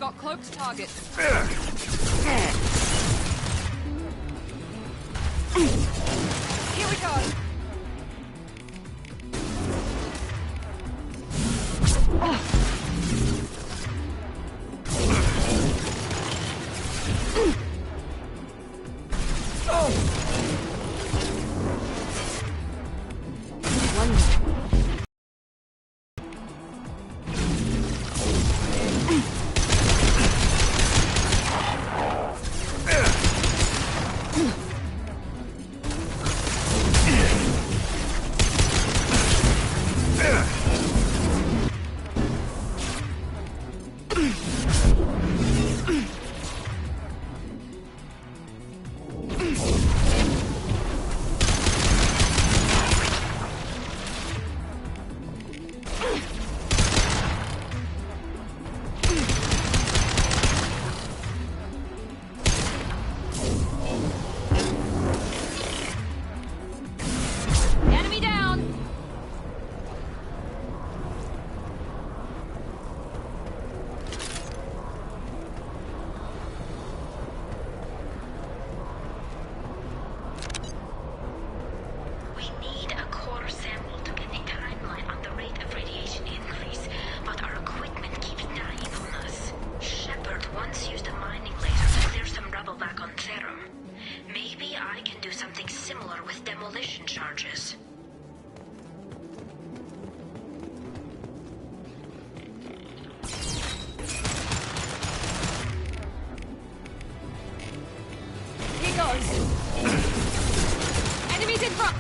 got cloaked targets. Here we go. Enemies in front!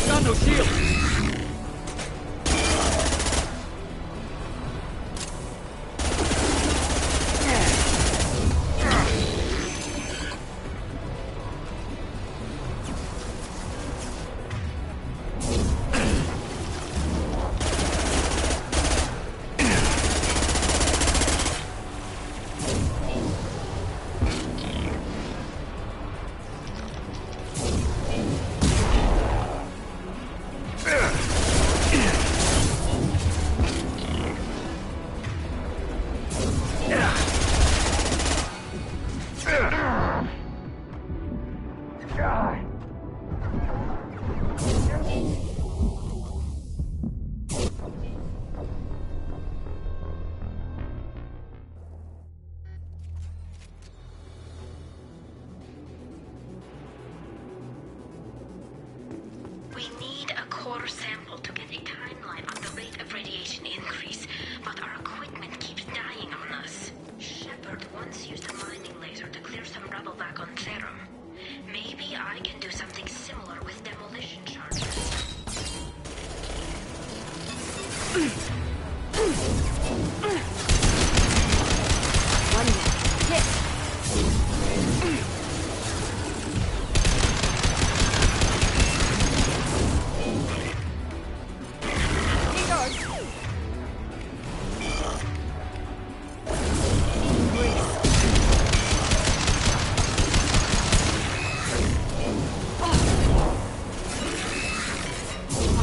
Got no shield. We need a core sample to get a timeline on the rate of radiation increase, but our equipment keeps dying on us. Shepard once used a mining laser to clear some rubble back on Therum. Maybe I can do something similar with demolition charges. One minute. Hit. He goes.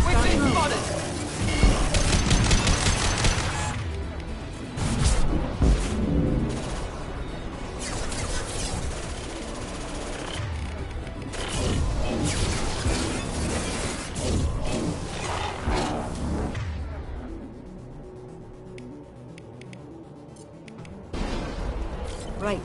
We've been spotted. Right.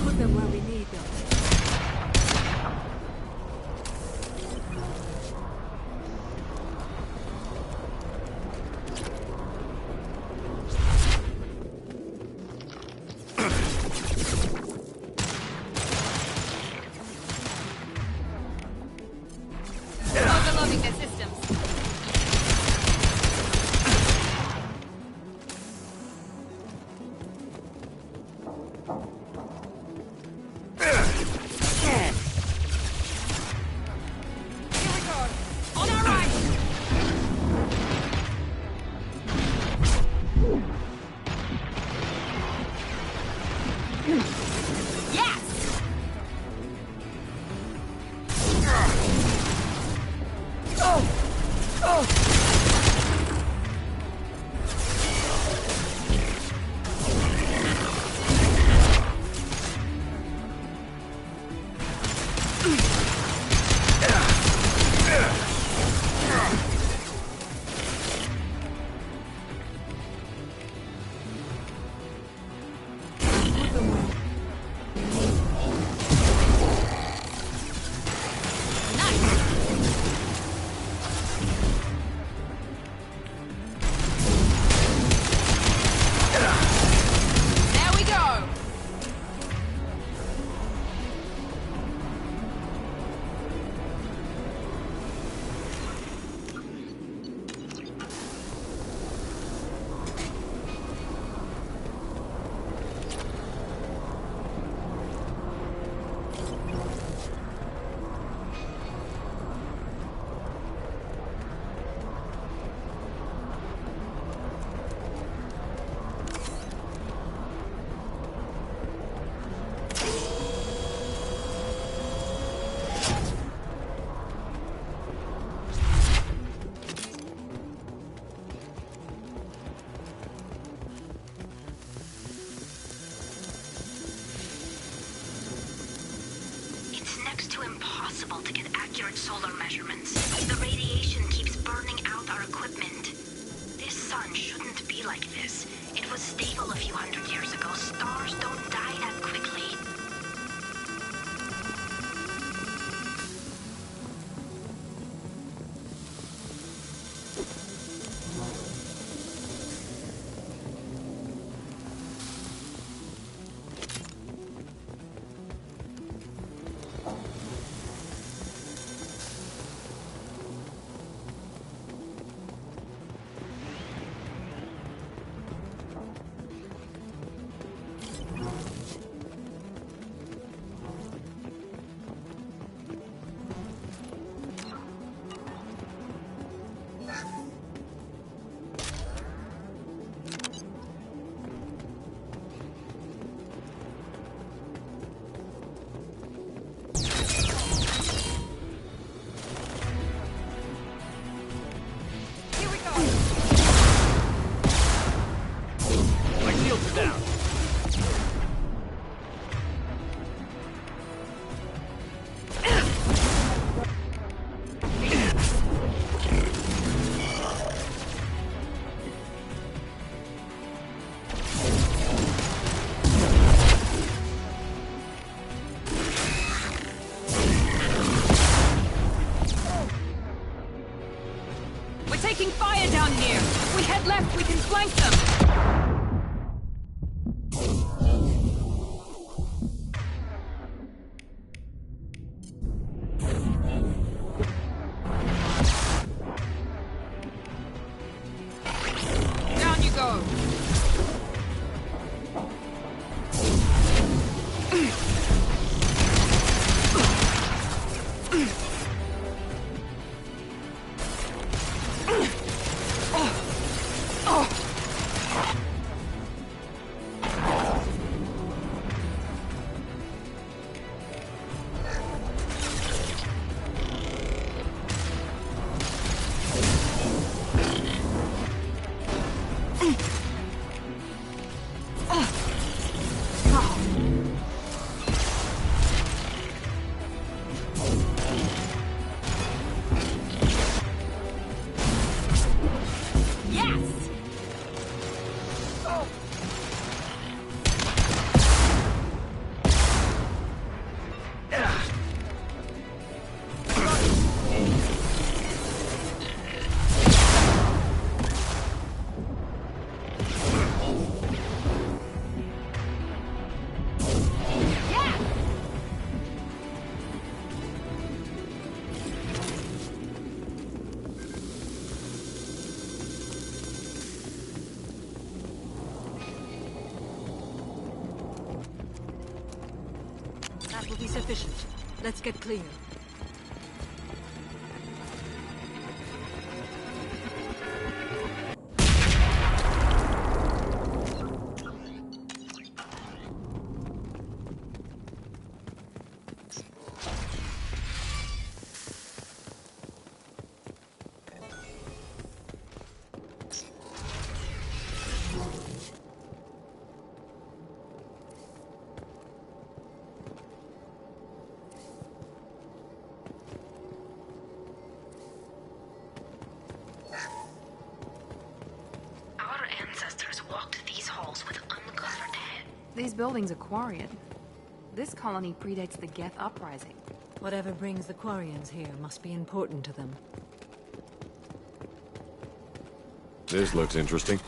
Put them where we need them. Overloading their systems. Here we go. On our right. Yes. There we go. It's next to impossible to get accurate solar measurements. The radiation keeps burning out our equipment. This sun shouldn't be like this. It was stable a few hundred years ago. Stars don't die that quickly. Taking fire down here! If we head left, we can flank them! Down you go! That will be sufficient. Let's get clear. These buildings are Quarian. This colony predates the Geth uprising. Whatever brings the Quarians here must be important to them. This looks interesting.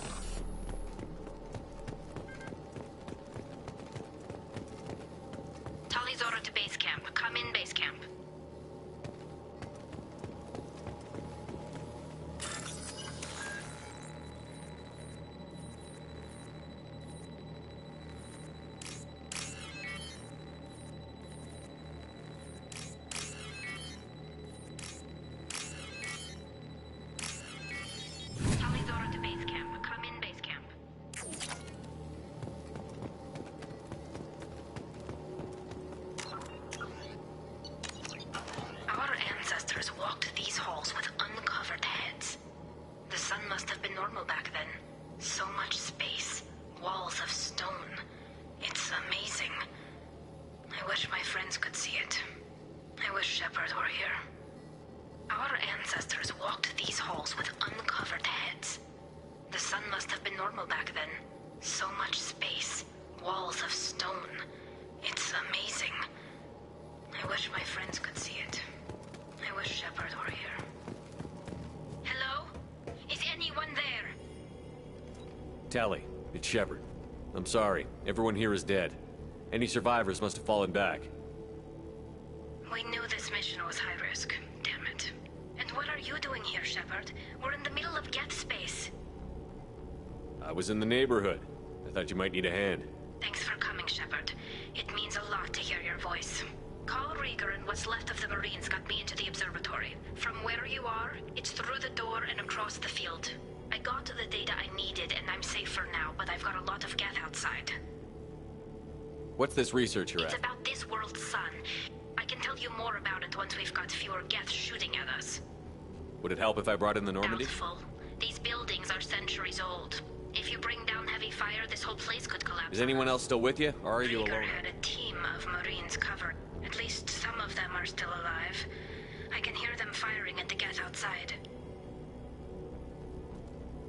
Tali's order to base camp. Come in, base camp. Tali's order to base camp. Come in, base camp. Our ancestors walked these halls with uncovered heads. The sun must have been normal back then. So much space, walls of stone. It's amazing. I wish my friends could see it. I wish Shepard were here. Our ancestors walked these halls with uncovered heads. The sun must have been normal back then. So much space, walls of stone. It's amazing. I wish my friends could see it. I wish Shepard were here. Hello? Is anyone there? Tally, it's Shepard. I'm sorry. Everyone here is dead. Any survivors must have fallen back. We knew this mission was high risk. Damn it. And what are you doing here, Shepard? We're in the middle of Geth space. I was in the neighborhood. I thought you might need a hand. Thanks for coming, Shepard. It means a lot to hear your voice. Carl Rieger and what's left of the Marines got me into the observatory. From where you are, it's through the door and across the field. I got the data I needed and I'm safe for now, but I've got a lot of Geth outside. What's this research you're It's at? about this world's sun. I can tell you more about it once we've got fewer Geth shooting at us. Would it help if I brought in the Normandy? Doubtful. These buildings are centuries old. If you bring down heavy fire, this whole place could collapse. Is anyone else still with you, or are you Rieger alone? had a team of Marines covered. At least some of them are still alive. I can hear them firing at the Geth outside.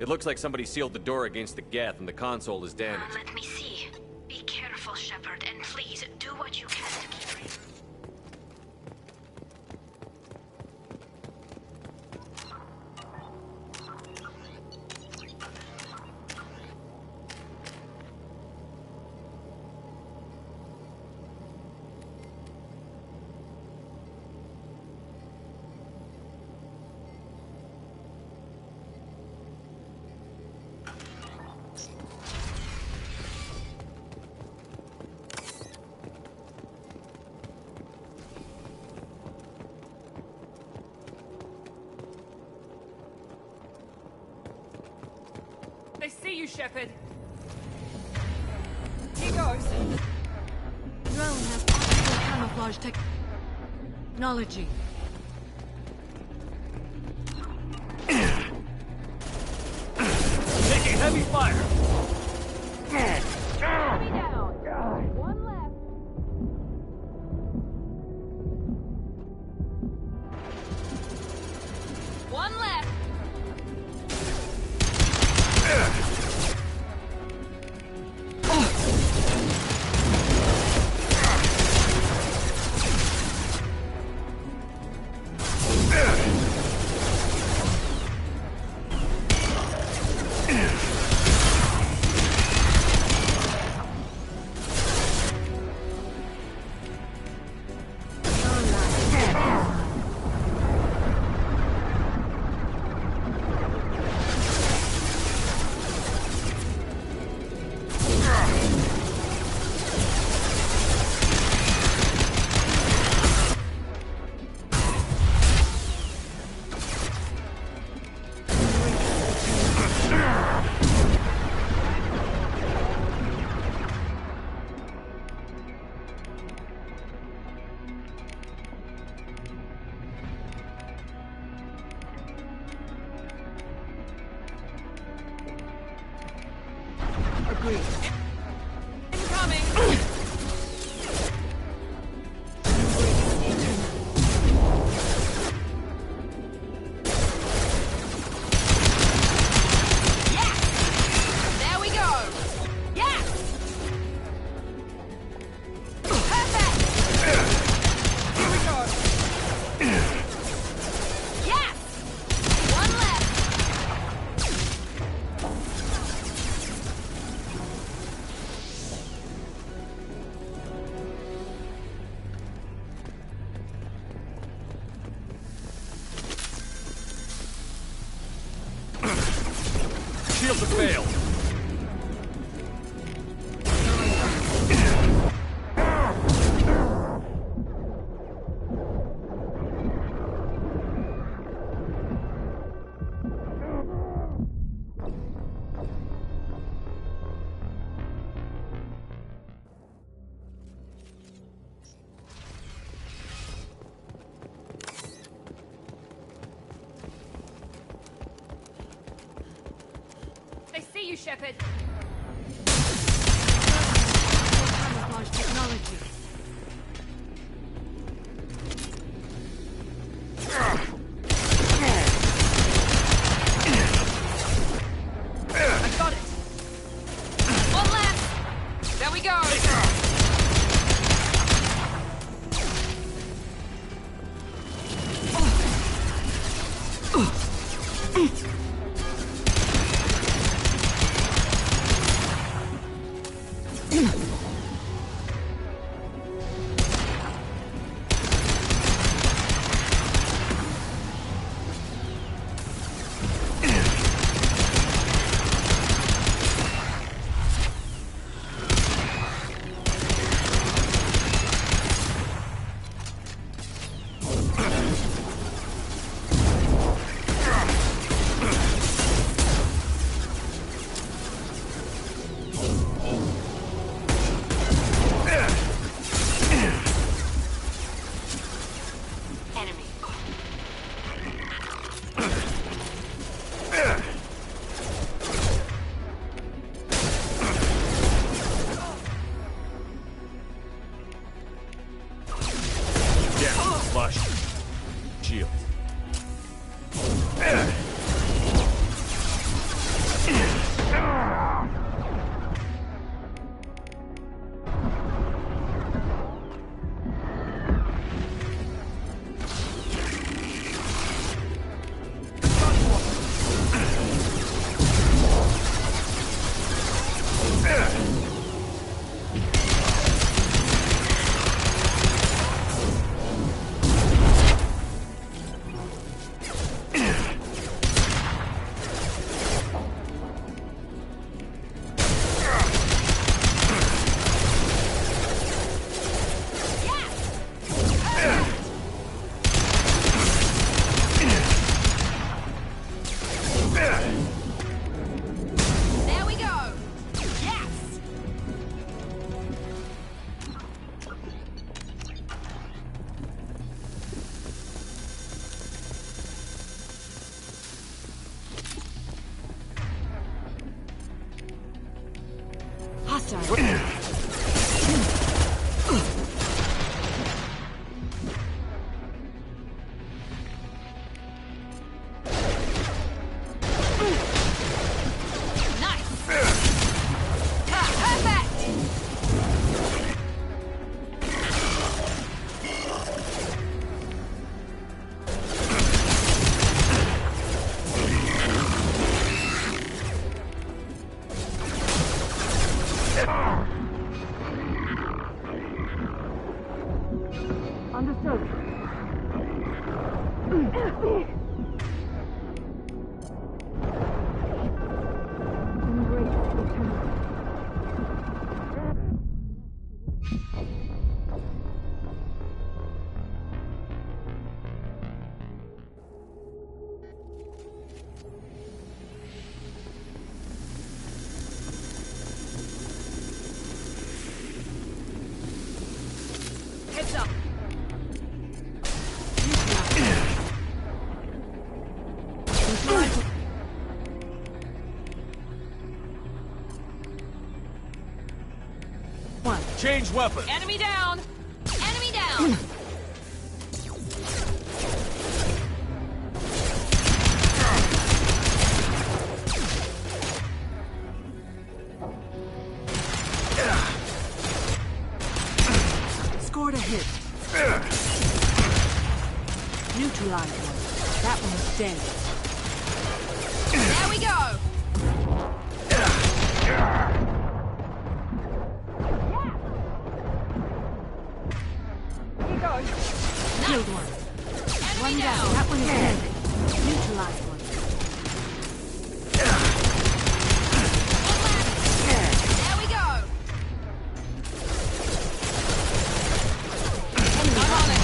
It looks like somebody sealed the door against the Geth and the console is damaged. Let me see. Be careful, Shepard, and please do what you can to keep her. They see you, Shepard. Here goes. Drone has optical camouflage technology. Taking heavy fire! Enemy down. One left. One left. Agreed. Incoming. Yes! There we go. Yes! Perfect! Here we go. Yes! One left. Shields have failed! They see you, Shepard. Camouflage technology. Flush. Shield. There we go. Yes. Hostile. Nice. Perfect. Heads up. Change weapon. Enemy down. Enemy down. Scored a hit. Neutralized one. That one's dead. There we go. Killed one. One down. That one is dead. Neutralized one. There we go. I'm on it.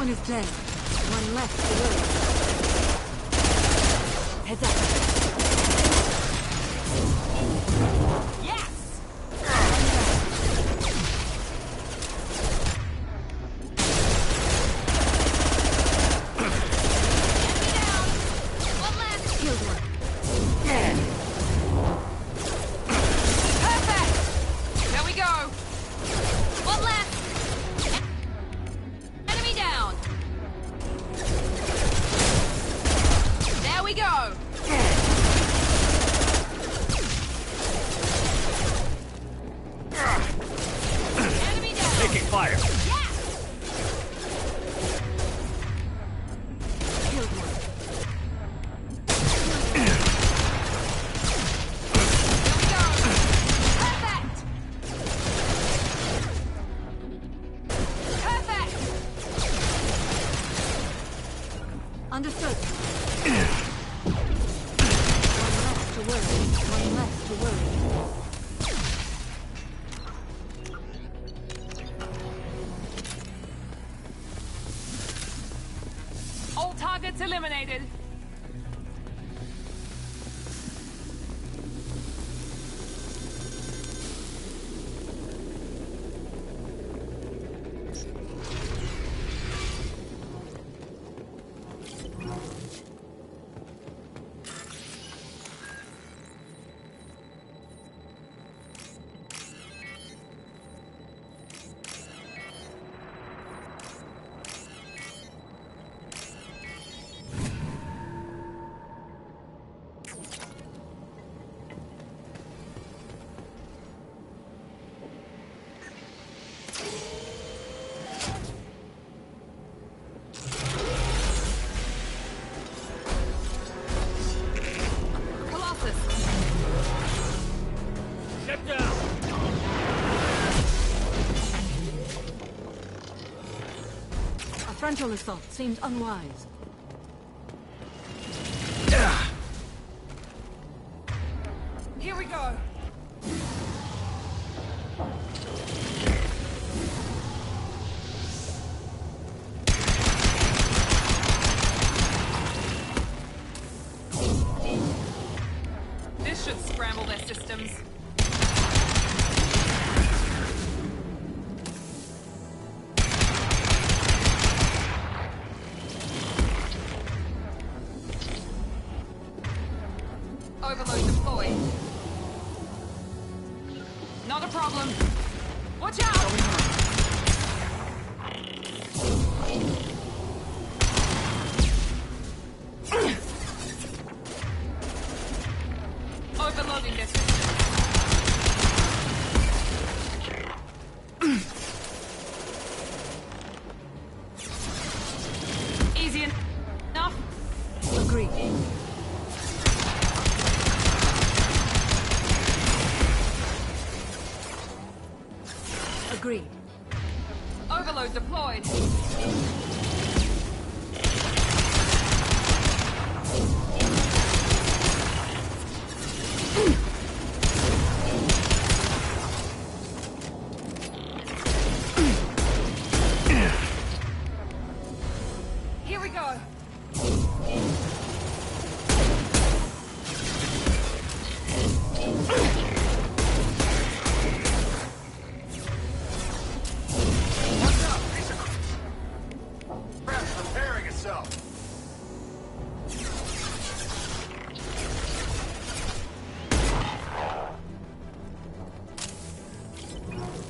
one is dead. One left to worry. Heads up. Yes! Enemy down! One left! Killed one. Perfect! There we go! One left! Enemy down! There we go! Enemy down! Taking fire. Yes! Killed one. Here we go! Perfect! Perfect! Understood. One left to worry. One left to worry. All targets eliminated. Colossus! Step down. A frontal assault seems unwise. Here we go. This should scramble their systems. Overload deployed. Not a problem. Watch out! Overloading their system. Easy enough. Agreed. Agreed. Overload deployed. Here we go. Preparing itself.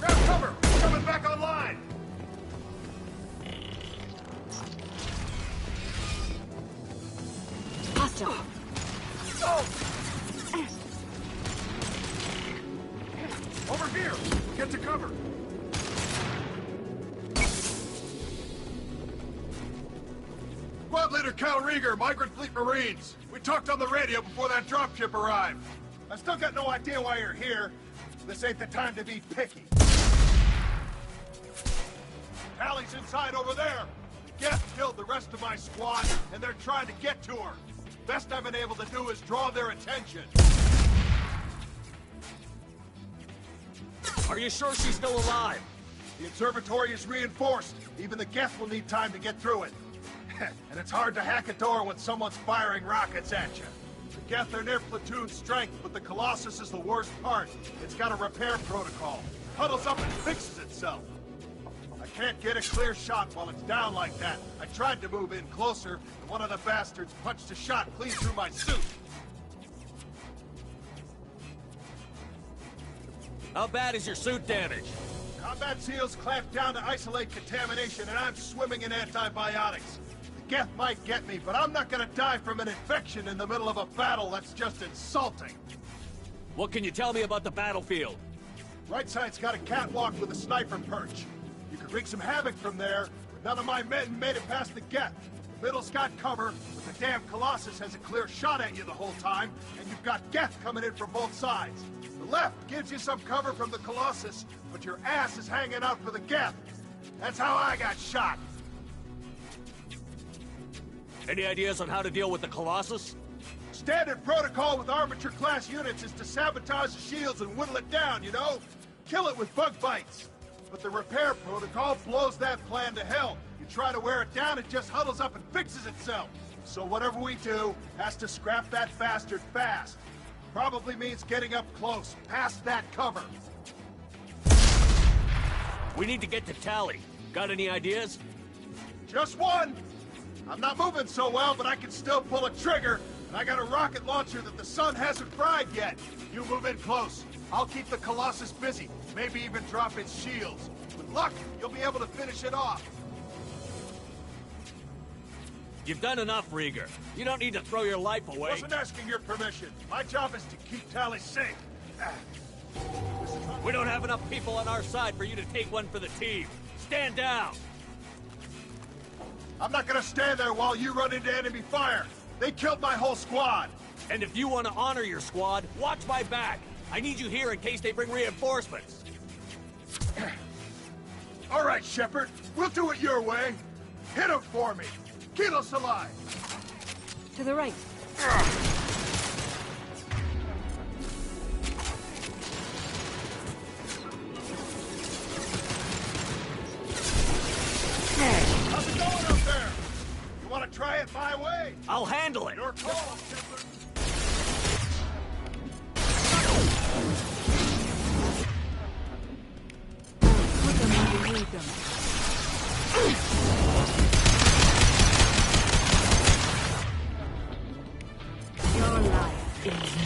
Grab cover! Coming back online! Hostile. Over here! Get to cover! Squad Leader Cal Rieger, Migrant Fleet Marines. We talked on the radio before that dropship arrived. I still got no idea why you're here. This ain't the time to be picky. Allie's inside over there. Geth killed the rest of my squad, and they're trying to get to her. Best I've been able to do is draw their attention. Are you sure she's still alive? The observatory is reinforced. Even the Geth will need time to get through it. And it's hard to hack a door when someone's firing rockets at you. The Geth are near platoon strength, but the Colossus is the worst part. It's got a repair protocol. Huddles up and fixes itself. I can't get a clear shot while it's down like that. I tried to move in closer, and one of the bastards punched a shot clean through my suit. How bad is your suit damaged? Combat seals clamped down to isolate contamination, and I'm swimming in antibiotics. The Geth might get me, but I'm not gonna die from an infection in the middle of a battle. That's just insulting. What can you tell me about the battlefield? Right side's got a catwalk with a sniper perch. You could wreak some havoc from there, but none of my men made it past the Geth. The middle's got cover, but the damn Colossus has a clear shot at you the whole time, and you've got Geth coming in from both sides. The left gives you some cover from the Colossus, but your ass is hanging out for the Geth. That's how I got shot. Any ideas on how to deal with the Colossus? Standard protocol with armature-class units is to sabotage the shields and whittle it down, you know? Kill it with bug bites. But the repair protocol blows that plan to hell. You try to wear it down, it just huddles up and fixes itself. So whatever we do has to scrap that bastard fast. Probably means getting up close, past that cover. We need to get to Tally. Got any ideas? Just one! I'm not moving so well, but I can still pull a trigger, and I got a rocket launcher that the sun hasn't fried yet. You move in close. I'll keep the Colossus busy, maybe even drop its shields. With luck, you'll be able to finish it off. You've done enough, Rieger. You don't need to throw your life away. Wasn't asking your permission. My job is to keep Tally safe. We don't have enough people on our side for you to take one for the team. Stand down! I'm not gonna stand there while you run into enemy fire. They killed my whole squad. And if you want to honor your squad, watch my back. I need you here in case they bring reinforcements. All right, Shepard. We'll do it your way. Hit him for me. Keep us alive. To the right. How's it going up there? You want to try it my way? I'll handle it. Your call, Shepard. Put them where you need them. Your life is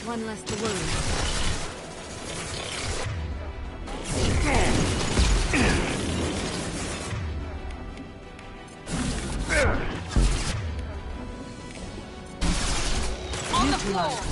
one less to worry. On the floor!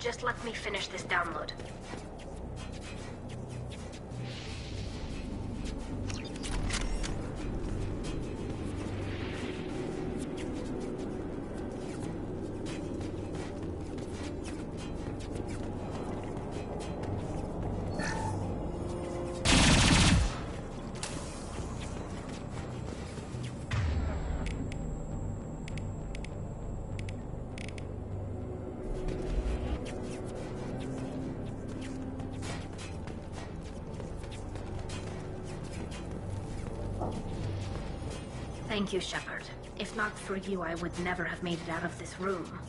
Just let me finish this download. Thank you, Shepard. If not for you, I would never have made it out of this room.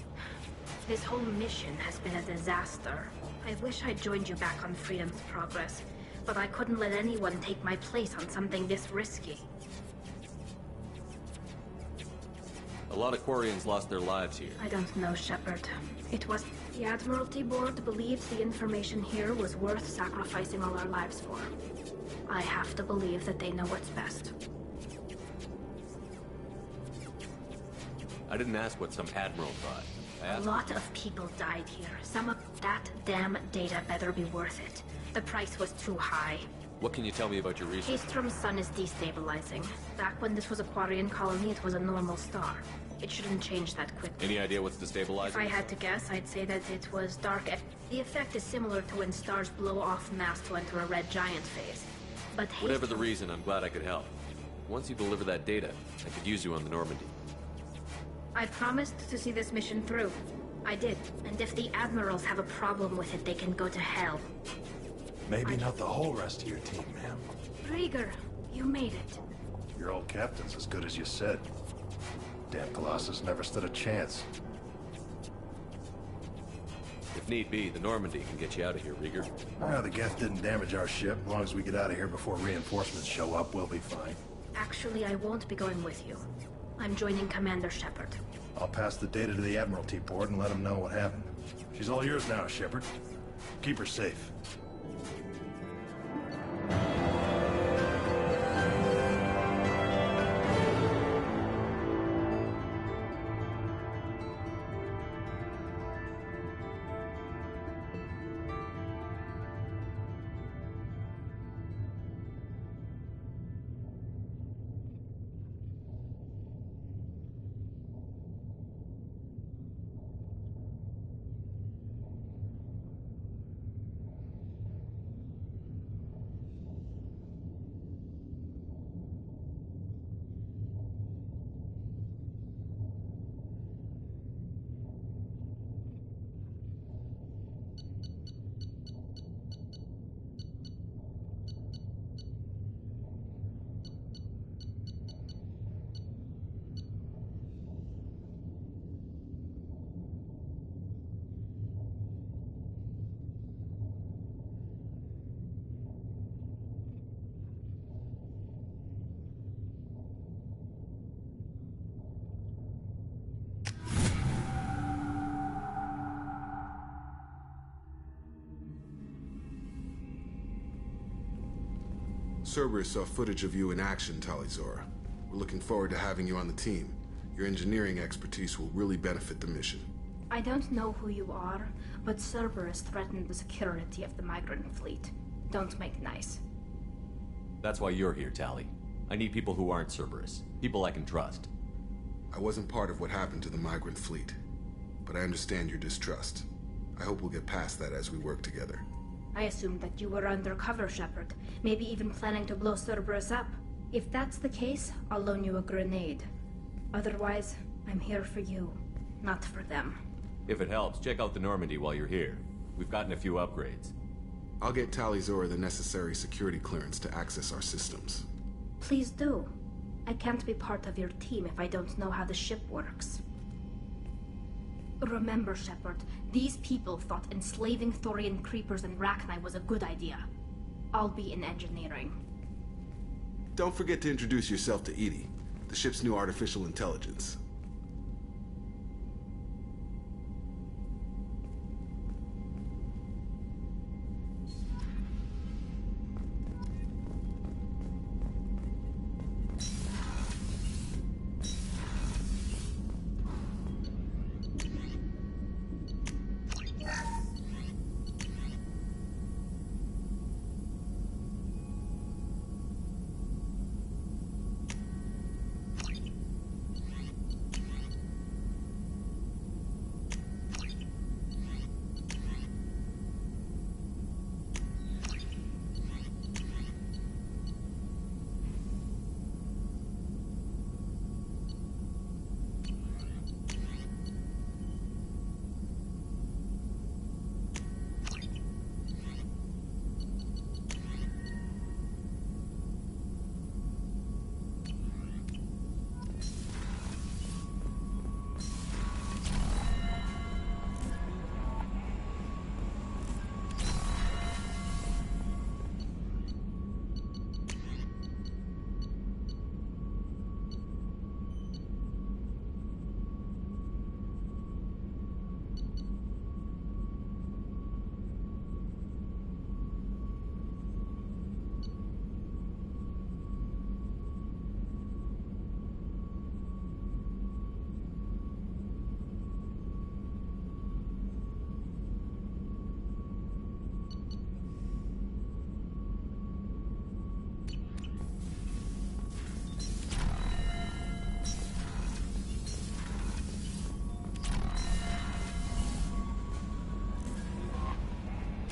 This whole mission has been a disaster. I wish I'd joined you back on Freedom's Progress, but I couldn't let anyone take my place on something this risky. A lot of Quarians lost their lives here. I don't know, Shepard. It was The Admiralty Board believes the information here was worth sacrificing all our lives for. I have to believe that they know what's best. I didn't ask what some admiral thought. I A asked... lot of people died here. Some of that damn data better be worth it. The price was too high. What can you tell me about your research? Haystrom's sun is destabilizing. Back when this was a Quarian colony, it was a normal star. It shouldn't change that quickly. Any idea what's destabilizing? If I had to guess, I'd say that it was dark. The effect is similar to when stars blow off mass to enter a red giant phase. But Whatever the reason, I'm glad I could help. Once you deliver that data, I could use you on the Normandy. I promised to see this mission through. I did. And if the admirals have a problem with it, they can go to hell. Maybe not the whole rest of your team, ma'am. Rieger, you made it. Your old captain's as good as you said. Damn Colossus never stood a chance. If need be, the Normandy can get you out of here, Rieger. Well, the Geth didn't damage our ship. As long as we get out of here before reinforcements show up, we'll be fine. Actually, I won't be going with you. I'm joining Commander Shepard. I'll pass the data to the Admiralty Board and let them know what happened. She's all yours now, Shepard. Keep her safe. Cerberus saw footage of you in action, Talizor. We're looking forward to having you on the team. Your engineering expertise will really benefit the mission. I don't know who you are, but Cerberus threatened the security of the migrant fleet. Don't make nice. That's why you're here, Tali. I need people who aren't Cerberus. People I can trust. I wasn't part of what happened to the migrant fleet, but I understand your distrust. I hope we'll get past that as we work together. I assumed that you were undercover, Shepard. Maybe even planning to blow Cerberus up. If that's the case, I'll loan you a grenade. Otherwise, I'm here for you, not for them. If it helps, check out the Normandy while you're here. We've gotten a few upgrades. I'll get Talizor the necessary security clearance to access our systems. Please do. I can't be part of your team if I don't know how the ship works. Remember, Shepard, these people thought enslaving Thorian creepers and Rachni was a good idea. I'll be in engineering. Don't forget to introduce yourself to EDI, the ship's new artificial intelligence.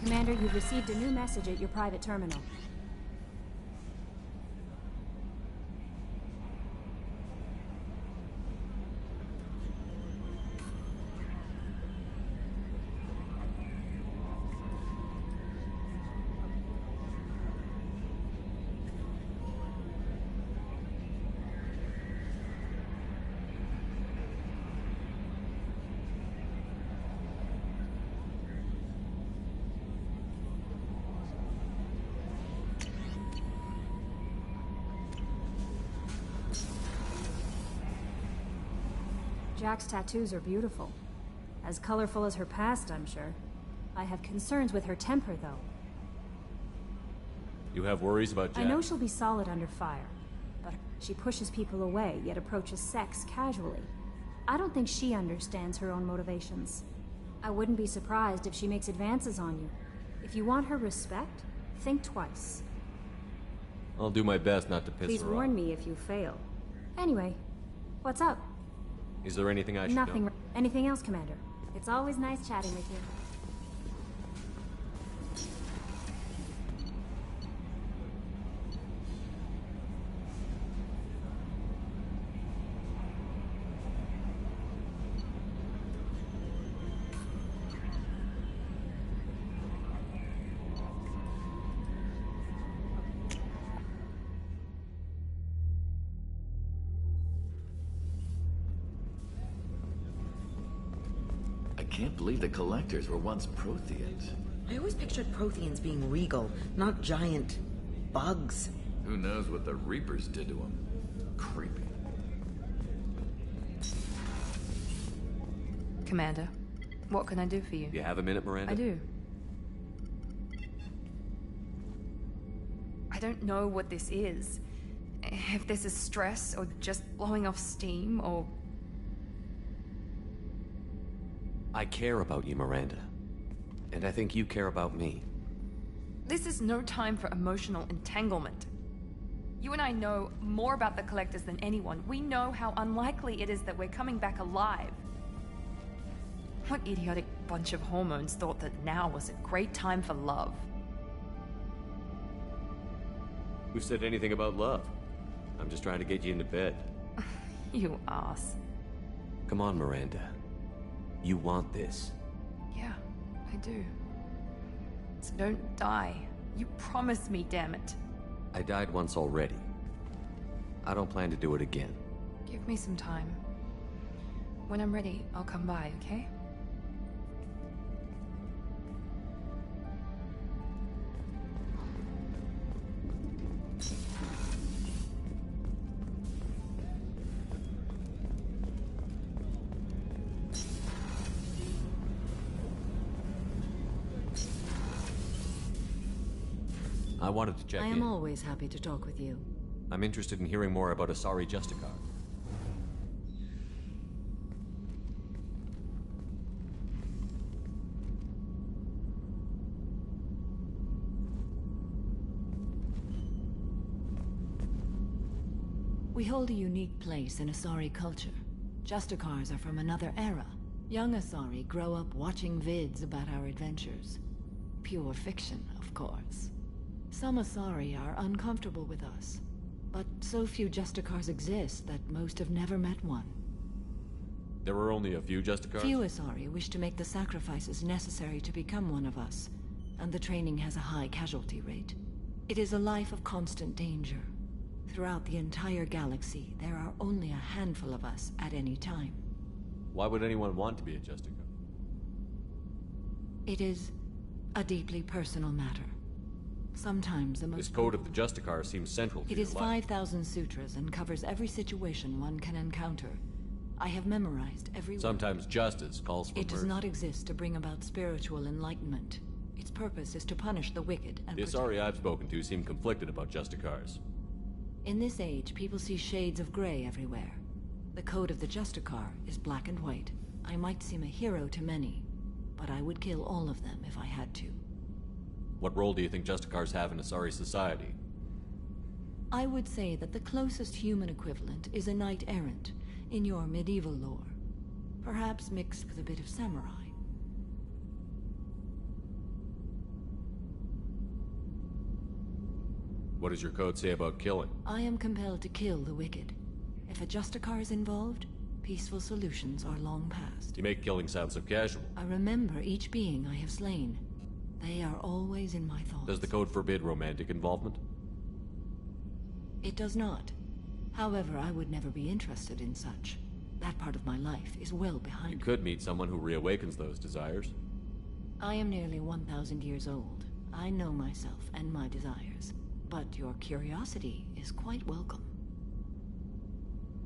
Commander, you've received a new message at your private terminal. Jack's tattoos are beautiful. As colorful as her past, I'm sure. I have concerns with her temper, though. You have worries about Jack? I know she'll be solid under fire, but she pushes people away, yet approaches sex casually. I don't think she understands her own motivations. I wouldn't be surprised if she makes advances on you. If you want her respect, think twice. I'll do my best not to piss Please her off. warn me if you fail. Anyway, what's up? Is there anything I should Nothing. know? Anything else, Commander? It's always nice chatting with you. I can't believe the Collectors were once Protheans. I always pictured Protheans being regal, not giant bugs. Who knows what the Reapers did to them? Creepy. Commander, what can I do for you? You have a minute, Miranda? I do. I don't know what this is. If this is stress, or just blowing off steam, or... I care about you, Miranda. And I think you care about me. This is no time for emotional entanglement. You and I know more about the Collectors than anyone. We know how unlikely it is that we're coming back alive. What idiotic bunch of hormones thought that now was a great time for love? Who said anything about love? I'm just trying to get you into bed. You ass. Come on, Miranda. You want this. Yeah, I do. So don't die. You promised me, damn it. I died once already. I don't plan to do it again. Give me some time. When I'm ready, I'll come by, okay? I wanted to check I in. am always happy to talk with you. I'm interested in hearing more about Asari Justicar. We hold a unique place in Asari culture. Justicars are from another era. Young Asari grow up watching vids about our adventures. Pure fiction, of course. Some Asari are uncomfortable with us, but so few Justicars exist that most have never met one. There were only a few Justicars? Few Asari wish to make the sacrifices necessary to become one of us, and the training has a high casualty rate. It is a life of constant danger. Throughout the entire galaxy, there are only a handful of us at any time. Why would anyone want to be a Justicar? It is a deeply personal matter. Sometimes the most... This code of the Justicar seems central to It your is life. 5,000 sutras and covers every situation one can encounter. I have memorized every... Sometimes justice calls for It does mercy. not exist to bring about spiritual enlightenment. Its purpose is to punish the wicked and The protect... Asari I've spoken to seem conflicted about Justicars. In this age, people see shades of gray everywhere. The code of the Justicar is black and white. I might seem a hero to many, but I would kill all of them if I had to. What role do you think Justicars have in Asari society? I would say that the closest human equivalent is a knight-errant in your medieval lore. Perhaps mixed with a bit of samurai. What does your code say about killing? I am compelled to kill the wicked. If a Justicar is involved, peaceful solutions are long past. You make killing sound so casual. I remember each being I have slain. They are always in my thoughts. Does the code forbid romantic involvement? It does not. However, I would never be interested in such. That part of my life is well behind You me. could meet someone who reawakens those desires. I am nearly 1,000 years old. I know myself and my desires. But your curiosity is quite welcome.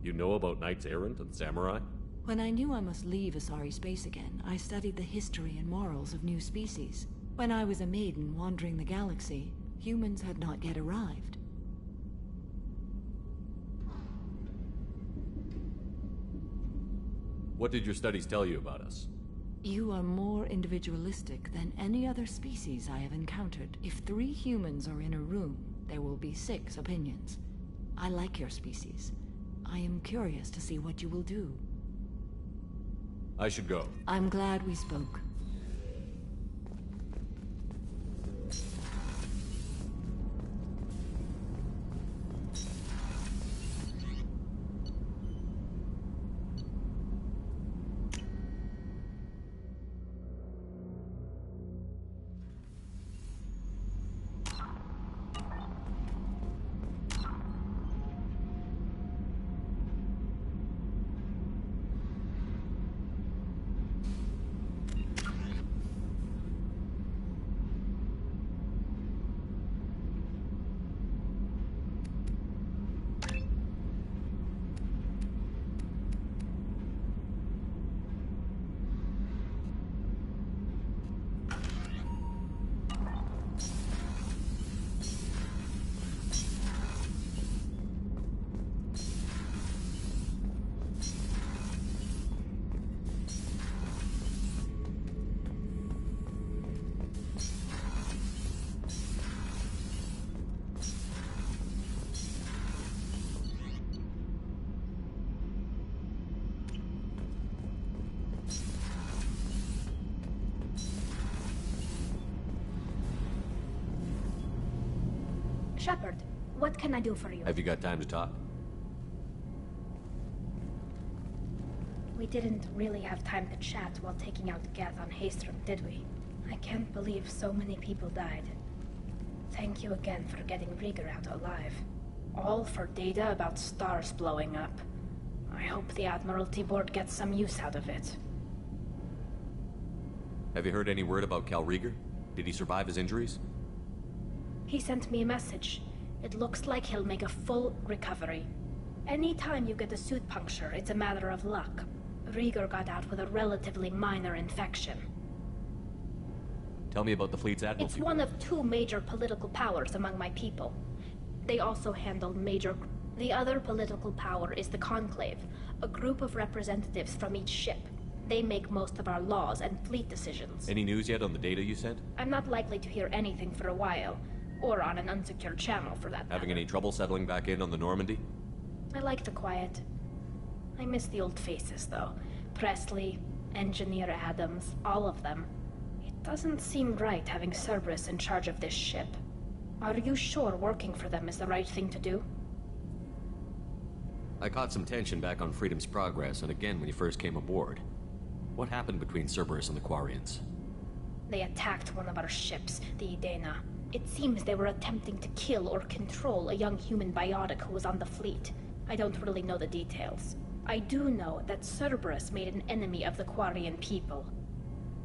You know about knights errant and samurai? When I knew I must leave Asari space again, I studied the history and morals of new species. When I was a maiden wandering the galaxy, humans had not yet arrived. What did your studies tell you about us? You are more individualistic than any other species I have encountered. If 3 humans are in a room, there will be 6 opinions. I like your species. I am curious to see what you will do. I should go. I'm glad we spoke. Shepard, what can I do for you? Have you got time to talk? We didn't really have time to chat while taking out Geth on Haestrom, did we? I can't believe so many people died. Thank you again for getting Rieger out alive. All for data about stars blowing up. I hope the Admiralty Board gets some use out of it. Have you heard any word about Cal Rieger? Did he survive his injuries? He sent me a message. It looks like he'll make a full recovery. Anytime you get a suit puncture, it's a matter of luck. Rieger got out with a relatively minor infection. Tell me about the fleet's admiralty. It's one of 2 major political powers among my people. They also handle major... The other political power is the Conclave, a group of representatives from each ship. They make most of our laws and fleet decisions. Any news yet on the data you sent? I'm not likely to hear anything for a while. Or on an unsecured channel, for that matter. Having any trouble settling back in on the Normandy? I like the quiet. I miss the old faces, though. Presley, Engineer Adams, all of them. It doesn't seem right having Cerberus in charge of this ship. Are you sure working for them is the right thing to do? I caught some tension back on Freedom's Progress, and again when you first came aboard. What happened between Cerberus and the Quarians? They attacked one of our ships, the Edena. It seems they were attempting to kill or control a young human biotic who was on the fleet. I don't really know the details. I do know that Cerberus made an enemy of the Quarian people.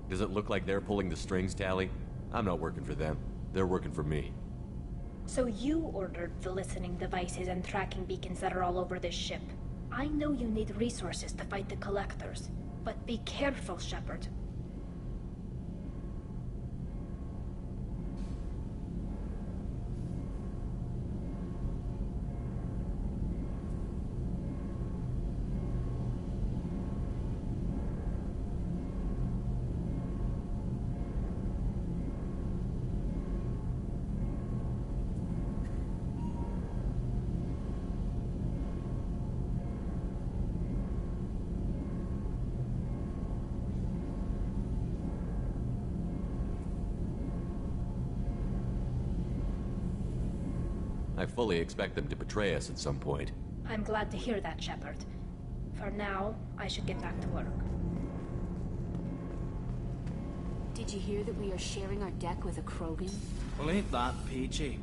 Does it look like they're pulling the strings, Tally? I'm not working for them. They're working for me. So you ordered the listening devices and tracking beacons that are all over this ship. I know you need resources to fight the Collectors, but be careful, Shepard. I fully expect them to betray us at some point. I'm glad to hear that, Shepard. For now, I should get back to work. Did you hear that we are sharing our deck with a Krogan? Well, ain't that peachy?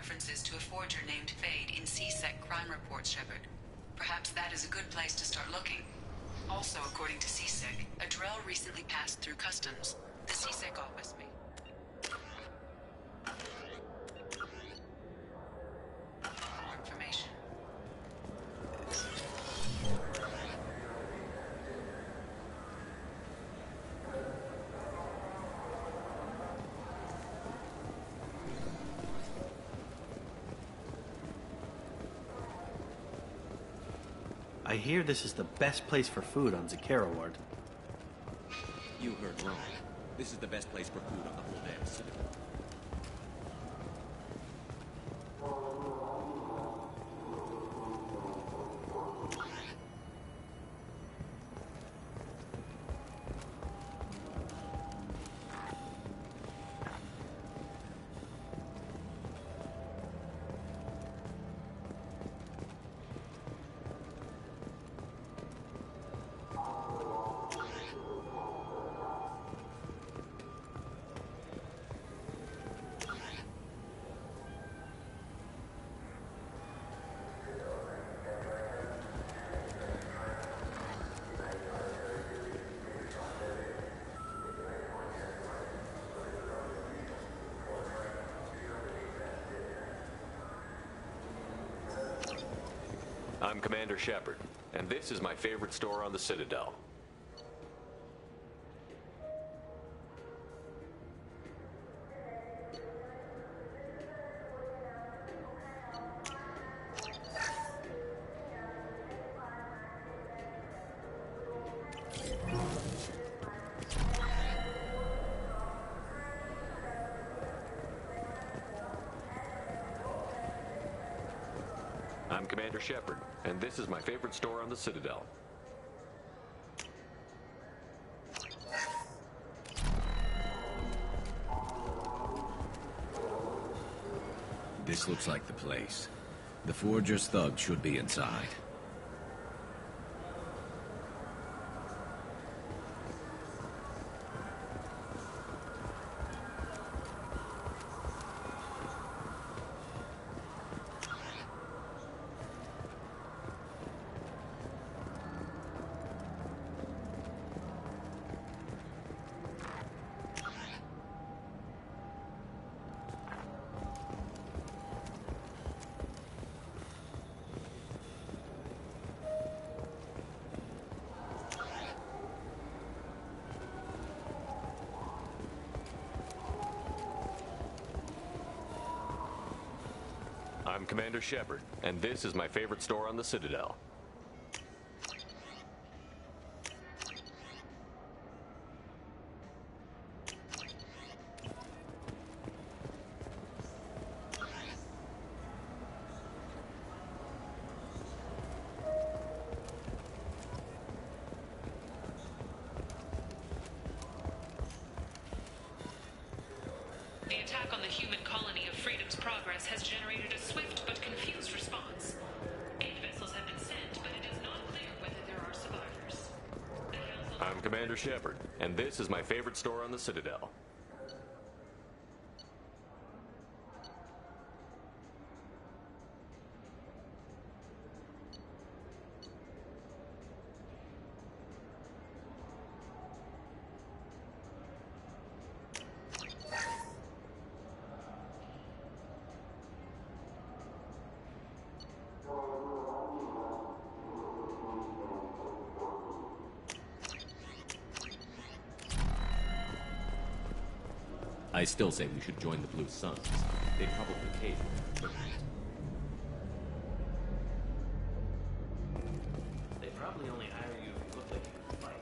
references to a forger named Fade in C-Sec crime reports, Shepard. Perhaps that is a good place to start looking. Also, according to C-Sec, a Drell recently passed through customs. The C-Sec office may... more information. I hear this is the best place for food on Zakera Ward. You heard wrong. This is the best place for food on the whole damn city. I'm Commander Shepard, and this is my favorite store on the Citadel. I'm Commander Shepard, and this is my favorite store on the Citadel. This looks like the place. The Forger's thug should be inside. I'm Commander Shepard, and this is my favorite store on the Citadel. The attack on the human colony of Freedom's Progress has generated a swift but confused response. 8 vessels have been sent, but it is not clear whether there are survivors. I'm Commander Shepard, and this is my favorite store on the Citadel. I still say we should join the Blue Suns. They'd probably cave. They probably only hire you if you look like you can fight.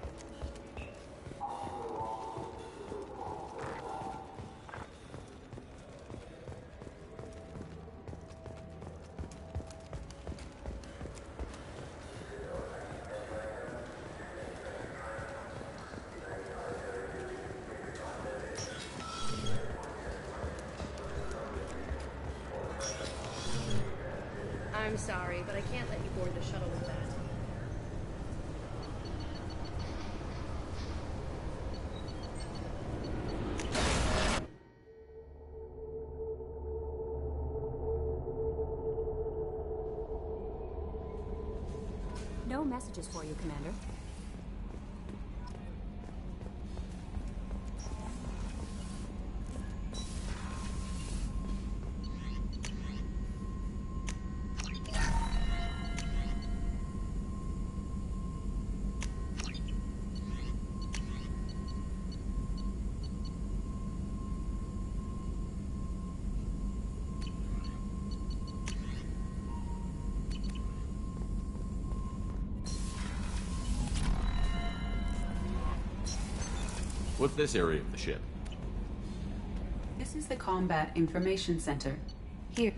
I'm sorry, but I can't let you board the shuttle with that. messages for you, Commander. What's this area of the ship? This is the Combat Information Center. Here.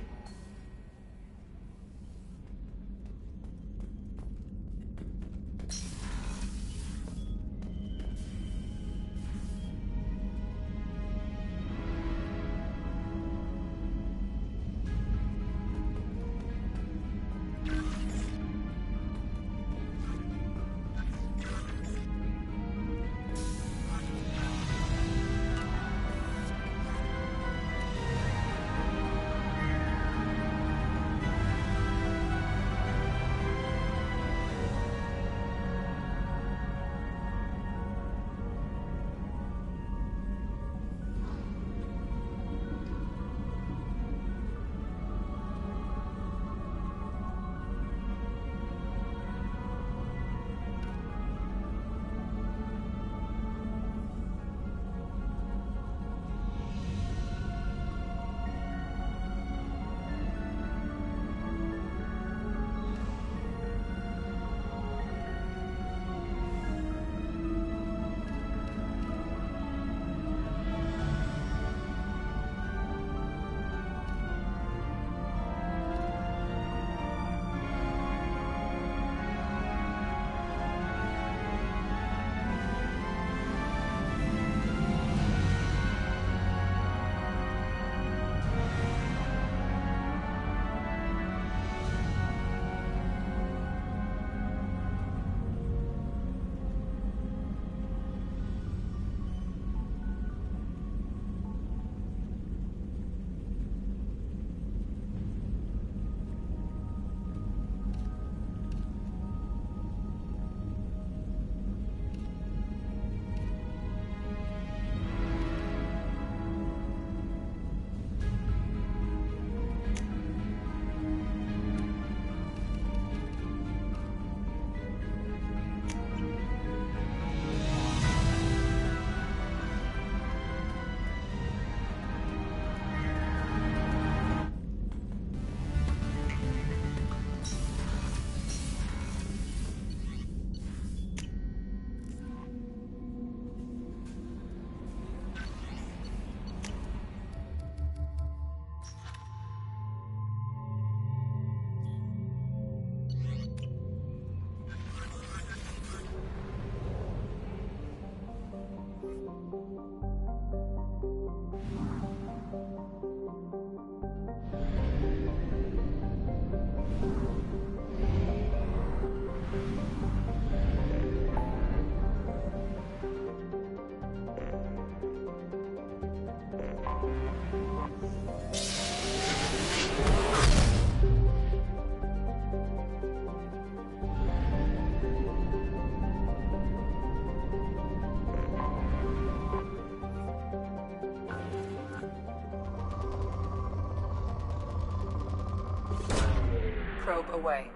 Probe away.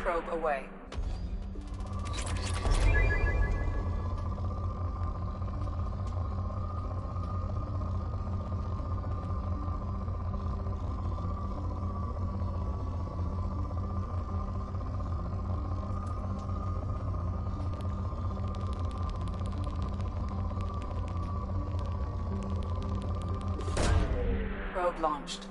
Probe away. Probe launched.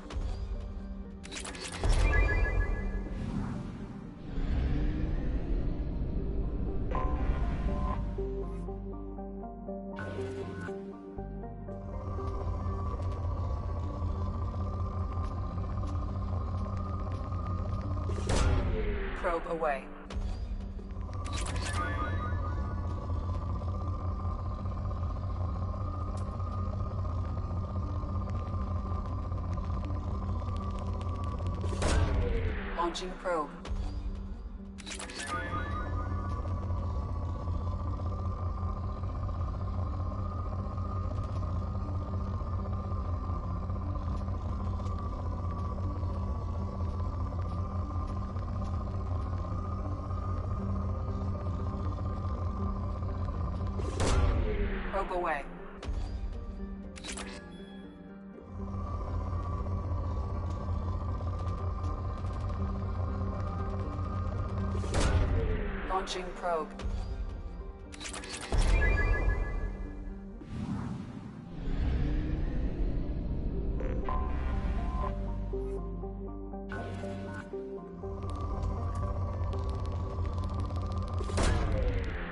Probe away. Launching probe. Probe away. Launching probe.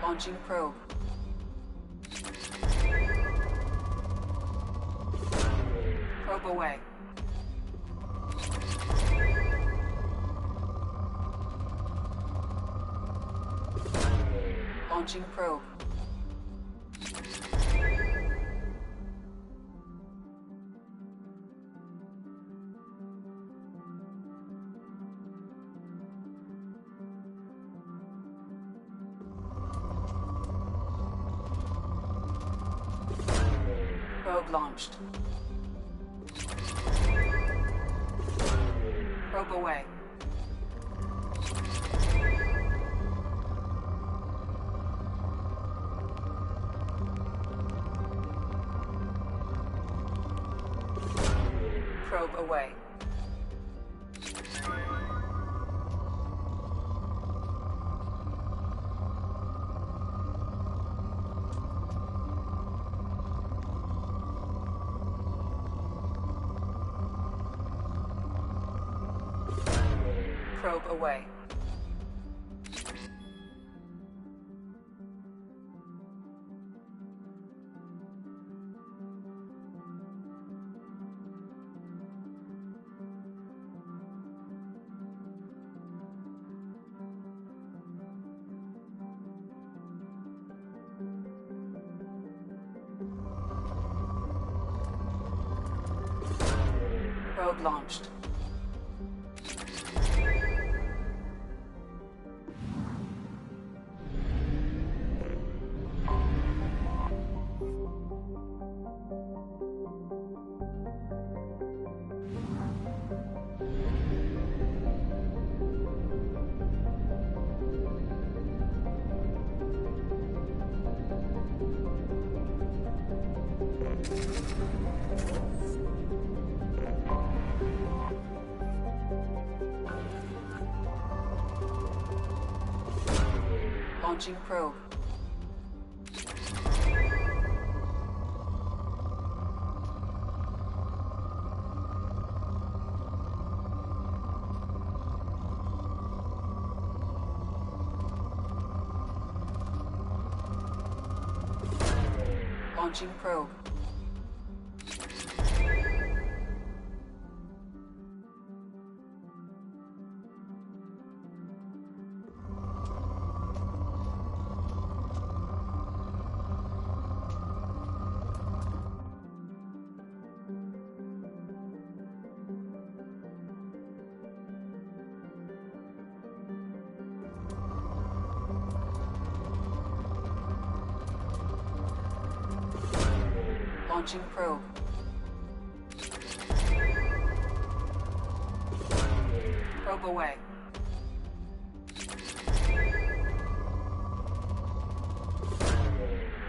Launching probe. Probe away. Launching probe. Probe launched. Probe away. Probe away. Probe away. Probe launched. Launching probe. Launching probe. Launching probe. Probe away.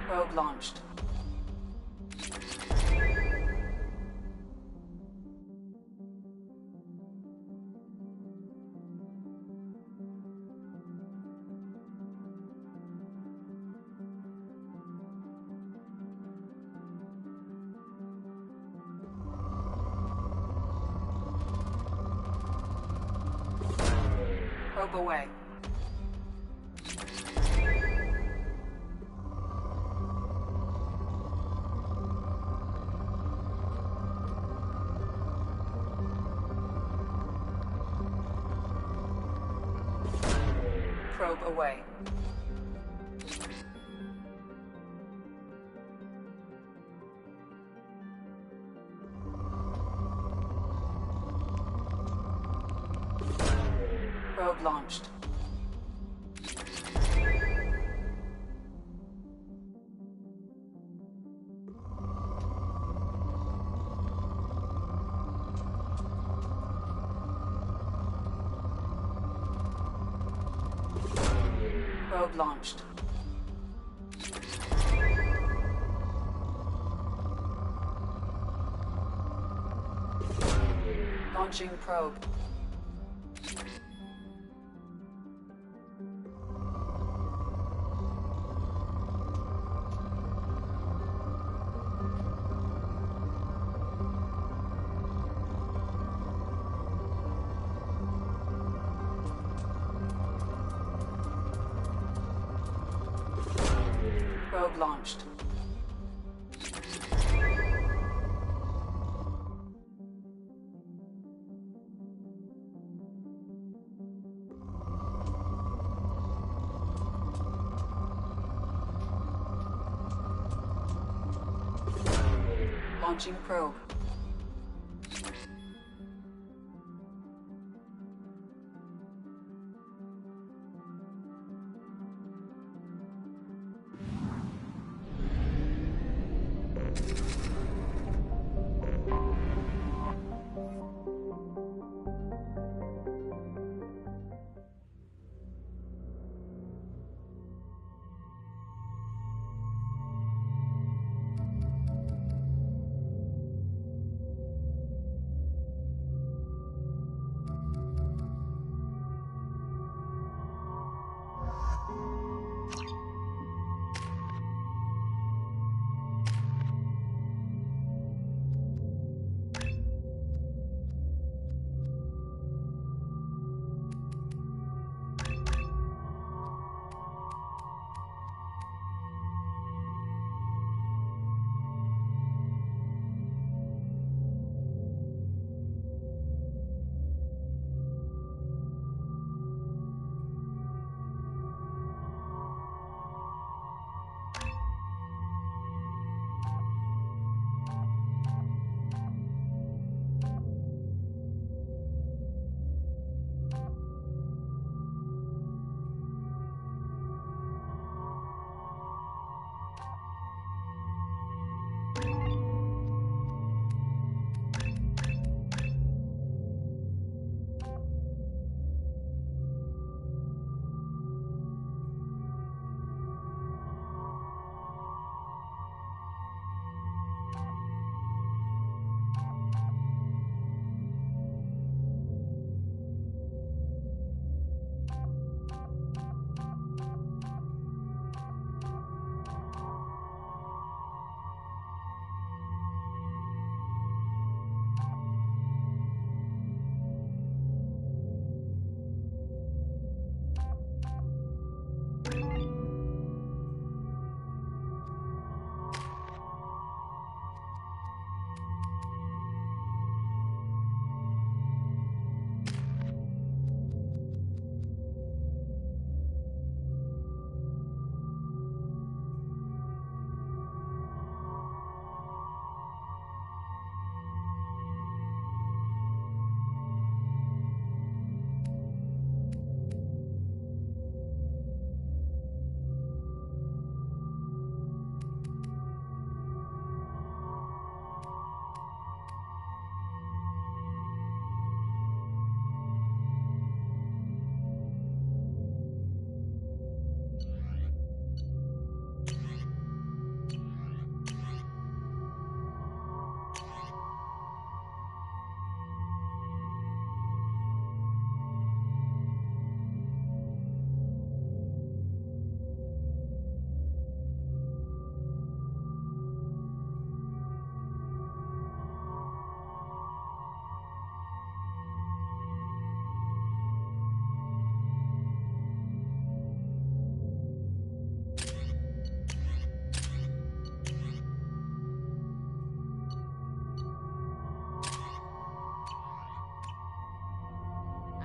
Probe launched. Probe away. Probe away. Probe launched. Probe launched. Launching probe. Probe launched. Launching probe.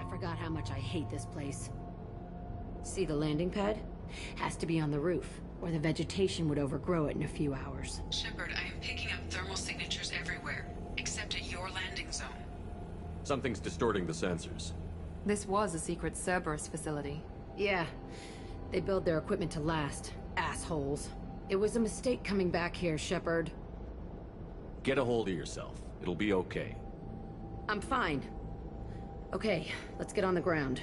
Forgot how much I hate this place. See the landing pad? Has to be on the roof, or the vegetation would overgrow it in a few hours. Shepard, I am picking up thermal signatures everywhere, except at your landing zone. Something's distorting the sensors. This was a secret Cerberus facility. Yeah. They build their equipment to last. Assholes. It was a mistake coming back here, Shepard. Get a hold of yourself. It'll be okay. I'm fine. Okay, let's get on the ground.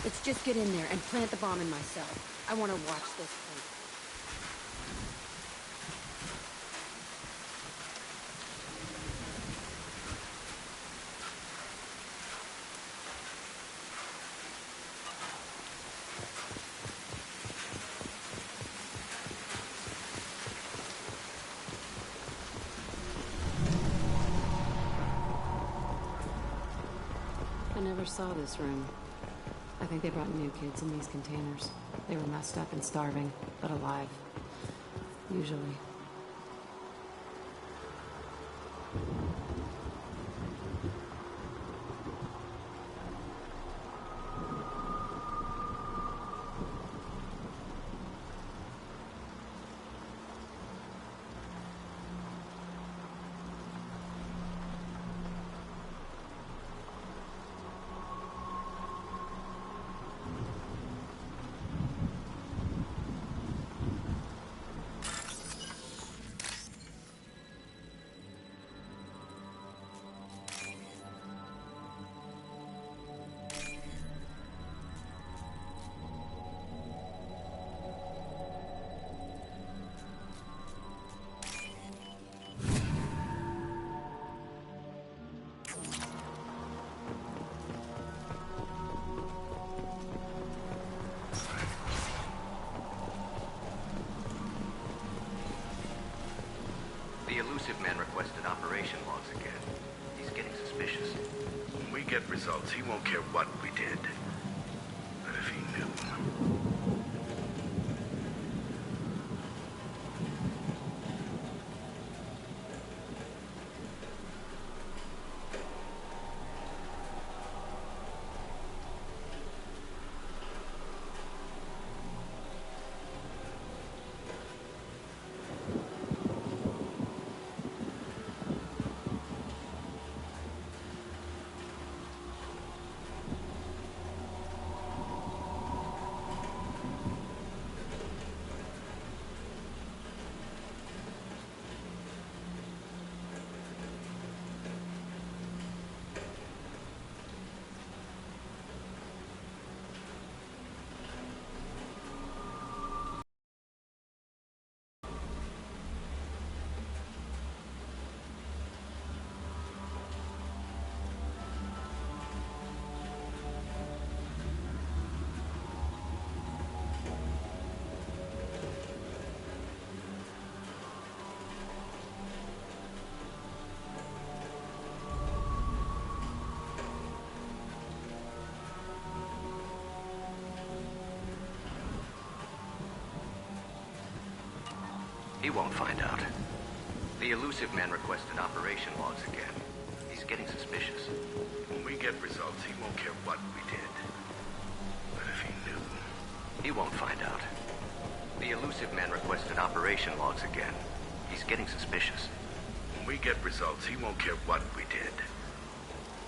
Let's just get in there and plant the bomb in my cell. I want to watch this place. I never saw this room. I think they brought new kids in these containers. They were messed up and starving, but alive. Usually. The elusive man requested operation logs again. He's getting suspicious. When we get results, he won't care what we did. But if he knew... He won't find out. The elusive man requested operation logs again. He's getting suspicious. When we get results, he won't care what we did. But if he knew... He won't find out. The elusive man requested operation logs again. He's getting suspicious. When we get results, he won't care what we did.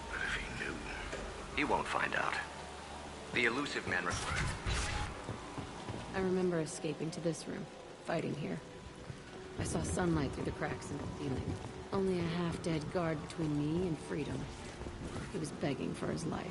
But if he knew... He won't find out. The elusive man I remember escaping to this room, fighting here. I saw sunlight through the cracks in the ceiling. Only a half-dead guard between me and freedom. He was begging for his life.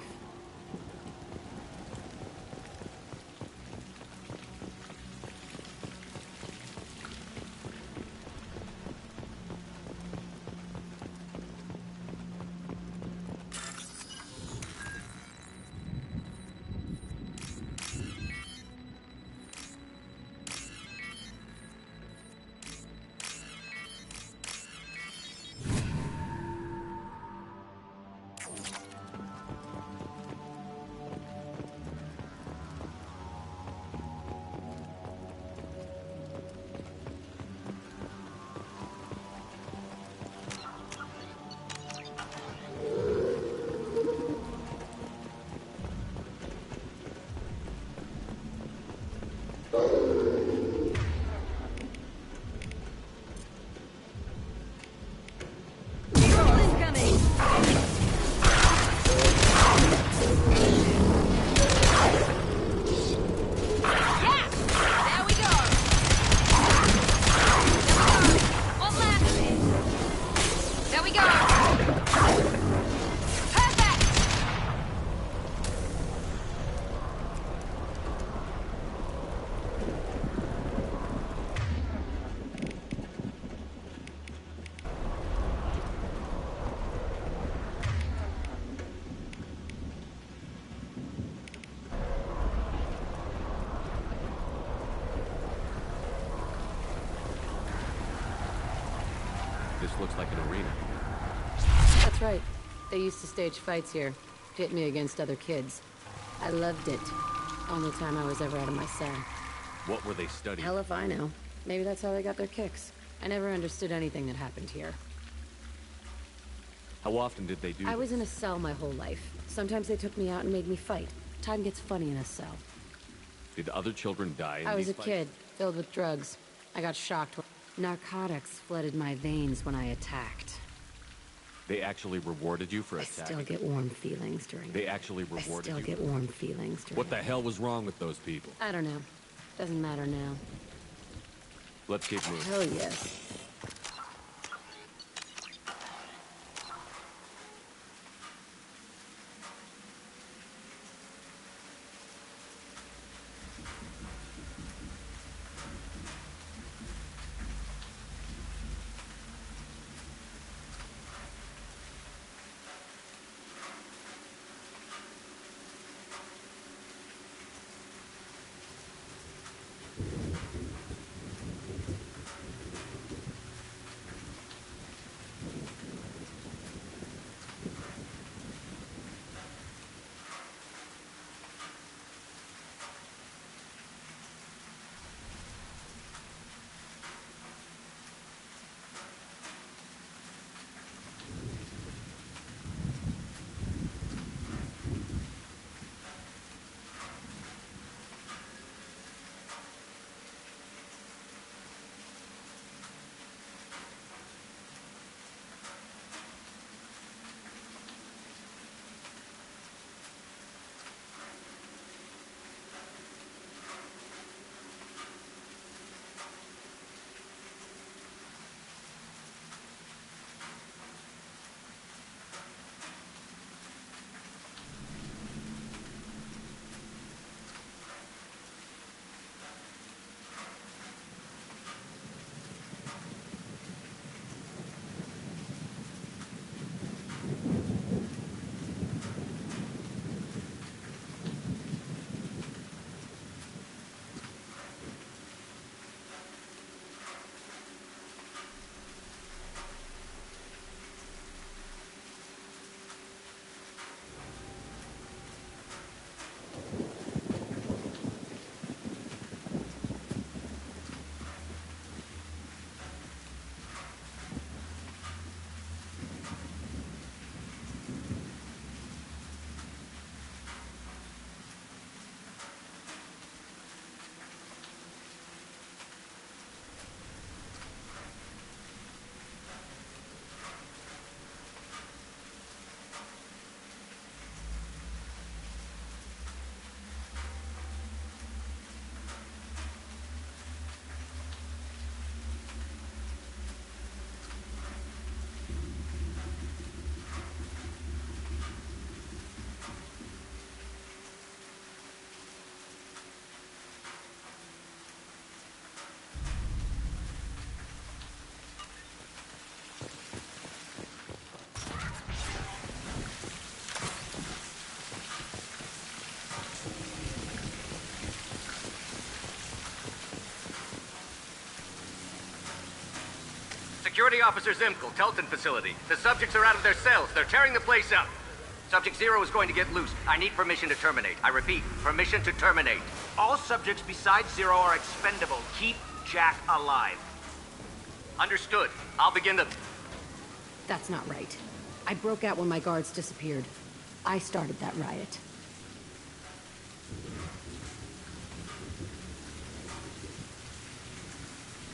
looks like an arena. That's right. They used to stage fights here. Pit me against other kids. I loved it. Only time I was ever out of my cell. What were they studying? Hell if I know. Maybe that's how they got their kicks. I never understood anything that happened here. How often did they do I this? was in a cell my whole life. Sometimes they took me out and made me fight. Time gets funny in a cell. Did other children die in I was these a fights? kid, filled with drugs. I got shocked. Narcotics flooded my veins when I attacked. They actually rewarded you for I attacking? still get warm feelings during They it. actually rewarded I you? still get warm feelings during What the it. hell was wrong with those people? I don't know. Doesn't matter now. Let's keep moving. Hell yes. Security Officer Zimkel, Telton facility. The subjects are out of their cells. They're tearing the place up. Subject Zero is going to get loose. I need permission to terminate. I repeat, permission to terminate. All subjects besides Zero are expendable. Keep Jack alive. Understood. I'll begin the... That's not right. I broke out when my guards disappeared. I started that riot.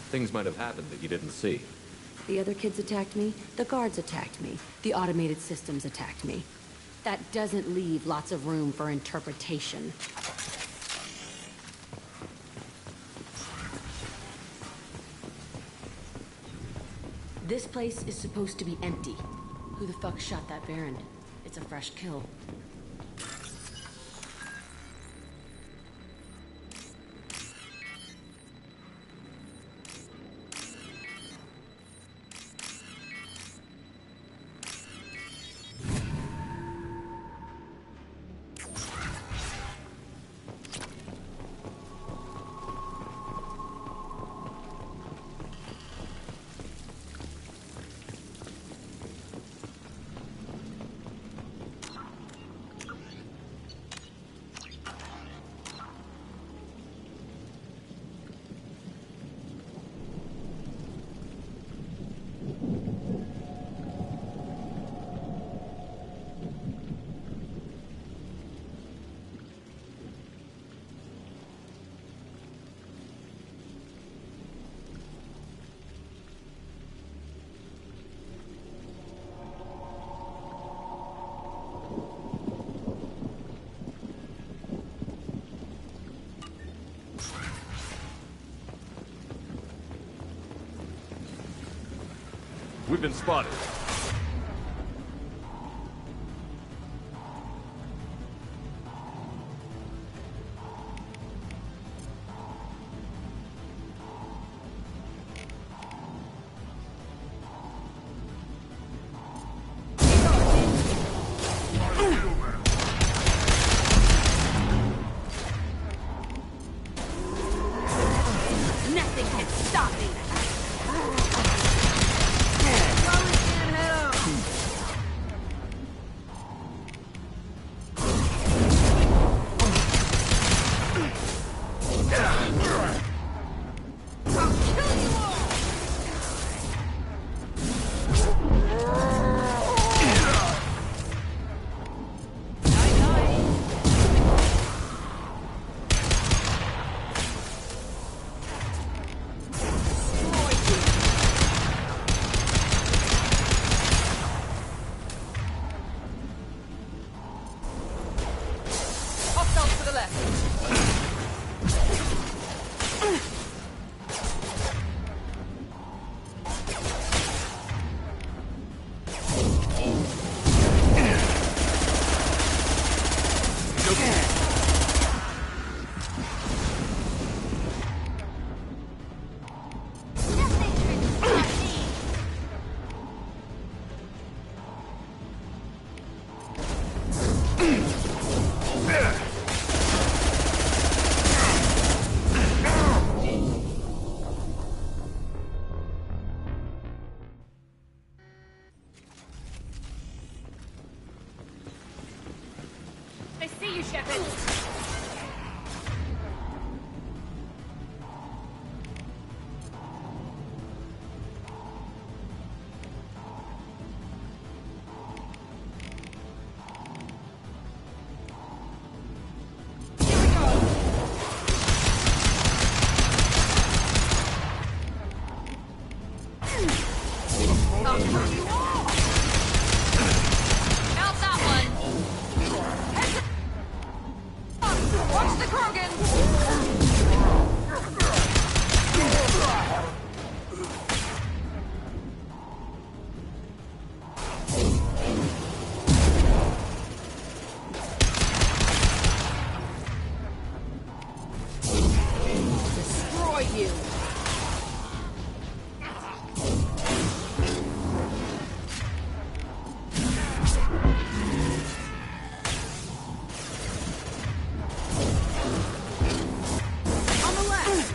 Things might have happened that you didn't see. The other kids attacked me, the guards attacked me, the automated systems attacked me. That doesn't leave lots of room for interpretation. This place is supposed to be empty. Who the fuck shot that Baron? It's a fresh kill. We've been spotted. Nothing can stop me. Hostiles to the left. I see you, Shepard. I'll kill you all! Out that one! Watch the Krogan! Destroy you! On the left!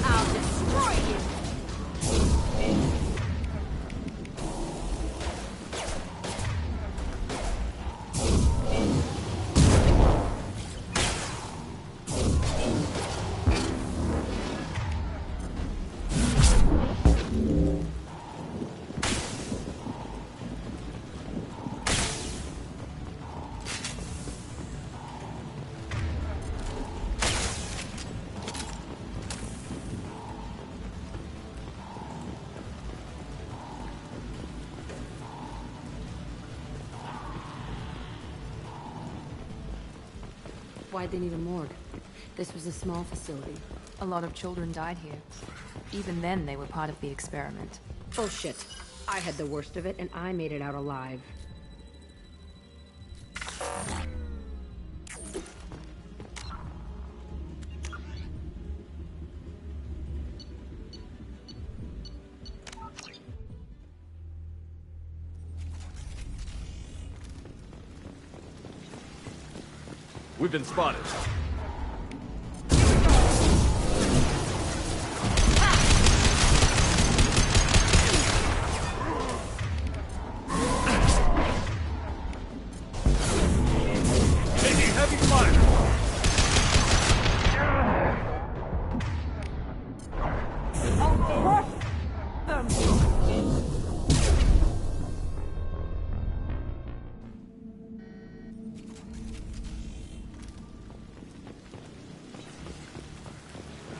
I'll destroy you! Why'd they need a morgue? This was a small facility. A lot of children died here. Even then, they were part of the experiment. Bullshit. I had the worst of it, and I made it out alive. We've been spotted.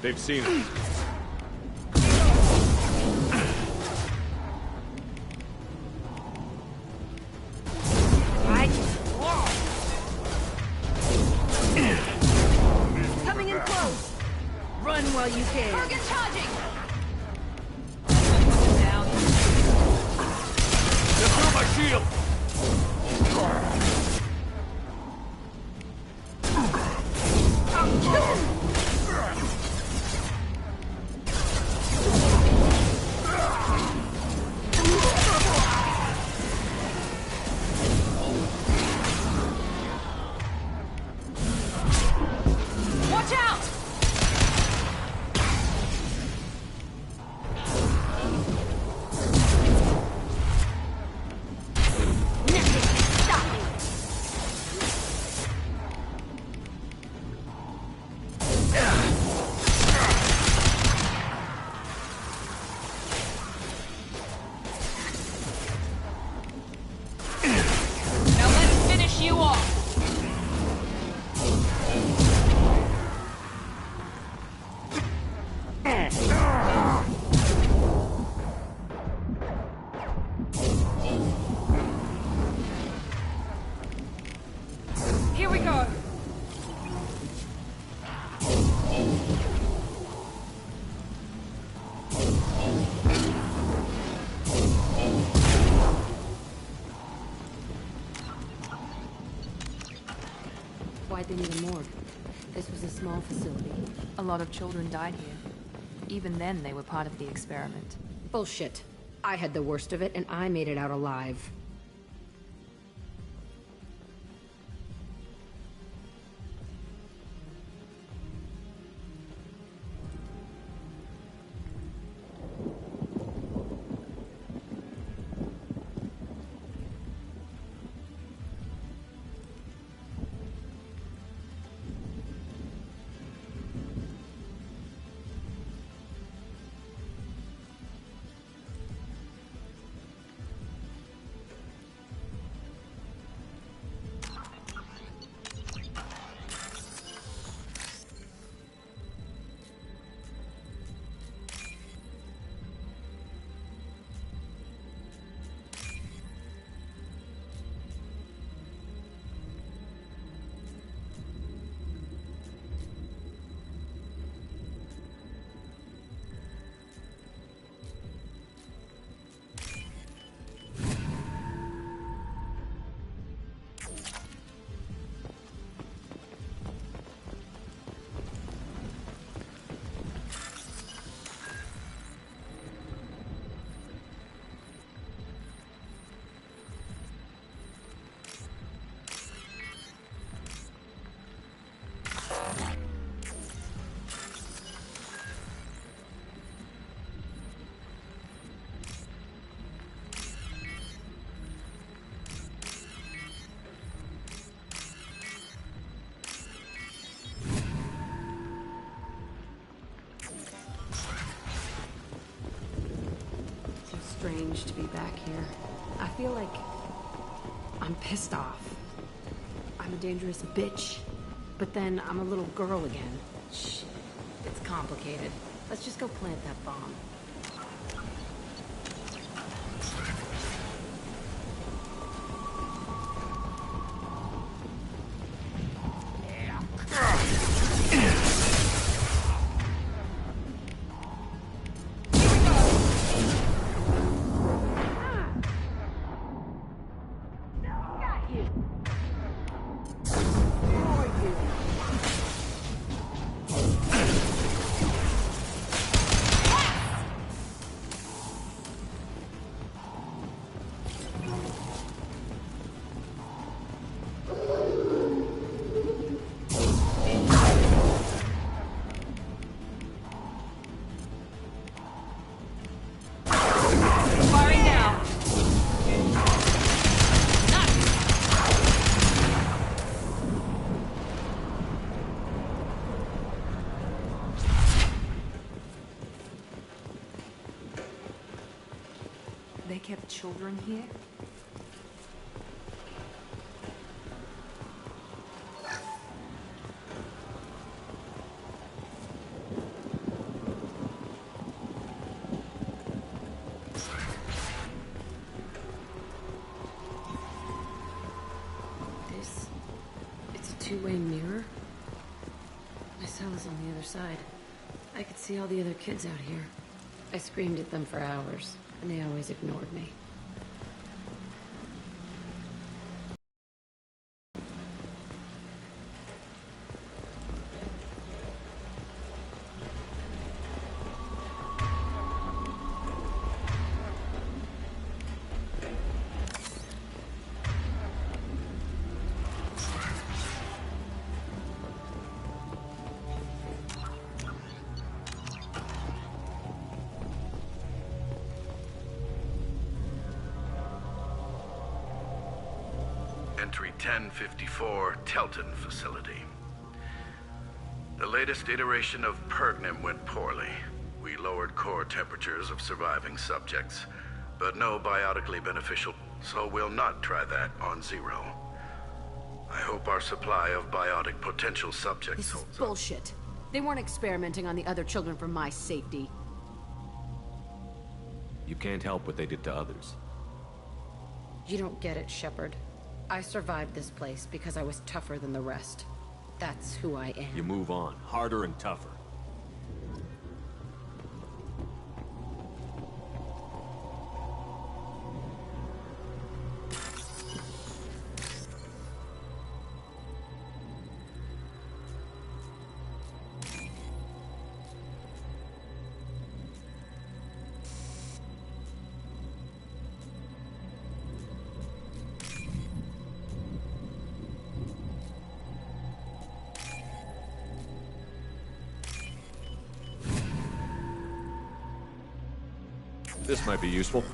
They've seen it. Coming in close. Run while you can. Target charging. Down. Just through my shield. Watch out! Now let's finish you off. Here we go. Why'd they need a morgue? This was a small facility. A lot of children died here. Even then, they were part of the experiment. Bullshit. I had the worst of it, and I made it out alive. Strange to be back here. I feel like I'm pissed off. I'm a dangerous bitch, but then I'm a little girl again. Shit, it's complicated. Let's just go plant that bomb. They kept children here? hotel is on the other side. I could see all the other kids out here. I screamed at them for hours, and they always ignored me. Entry 1054, Telton Facility. The latest iteration of Pergnim went poorly. We lowered core temperatures of surviving subjects, but no biotically beneficial, so we'll not try that on Zero. I hope our supply of biotic potential subjects This is bullshit. They weren't experimenting on the other children for my safety. You can't help what they did to others. You don't get it, Shepard. I survived this place because I was tougher than the rest. That's who I am. You move on, harder and tougher. This might be useful.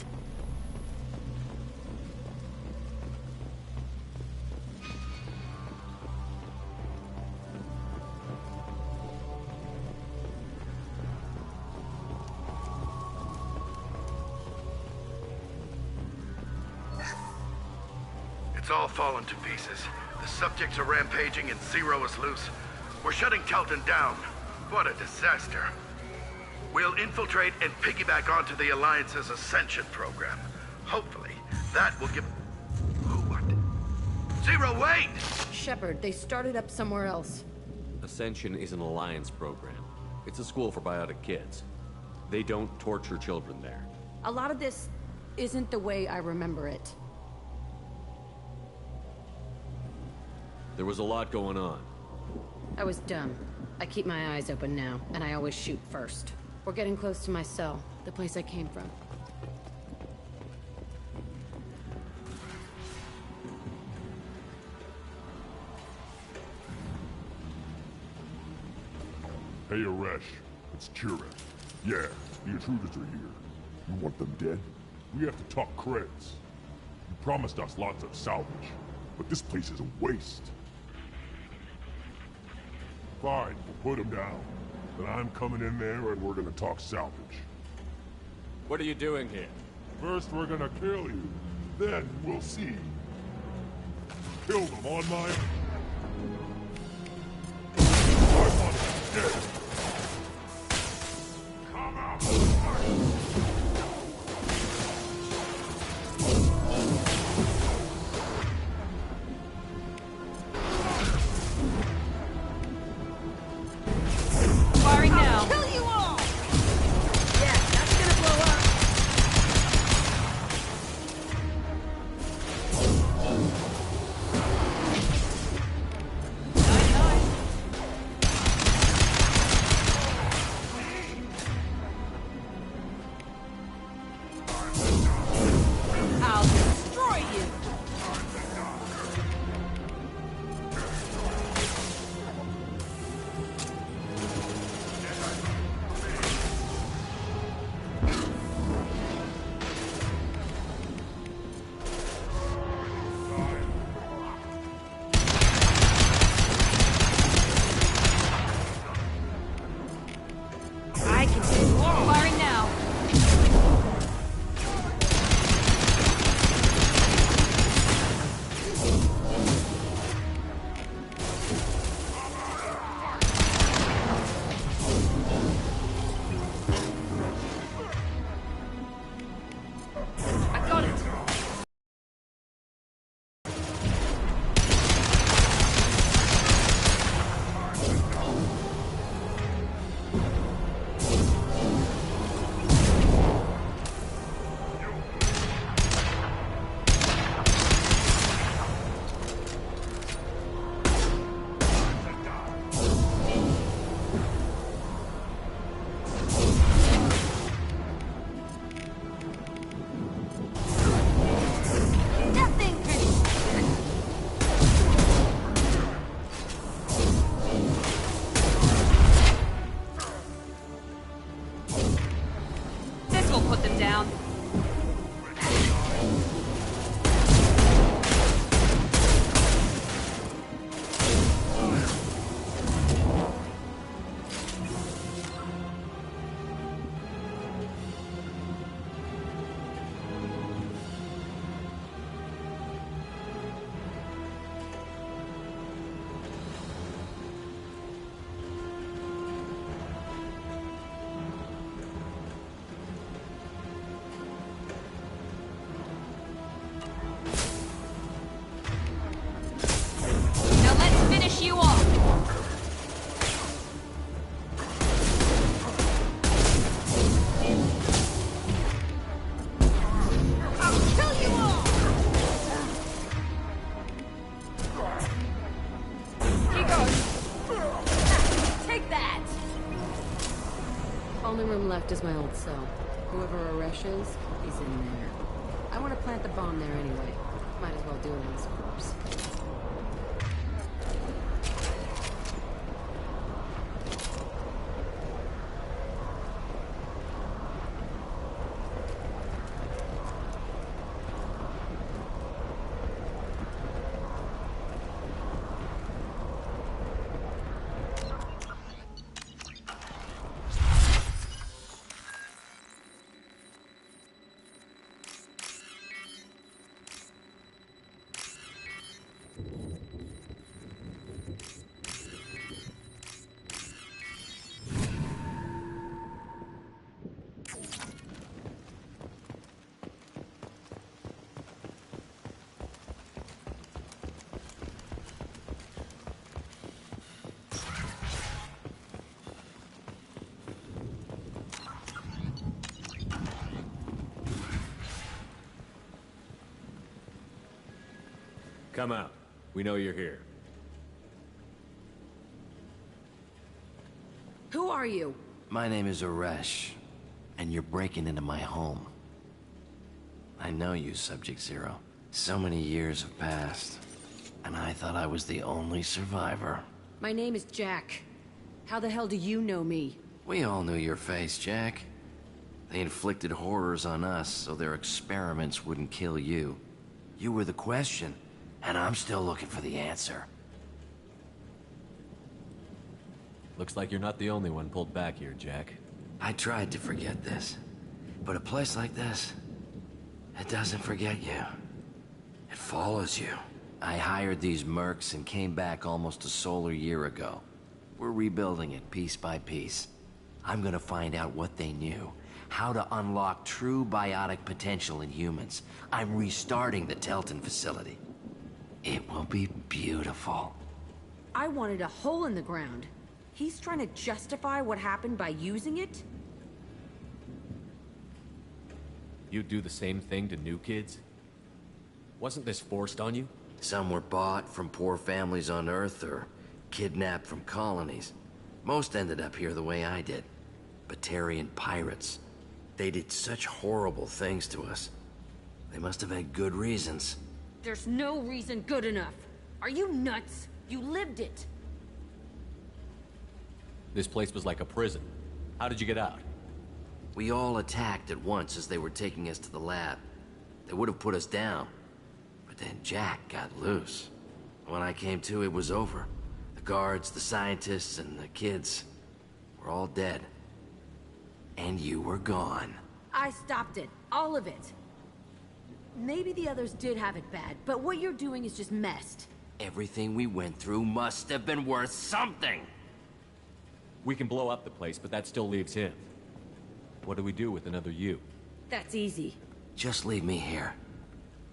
It's all fallen to pieces. The subjects are rampaging and Zero is loose. We're shutting Telton down. What a disaster. We'll infiltrate and piggyback onto the Alliance's Ascension program. Hopefully, that will give... What? Zero, wait! Shepard, they started up somewhere else. Ascension is an Alliance program. It's a school for biotic kids. They don't torture children there. A lot of this isn't the way I remember it. There was a lot going on. I was dumb. I keep my eyes open now, and I always shoot first. We're getting close to my cell, the place I came from. Hey, Aresh. It's Kira. Yeah, the intruders are here. You want them dead? We have to talk credits. You promised us lots of salvage, but this place is a waste. Fine, we'll put them down. Then I'm coming in there and we're gonna talk salvage. What are you doing here? First we're gonna kill you, then we'll see. Kill them on my... I want them dead. Come out. Firing now. Kill you all! Yeah, that's gonna blow up. Only room left is my old cell. Whoever Aresh is, he's in there. I want to plant the bomb there anyway. Might as well do it on his corpse. Come out. We know you're here. Who are you? My name is Aresh, and you're breaking into my home. I know you, Subject Zero. So many years have passed, and I thought I was the only survivor. My name is Jack. How the hell do you know me? We all knew your face, Jack. They inflicted horrors on us so their experiments wouldn't kill you. You were the question, and I'm still looking for the answer. Looks like you're not the only one pulled back here, Jack. I tried to forget this, but a place like this, it doesn't forget you. It follows you. I hired these mercs and came back almost a solar year ago. We're rebuilding it piece by piece. I'm gonna find out what they knew, how to unlock true biotic potential in humans. I'm restarting the Telton facility. It will be beautiful. I wanted a hole in the ground. He's trying to justify what happened by using it? You'd do the same thing to new kids? Wasn't this forced on you? Some were bought from poor families on Earth or kidnapped from colonies. Most ended up here the way I did. Batarian pirates. They did such horrible things to us. They must have had good reasons. There's no reason good enough. Are you nuts? You lived it. This place was like a prison. How did you get out? We all attacked at once as they were taking us to the lab. They would have put us down. But then Jack got loose. When I came to, it was over. The guards, the scientists, and the kids were all dead. And you were gone. I stopped it. All of it. Maybe the others did have it bad, but what you're doing is just messed. Everything we went through must have been worth something. We can blow up the place, but that still leaves him. What do we do with another you? That's easy. Just leave me here.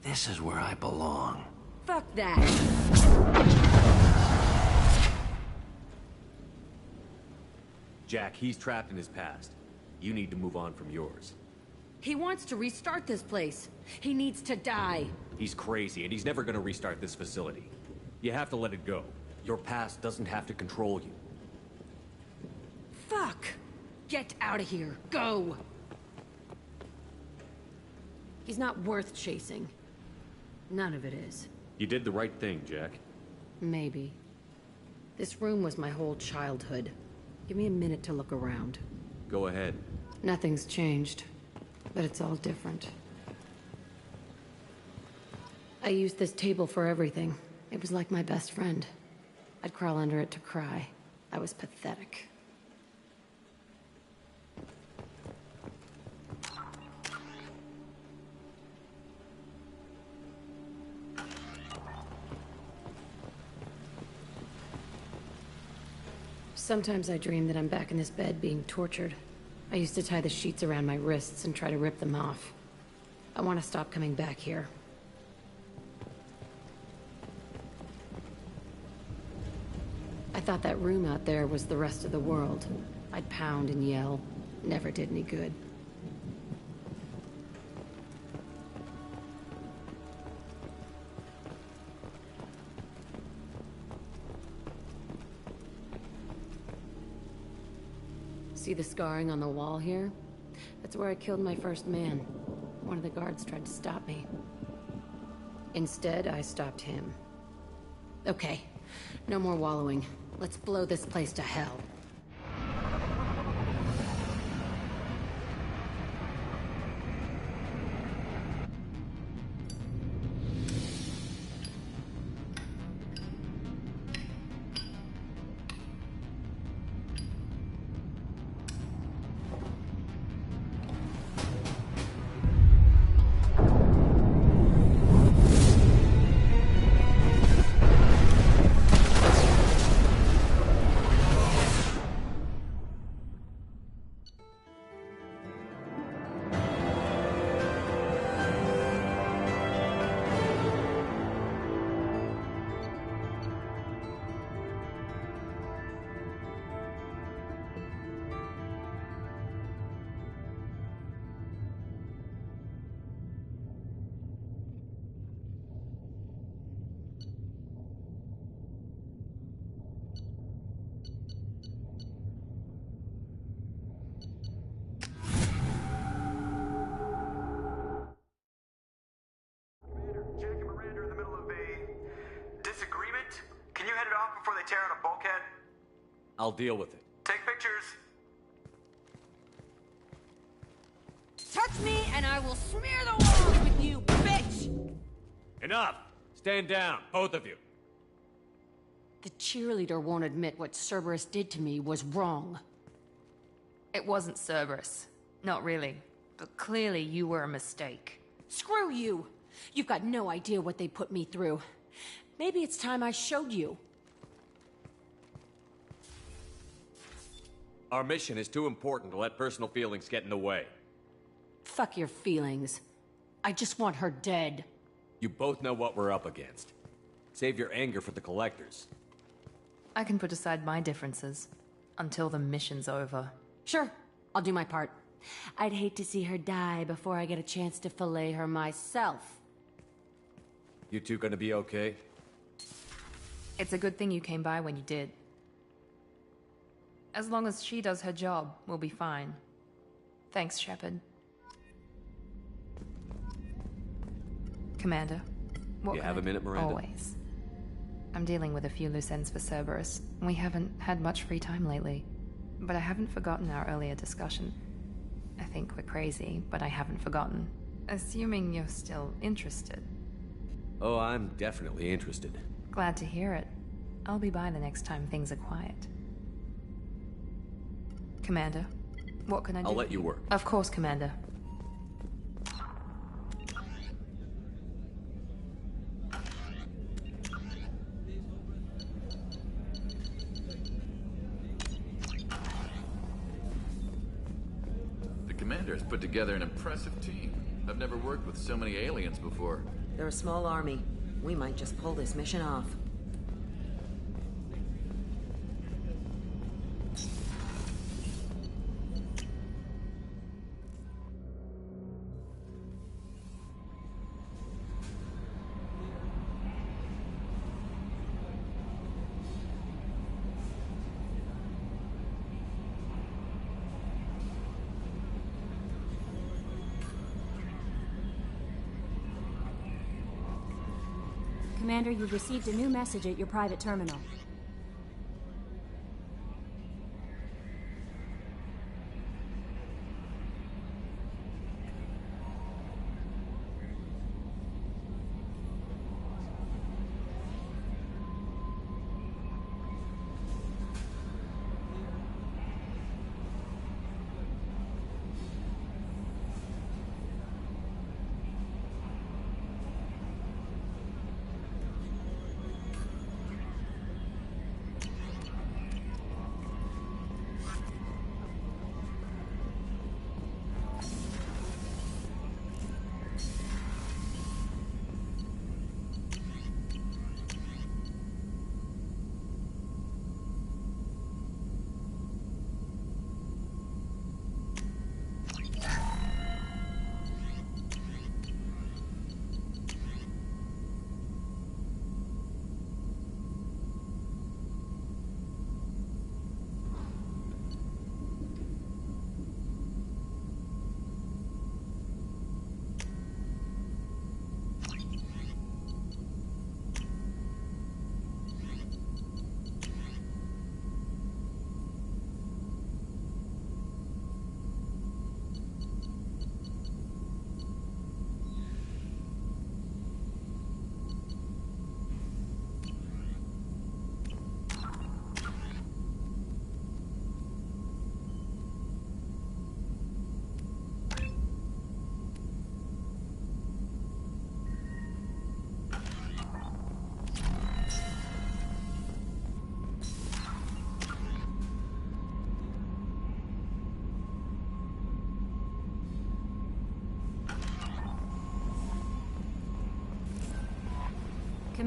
This is where I belong. Fuck that. Jack, he's trapped in his past. You need to move on from yours. He wants to restart this place. He needs to die. He's crazy, and he's never gonna restart this facility. You have to let it go. Your past doesn't have to control you. Fuck! Get out of here. Go! He's not worth chasing. None of it is. You did the right thing, Jack. Maybe. This room was my whole childhood. Give me a minute to look around. Go ahead. Nothing's changed, but it's all different. I used this table for everything. It was like my best friend. I'd crawl under it to cry. I was pathetic. Sometimes I dream that I'm back in this bed being tortured. I used to tie the sheets around my wrists and try to rip them off. I want to stop coming back here. I thought that room out there was the rest of the world. I'd pound and yell. Never did any good. See the scarring on the wall here? That's where I killed my first man. One of the guards tried to stop me. Instead, I stopped him. Okay, no more wallowing. Let's blow this place to hell. I'll deal with it. Take pictures. Touch me and I will smear the walls with you, bitch! Enough! Stand down, both of you. The cheerleader won't admit what Cerberus did to me was wrong. It wasn't Cerberus. Not really. But clearly you were a mistake. Screw you! You've got no idea what they put me through. Maybe it's time I showed you. Our mission is too important to let personal feelings get in the way. Fuck your feelings. I just want her dead. You both know what we're up against. Save your anger for the collectors. I can put aside my differences until the mission's over. Sure, I'll do my part. I'd hate to see her die before I get a chance to fillet her myself. You two gonna be okay? It's a good thing you came by when you did. As long as she does her job, we'll be fine. Thanks, Shepard. Commander, what You can have I a minute, do? Miranda? Always. I'm dealing with a few loose ends for Cerberus. We haven't had much free time lately. But I haven't forgotten our earlier discussion. I think we're crazy, but I haven't forgotten. Assuming you're still interested. Oh, I'm definitely interested. Glad to hear it. I'll be by the next time things are quiet. Commander, what can I do? I'll let you work. Of course, Commander. The commander has put together an impressive team. I've never worked with so many aliens before. They're a small army. We might just pull this mission off. Commander, you've received a new message at your private terminal.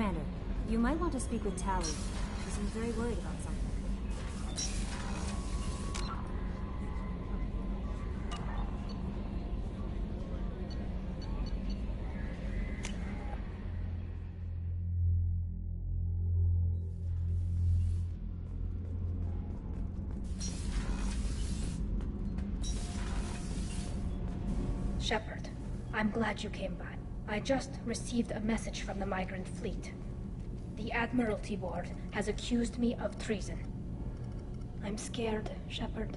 Commander, you might want to speak with Tally. She seems very worried about something. Shepard, I'm glad you came by. I just received a message from the migrant fleet. The Admiralty Board has accused me of treason. I'm scared, Shepard.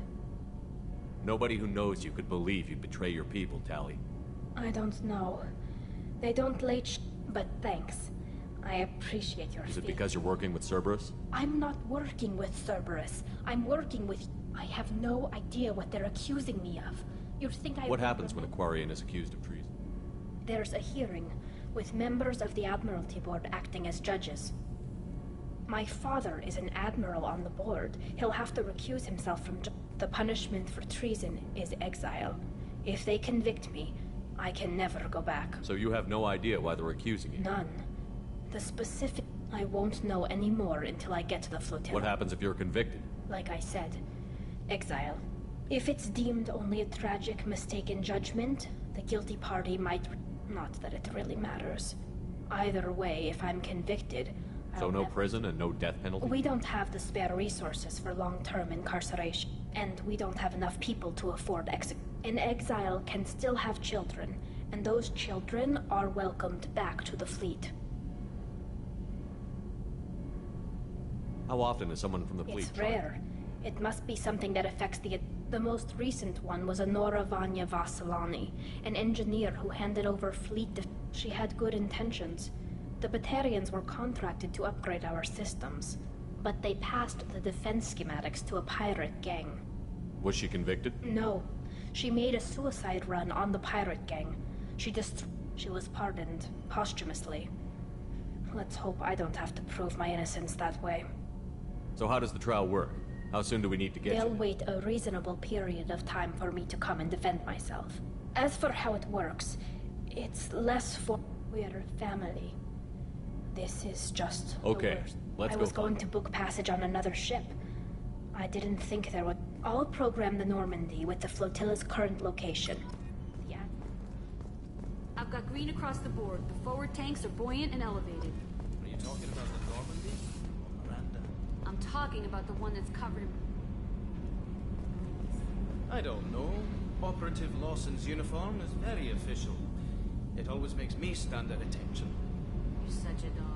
Nobody who knows you could believe you'd betray your people, Tally. I don't know. They don't but thanks. I appreciate your Is it feeling. because you're working with Cerberus? I'm not working with Cerberus. I'm working with... I have no idea what they're accusing me of. You'd think I... What happens when a Quarian is accused of treason? There's a hearing, with members of the Admiralty Board acting as judges. My father is an admiral on the board. He'll have to recuse himself from... The punishment for treason is exile. If they convict me, I can never go back. So you have no idea why they're accusing you? None. The specific... I won't know any more until I get to the flotilla. What happens if you're convicted? Like I said, exile. If it's deemed only a tragic mistake in judgment, the guilty party might... Not that it really matters. Either way, if I'm convicted... So no prison and no death penalty? We don't have the spare resources for long-term incarceration. And we don't have enough people to afford An exile can still have children, and those children are welcomed back to the fleet. How often is someone from the fleet It's rare. It must be something that affects the... The most recent one was Anora Vanya Vasilani, an engineer who handed over fleet... She had good intentions. The Batarians were contracted to upgrade our systems, but they passed the defense schematics to a pirate gang. Was she convicted? No. She made a suicide run on the pirate gang. She was pardoned, posthumously. Let's hope I don't have to prove my innocence that way. So how does the trial work? How soon do we need to get They'll you? wait a reasonable period of time for me to come and defend myself. As for how it works, it's less for... We're family. This is just Okay, the worst. let's I go was going to book passage on another ship. I didn't think there would... I'll program the Normandy with the flotilla's current location. Yeah. I've got green across the board. The forward tanks are buoyant and elevated. Are you talking about the Normandy? Or Miranda? I'm talking about the one that's covered in... I don't know. Operative Lawson's uniform is very official. It always makes me stand at attention. You're such a dog.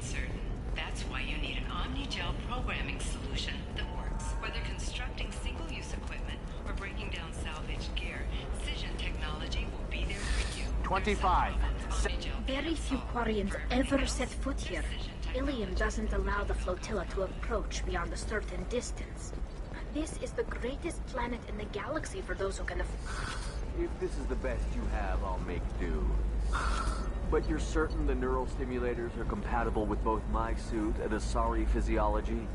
uncertain. That's why you need an omni-gel programming solution that works. Whether constructing single-use equipment or breaking down salvaged gear, Cision technology will be there for you. 25. Very few Quarians ever set foot here. Ilium doesn't allow the flotilla to approach beyond a certain distance. This is the greatest planet in the galaxy for those who can If this is the best you have, I'll make do. But you're certain the neural stimulators are compatible with both my suit and Asari physiology?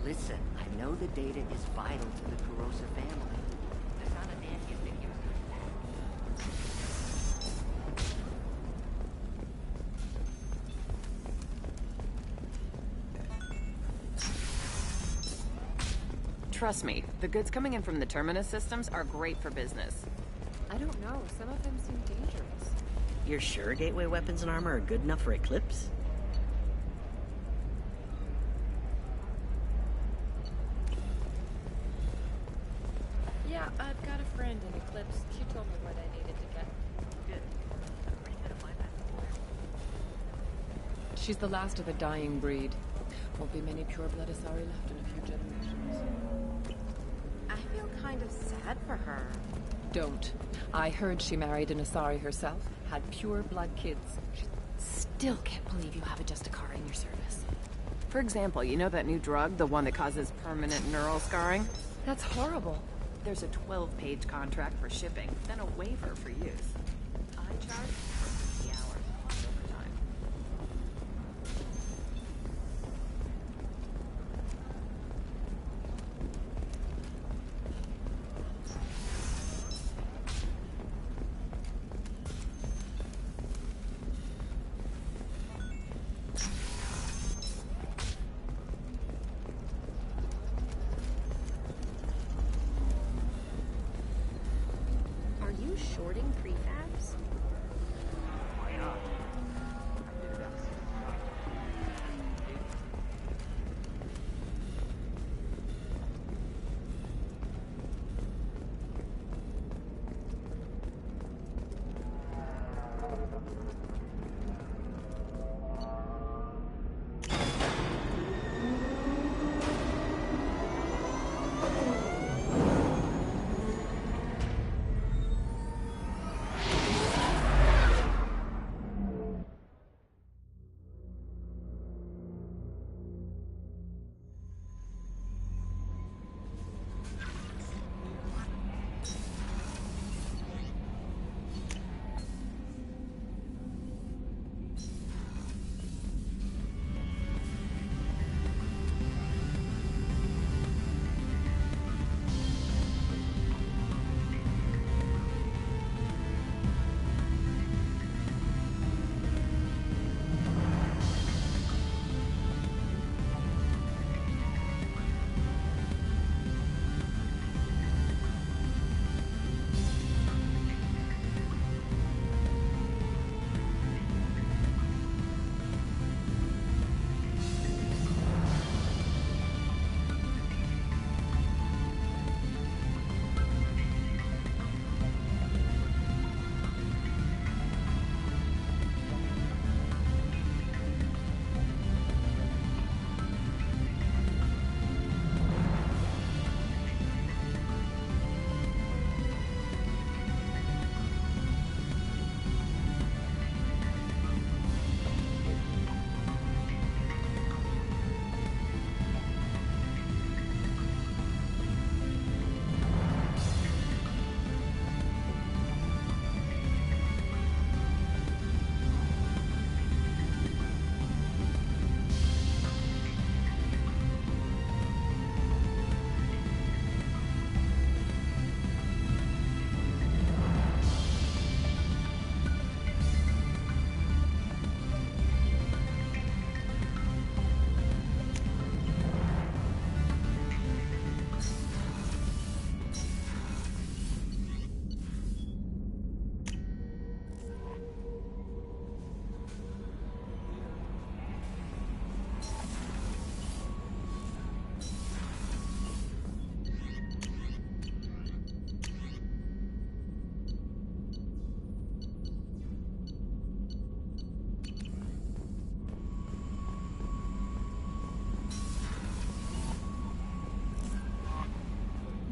Listen, I know the data is vital to the Kurosa family. I found a Nandian video. Trust me, the goods coming in from the Terminus systems are great for business. I don't know. Some of them seem dangerous. You're sure gateway weapons and armor are good enough for Eclipse? Yeah, I've got a friend in Eclipse. She told me what I needed to get. Good. I'm pretty good at my that. She's the last of a dying breed. Won't be many pure-blood Asari left in a few generations. I feel kind of sad for her. Don't. I heard she married an Asari herself, had pure-blood kids. She still can't believe you have a Justicar in your service. For example, you know that new drug, the one that causes permanent neural scarring? That's horrible. There's a 12-page contract for shipping, then a waiver for use. I charge for the hour plus overtime. Are you shorting prefab?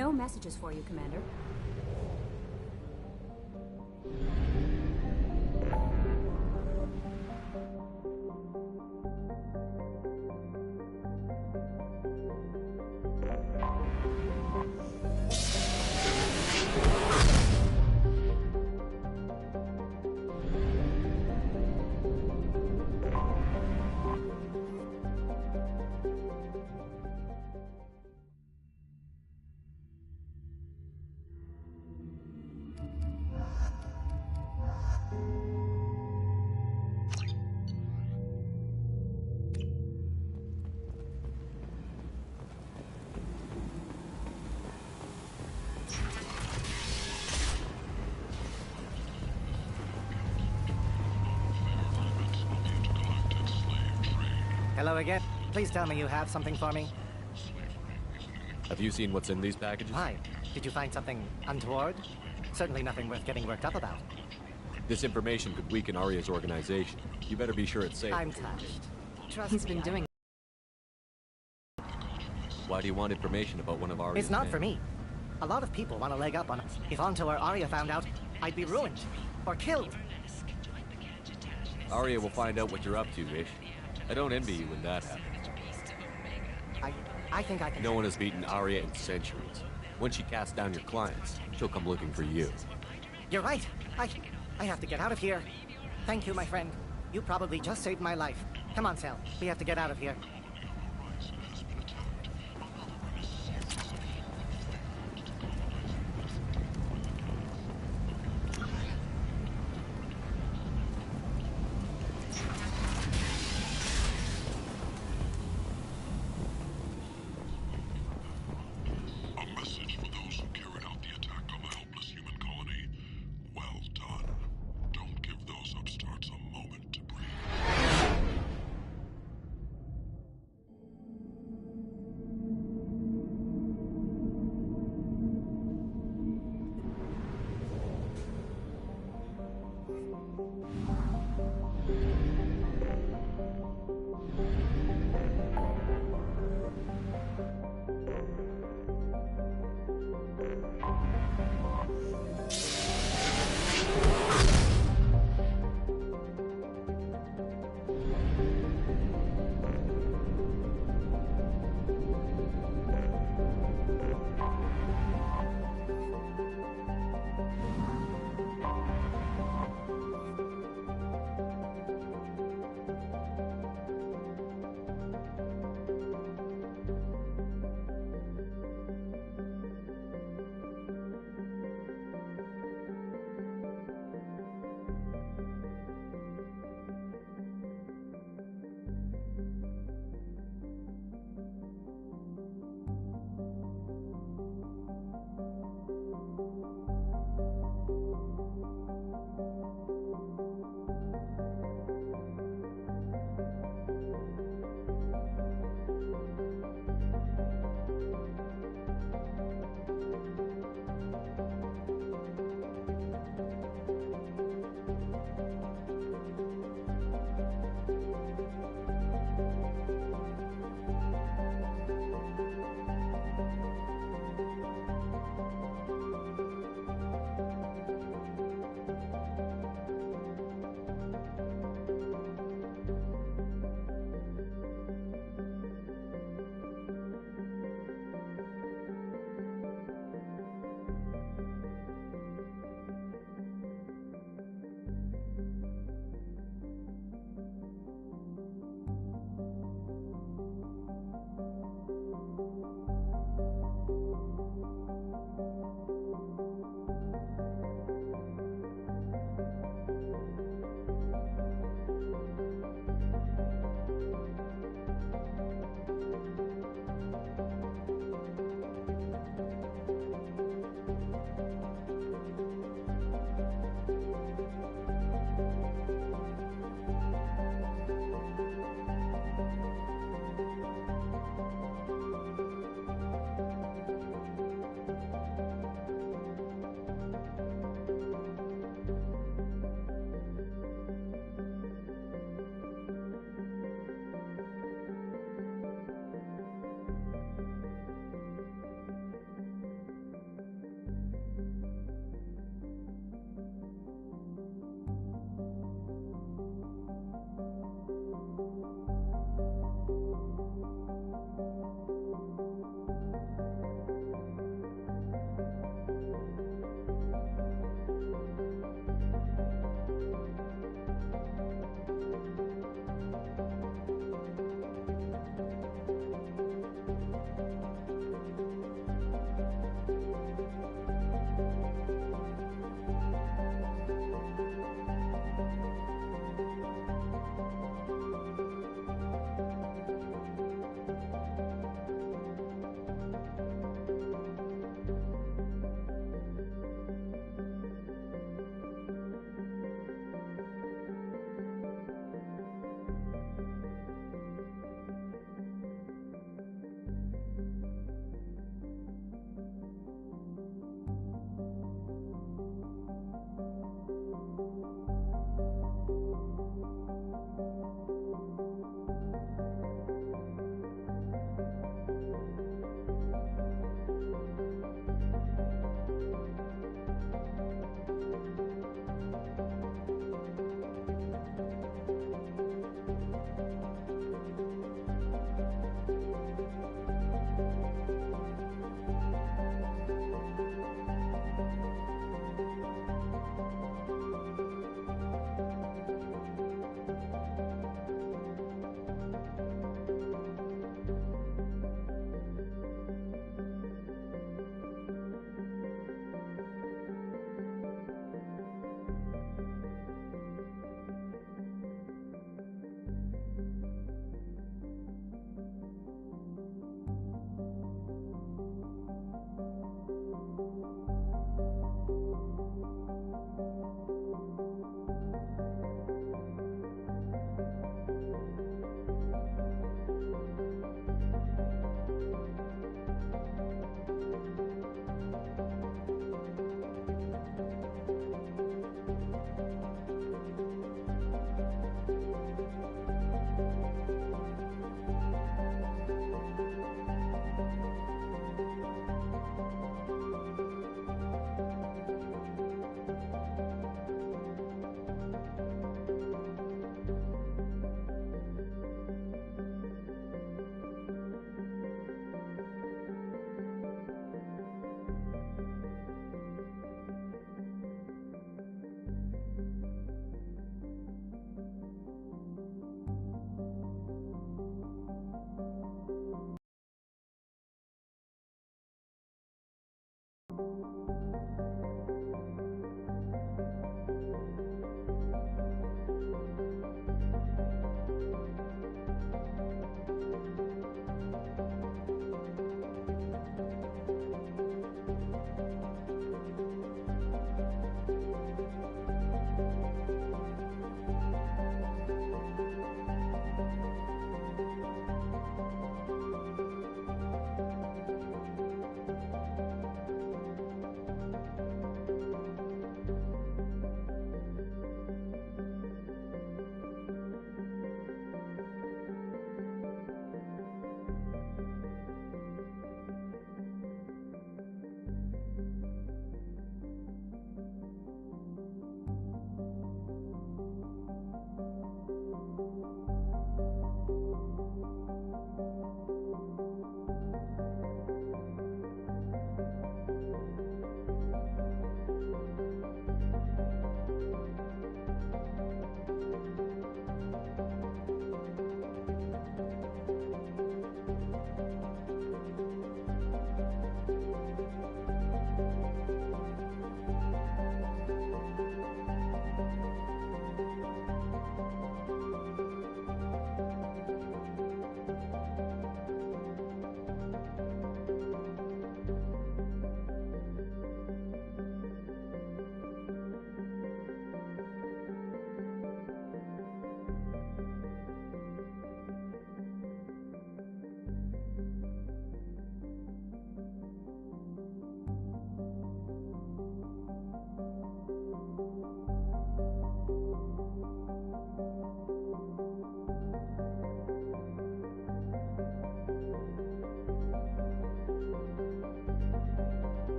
No messages for you, Commander. Hello again. Please tell me you have something for me. Have you seen what's in these packages? Why? Did you find something untoward? Certainly nothing worth getting worked up about. This information could weaken Arya's organization. You better be sure it's safe. I'm touched. Trust He's me, been doing. Why do you want information about one of Arya's It's not men? for me. A lot of people want to leg up on us. If Anto or Arya found out, I'd be ruined. Or killed. Arya will find out what you're up to, Ish. I don't envy you when that happens. I think I can... No one has beaten Arya in centuries. When she casts down your clients, she'll come looking for you. You're right. I have to get out of here. Thank you, my friend. You probably just saved my life. Come on, Sal. We have to get out of here.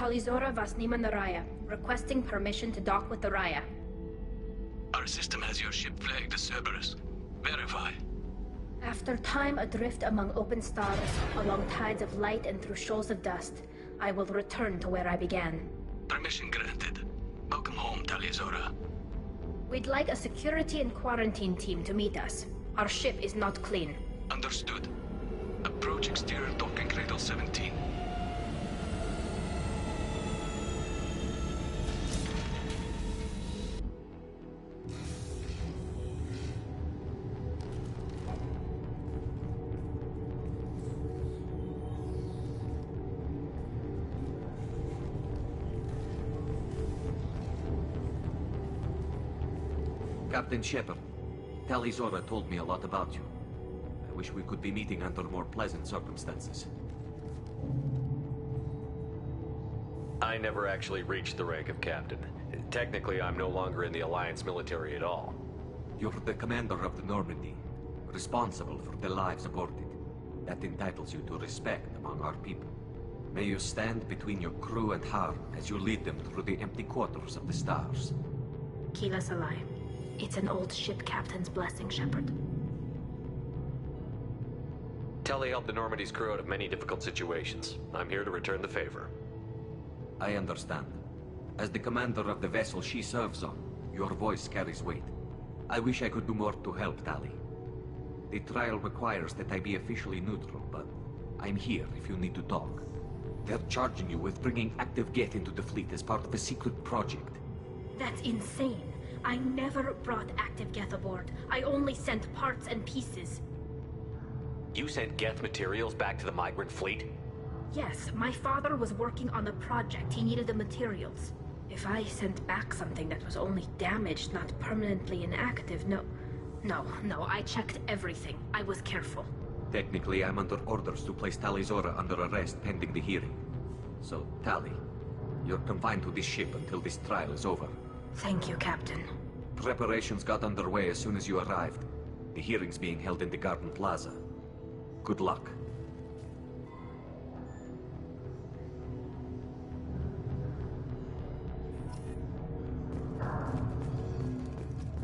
Talizora Vasnima Naraya, requesting permission to dock with the Raya. Our system has your ship flagged as Cerberus. Verify. After time adrift among open stars, along tides of light and through shoals of dust, I will return to where I began. Permission granted. Welcome home, Talizora. We'd like a security and quarantine team to meet us. Our ship is not clean. Understood. Approach exterior docking cradle 17. Captain Shepard, Talizora told me a lot about you. I wish we could be meeting under more pleasant circumstances. I never actually reached the rank of captain. Technically, I'm no longer in the Alliance military at all. You're the commander of the Normandy, responsible for the lives aborted. That entitles you to respect among our people. May you stand between your crew and harm as you lead them through the empty quarters of the stars. Kila Salai. It's an old ship captain's blessing, Shepard. Telly helped the Normandy's crew out of many difficult situations. I'm here to return the favor. I understand. As the commander of the vessel she serves on, your voice carries weight. I wish I could do more to help, Tali. The trial requires that I be officially neutral, but I'm here if you need to talk. They're charging you with bringing active Geth into the fleet as part of a secret project. That's insane. I never brought active Geth aboard. I only sent parts and pieces. You sent Geth materials back to the migrant fleet? Yes, my father was working on a project. He needed the materials. If I sent back something that was only damaged, not permanently inactive, no, I checked everything. I was careful. Technically, I'm under orders to place Talizora under arrest pending the hearing. So, Tali, you're confined to this ship until this trial is over. Thank you, Captain. Preparations got underway as soon as you arrived. The hearing's being held in the Garden Plaza. Good luck.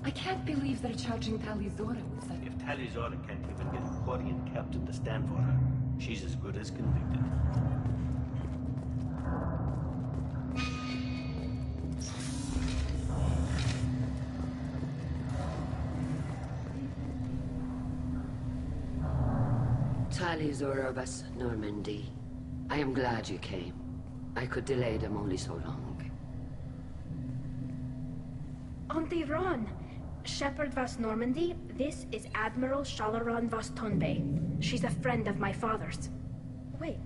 I can't believe they're charging Talizora with that. If Talizora can't even get a Quarian captain to stand for her, she's as good as convicted. Talizora of us, Normandy. I am glad you came. I could delay them only so long. Auntie Ron! Shepard Vas Normandy, this is Admiral Shalaron Vas Tonbe. She's a friend of my father's. Wait,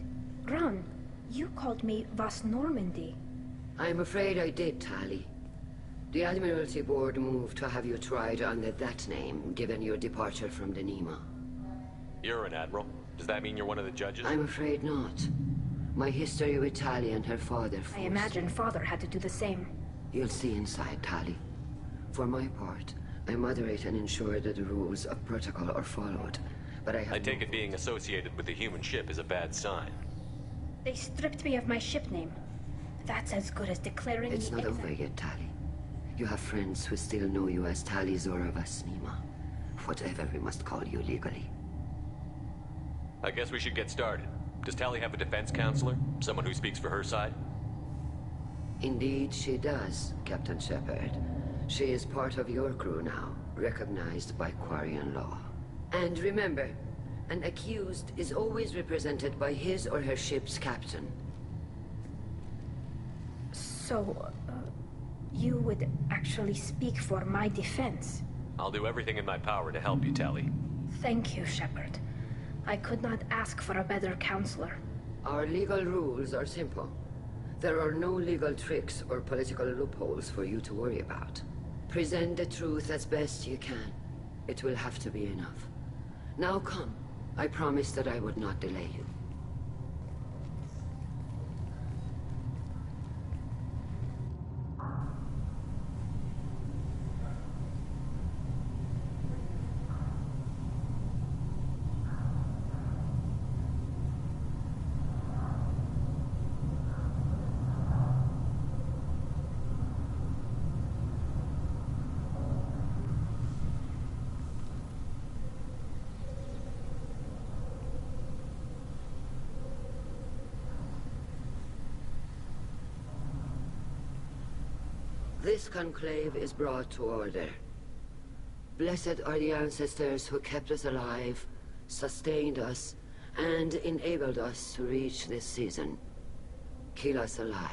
Ron, you called me Vas Normandy. I'm afraid I did, Tali. The Admiralty Board moved to have you tried under that name, given your departure from the Nima. You're an admiral. Does that mean you're one of the judges? I'm afraid not. My history with Tali and her father I imagine father had to do the same. You'll see inside, Tali. For my part, I moderate and ensure that the rules of protocol are followed, but I take it being associated with the human ship is a bad sign. They stripped me of my ship name. That's as good as declaring It's me not over yet, Tali. You have friends who still know you as Talizora Vasnima. Whatever we must call you legally. I guess we should get started. Does Tali have a defense counselor? Someone who speaks for her side? Indeed she does, Captain Shepard. She is part of your crew now, recognized by Quarian law. And remember, an accused is always represented by his or her ship's captain. So, you would actually speak for my defense? I'll do everything in my power to help you, Tali. Thank you, Shepard. I could not ask for a better counselor. Our legal rules are simple. There are no legal tricks or political loopholes for you to worry about. Present the truth as best you can. It will have to be enough. Now come. I promised that I would not delay you. This conclave is brought to order. Blessed are the ancestors who kept us alive, sustained us, and enabled us to reach this season. Keep us alive.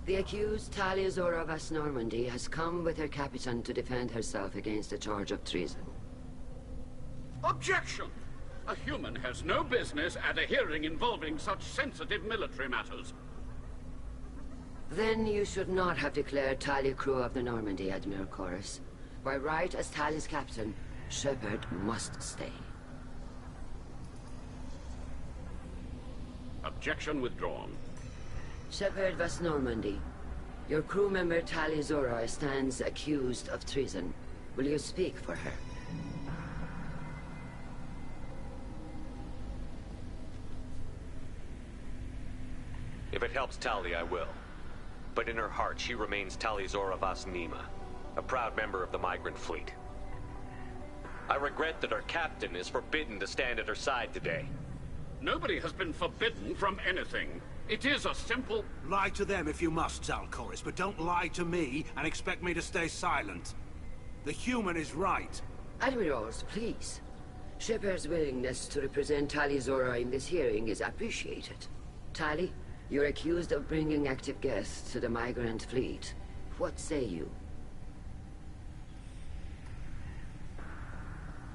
The accused Talia Zora Vas Normandy has come with her captain to defend herself against a charge of treason. Objection! A human has no business at a hearing involving such sensitive military matters. Then you should not have declared Talia crew of the Normandy, Admiral Chorus. By right as Talia's captain, Shepard must stay. Objection withdrawn. Shepard Vas Normandy, your crew member Talia Zora stands accused of treason. Will you speak for her? If it helps Talia, I will. But in her heart, she remains Talia Zora Vas Nima, a proud member of the migrant fleet. I regret that her captain is forbidden to stand at her side today. Nobody has been forbidden from anything. It is a simple... Lie to them if you must, Zalcoris, but don't lie to me and expect me to stay silent. The human is right. Admirals, please. Shepard's willingness to represent Talia Zora in this hearing is appreciated. Talia, you're accused of bringing active guests to the migrant fleet. What say you?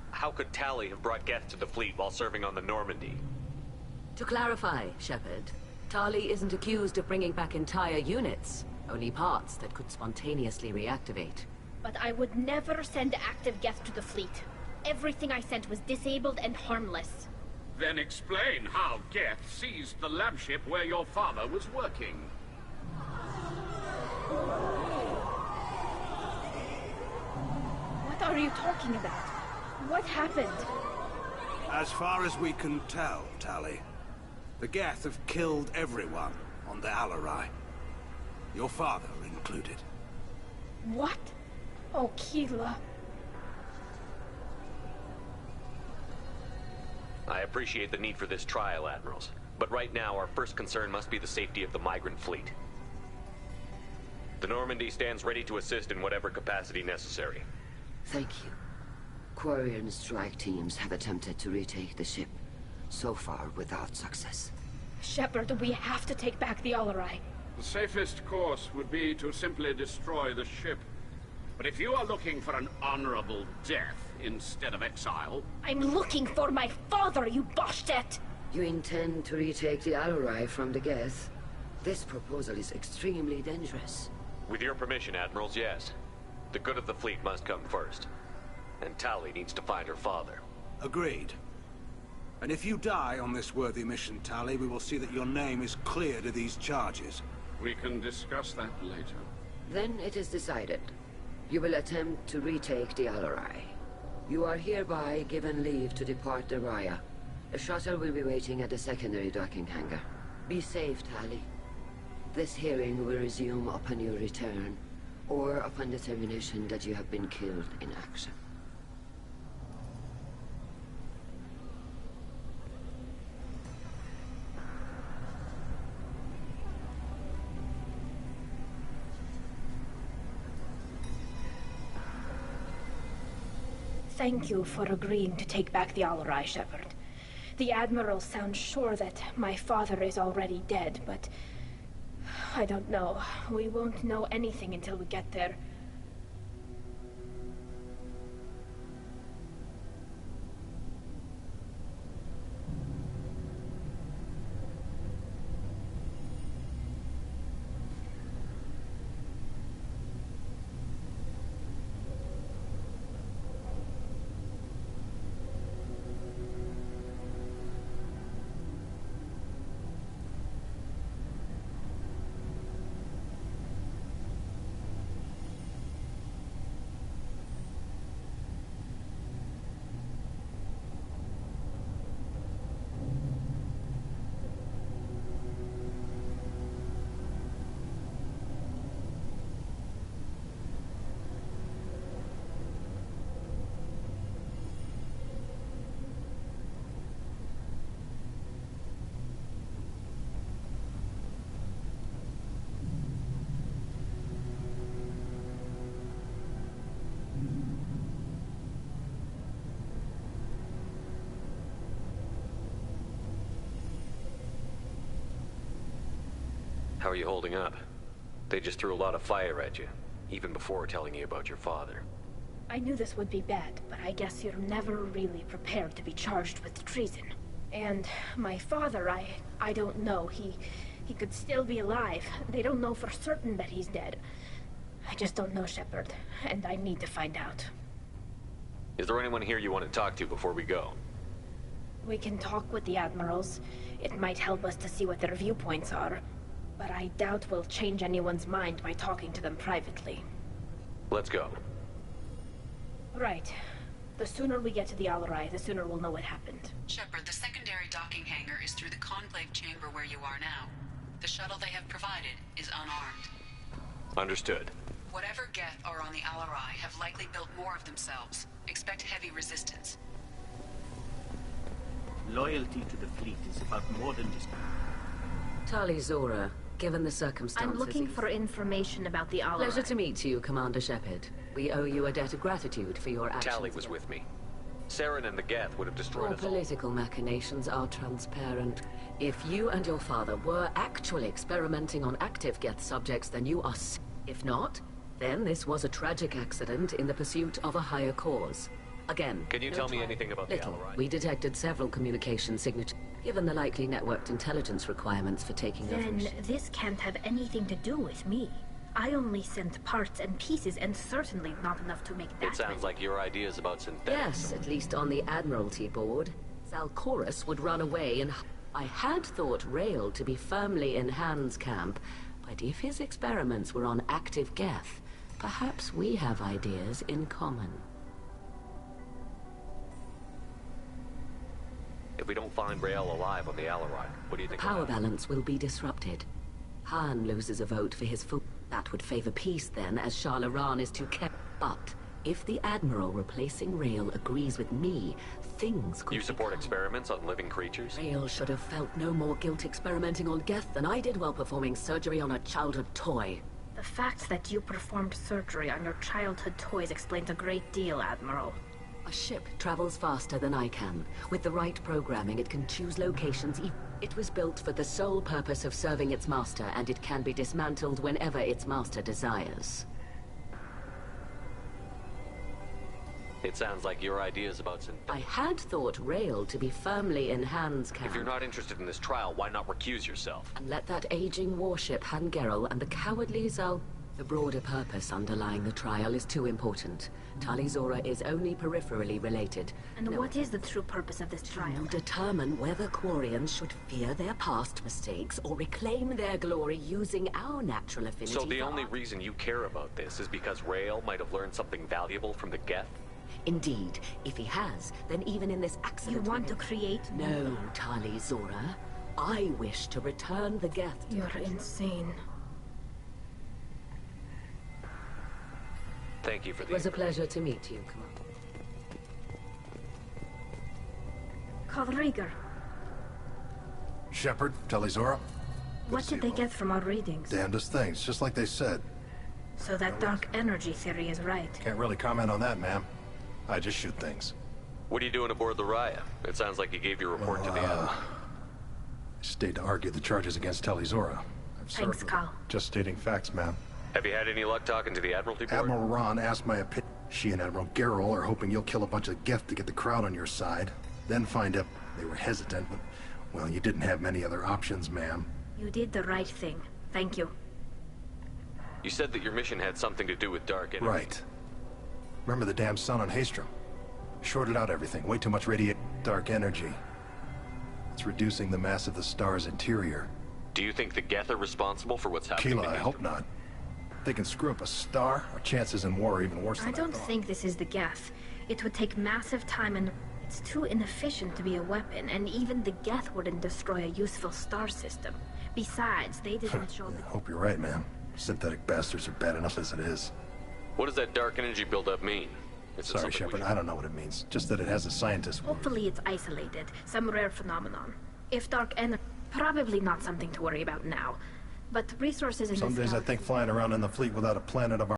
How could Talia have brought guests to the fleet while serving on the Normandy? To clarify, Shepard, Talia isn't accused of bringing back entire units, only parts that could spontaneously reactivate. But I would never send active guests to the fleet. Everything I sent was disabled and harmless. Then explain how Geth seized the lab ship where your father was working. What are you talking about? What happened? As far as we can tell, Talia, the Geth have killed everyone on the Alarai. Your father included. What? Oh, Keela. I appreciate the need for this trial, Admirals. But right now, our first concern must be the safety of the migrant fleet. The Normandy stands ready to assist in whatever capacity necessary. Thank you. Quarian strike teams have attempted to retake the ship, so far without success. Shepard, we have to take back the Alarai. The safest course would be to simply destroy the ship. But if you are looking for an honorable death instead of exile... I'm looking for my father, you bastet! You intend to retake the Alarai from the Geth? This proposal is extremely dangerous. With your permission, Admirals, yes. The good of the fleet must come first. And Talia needs to find her father. Agreed. And if you die on this worthy mission, Talia, we will see that your name is cleared of these charges. We can discuss that later. Then it is decided. You will attempt to retake the Alarai. You are hereby given leave to depart the Raya. A shuttle will be waiting at the secondary docking hangar. Be safe, Talia. This hearing will resume upon your return, or upon determination that you have been killed in action. Thank you for agreeing to take back the Alarai, Shepard. The Admiral sounds sure that my father is already dead, but... I don't know. We won't know anything until we get there. How are you holding up? They just threw a lot of fire at you, even before telling you about your father. I knew this would be bad, but I guess you're never really prepared to be charged with treason. And my father, I don't know. He could still be alive. They don't know for certain that he's dead. I just don't know, Shepard, and I need to find out. Is there anyone here you want to talk to before we go? We can talk with the admirals. It might help us to see what their viewpoints are. But I doubt we'll change anyone's mind by talking to them privately. Let's go. Right. The sooner we get to the Alarai, the sooner we'll know what happened. Shepard, the secondary docking hangar is through the conclave chamber where you are now. The shuttle they have provided is unarmed. Understood. Whatever Geth are on the Alarai have likely built more of themselves. Expect heavy resistance. Loyalty to the fleet is about more than just... Tali Zora, given the circumstances... I'm looking for information about the Alarai. Pleasure to meet you, Commander Shepard. We owe you a debt of gratitude for your actions. Tali was with me. Saren and the Geth would have destroyed Your us all. political machinations are transparent. If you and your father were actually experimenting on active Geth subjects, then you are... If not, then this was a tragic accident in the pursuit of a higher cause. Again... Can you tell me anything about the Alarai? We detected several communication signatures, given the likely networked intelligence requirements for taking over. Then this can't have anything to do with me. I only sent parts and pieces, and certainly not enough to make that. It sounds like your ideas about synthetics. Yes, at least on the Admiralty board. Zalcorus would run away, and I had thought Rail to be firmly in Han's camp, but if his experiments were on active Geth, perhaps we have ideas in common. If we don't find Rael alive on the Alarai, what do you think? Power balance will be disrupted. Han loses a vote for his foot. That would favor peace then, as Shah Laran is too kept. But if the Admiral replacing Rael agrees with me, things could... You support experiments on living creatures? Rael should have felt no more guilt experimenting on Geth than I did while performing surgery on a childhood toy. The fact that you performed surgery on your childhood toys explains a great deal, Admiral. A ship travels faster than I can. With the right programming, it can choose locations. It was built for the sole purpose of serving its master, and it can be dismantled whenever its master desires. It sounds like your ideas about synthetics. I had thought Rail to be firmly in Han's camp. If you're not interested in this trial, why not recuse yourself? And let that aging warship Han Gerrel and the cowardly Zal... The broader purpose underlying the trial is too important. Tali Zora is only peripherally related. And what is the true purpose of this trial? To determine whether Quarians should fear their past mistakes or reclaim their glory using our natural affinity. So the only reason you care about this is because Rael might have learned something valuable from the Geth? Indeed. If he has, then even in this accident... You want to create... No, Tali Zora. I wish to return the Geth. You're insane. Thank you for the... It was a pleasure to meet you, Commander. Kaldrieger. Shepard, Tali Zora. What did they get from our readings? Damnedest things, just like they said. So that dark energy theory is right. Can't really comment on that, ma'am. I just shoot things. What are you doing aboard the Raya? It sounds like you gave your report to the Admiral. I stayed to argue the charges against Tali Zora. Thanks, Kal. Just stating facts, ma'am. Have you had any luck talking to the Admiralty board? Admiral Ron asked my opinion. She and Admiral Gerrel are hoping you'll kill a bunch of Geth to get the crowd on your side. Then find out they were hesitant, but, well, you didn't have many other options, ma'am. You did the right thing. Thank you. You said that your mission had something to do with dark energy. Right. Remember the damn sun on Haestrom? Shorted out everything. Way too much dark energy. It's reducing the mass of the star's interior. Do you think the Geth are responsible for what's happening? Keela, I hope not. If they can screw up a star, our chances in war are even worse than I don't think this is the Geth. It would take massive time and it's too inefficient to be a weapon, and even the Geth wouldn't destroy a useful star system. Besides, they didn't show the... Hope you're right, ma'am. Synthetic bastards are bad enough as it is. What does that dark energy buildup mean? Sorry, Shepard, I don't know what it means. Just that it has a scientist. Hopefully it's isolated. Some rare phenomenon. If dark energy... Probably not something to worry about now. But resources in Some days I think flying around in the fleet without a planet of our...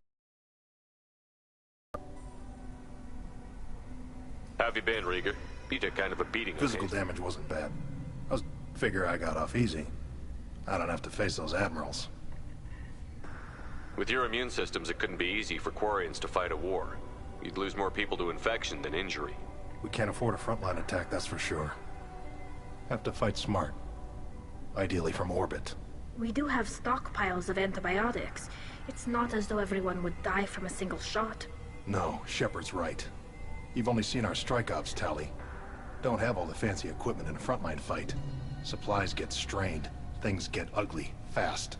How have you been, Rieger? You took kind of a beating. Physical damage wasn't bad. Figure I got off easy. I don't have to face those admirals. With your immune systems, it couldn't be easy for Quarians to fight a war. You'd lose more people to infection than injury. We can't afford a frontline attack, that's for sure. Have to fight smart. Ideally from orbit. We do have stockpiles of antibiotics. It's not as though everyone would die from a single shot. No, Shepard's right. You've only seen our strike ops, Tali. Don't have all the fancy equipment in a frontline fight. Supplies get strained. Things get ugly, fast.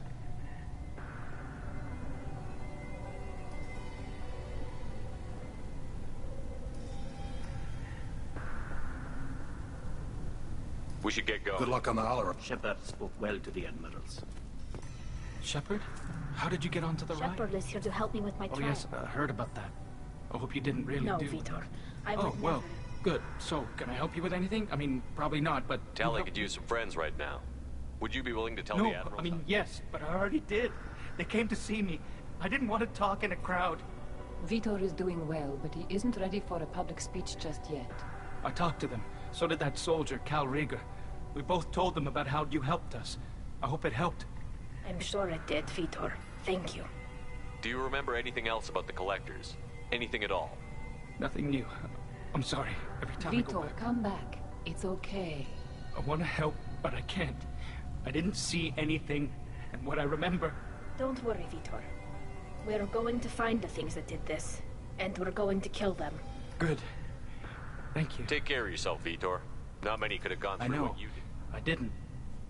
We should get going. Good luck on the holler. Shepard spoke well to the admirals. Shepard? How did you get onto the ride? Shepard is here to help me with my trial. Oh yes, I heard about that. I hope you didn't really No, do... Vitor. I Oh, would well, never. good. So, can I help you with anything? I mean, probably not, but... Tali could use some friends right now. Would you be willing to tell No, the Admiral? I mean, yes, but I already did. They came to see me. I didn't want to talk in a crowd. Vitor is doing well, but he isn't ready for a public speech just yet. I talked to them. So did that soldier, Cal Rieger. We both told them about how you helped us. I hope it helped. I'm sure it did, Vitor. Thank you. Do you remember anything else about the Collectors? Anything at all? Nothing new. I'm sorry. Every time I go Vitor, back... come back. It's okay. I want to help, but I can't. I didn't see anything, and what I remember... Don't worry, Vitor. We're going to find the things that did this, and we're going to kill them. Good. Thank you. Take care of yourself, Vitor. Not many could have gone through what you did. I didn't.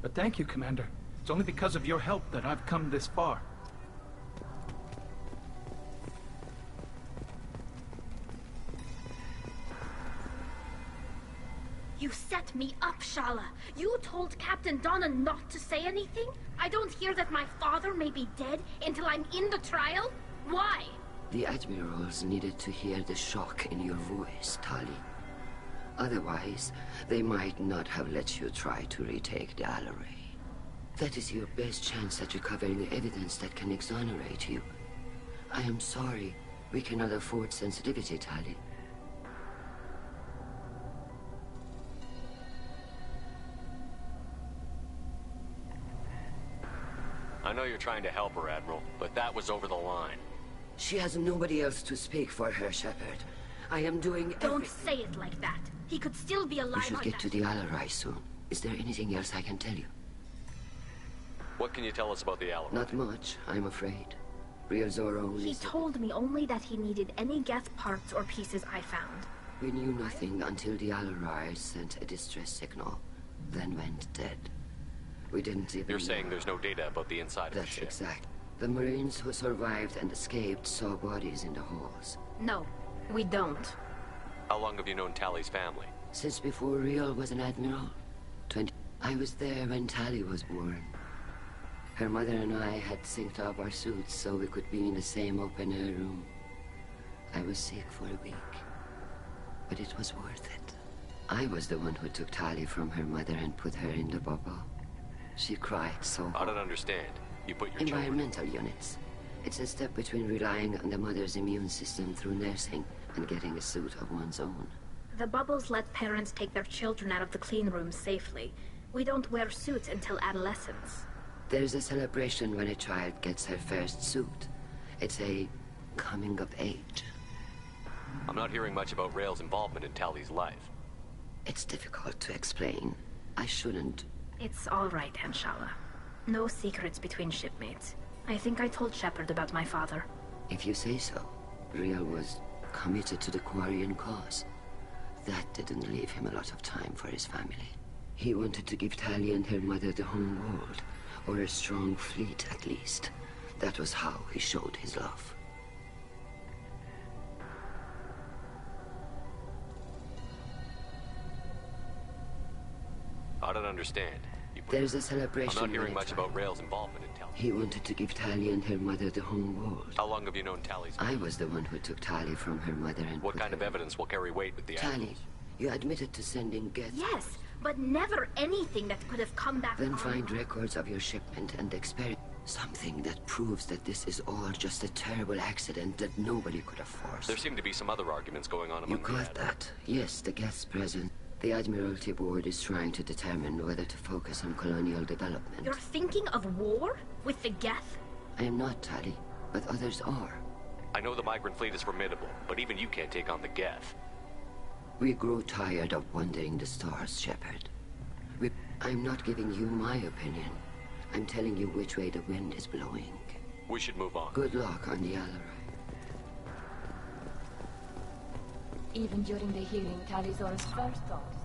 But thank you, Commander. It's only because of your help that I've come this far. You set me up, Shala. You told Captain Donna not to say anything? I don't hear that my father may be dead until I'm in the trial? Why? The admirals needed to hear the shock in your voice, Tali. Otherwise, they might not have let you try to retake the Alleray. That is your best chance at recovering evidence that can exonerate you. I am sorry. We cannot afford sensitivity, Tali. I know you're trying to help her, Admiral, but that was over the line. She has nobody else to speak for her, Shepard. I am doing Don't say it like that. He could still be alive. We should on get that. to the Alleray soon. Is there anything else I can tell you? What can you tell us about the Alleray? Not much, I'm afraid. Real Zorro He is... told me only that he needed any Geth parts or pieces I found. We knew nothing until the Alleray sent a distress signal, then went dead. We didn't even... You're saying there's no data about the inside of the ship? That's exact. The Marines who survived and escaped saw bodies in the halls. No, we don't. How long have you known Tali's family? Since before Real was an admiral. 20... I was there when Tali was born. Her mother and I had synced up our suits so we could be in the same open-air room. I was sick for a week, but it was worth it. I was the one who took Tali from her mother and put her in the bubble. She cried so I don't understand. You put your Environmental units. It's a step between relying on the mother's immune system through nursing and getting a suit of one's own. The bubbles let parents take their children out of the clean rooms safely. We don't wear suits until adolescence. There's a celebration when a child gets her first suit. It's a coming of age. I'm not hearing much about Rail's involvement in Tali's life. It's difficult to explain. I shouldn't. It's all right, Anshala. No secrets between shipmates. I think I told Shepard about my father. If you say so. Real was committed to the Quarian cause. That didn't leave him a lot of time for his family. He wanted to give Tali and her mother the home world, or a strong fleet at least. That was how he showed his love. I don't understand. There's a celebration. I'm not hearing much about Rail's involvement in Tali. He wanted to give Tali and her mother the home world. How long have you known Tali's... I was the one who took Tali from her mother and What kind of evidence will carry weight with the Tali, Admirals? you admitted to sending Geth. Yes, but never anything that could have come back. Then find records of your shipment and experiment. Something that proves that this is all just a terrible accident that nobody could have forced. There seem to be some other arguments going on You among the got that? Yes, the Geth's presence. The Admiralty Board is trying to determine whether to focus on colonial development. You're thinking of war? With the Geth? I am not, Tali, but others are. I know the migrant fleet is formidable, but even you can't take on the Geth. We grow tired of wandering the stars, Shepard. I'm not giving you my opinion. I'm telling you which way the wind is blowing. We should move on. Good luck on the Alarai. Even during the healing, Tali'Zorah's first thought.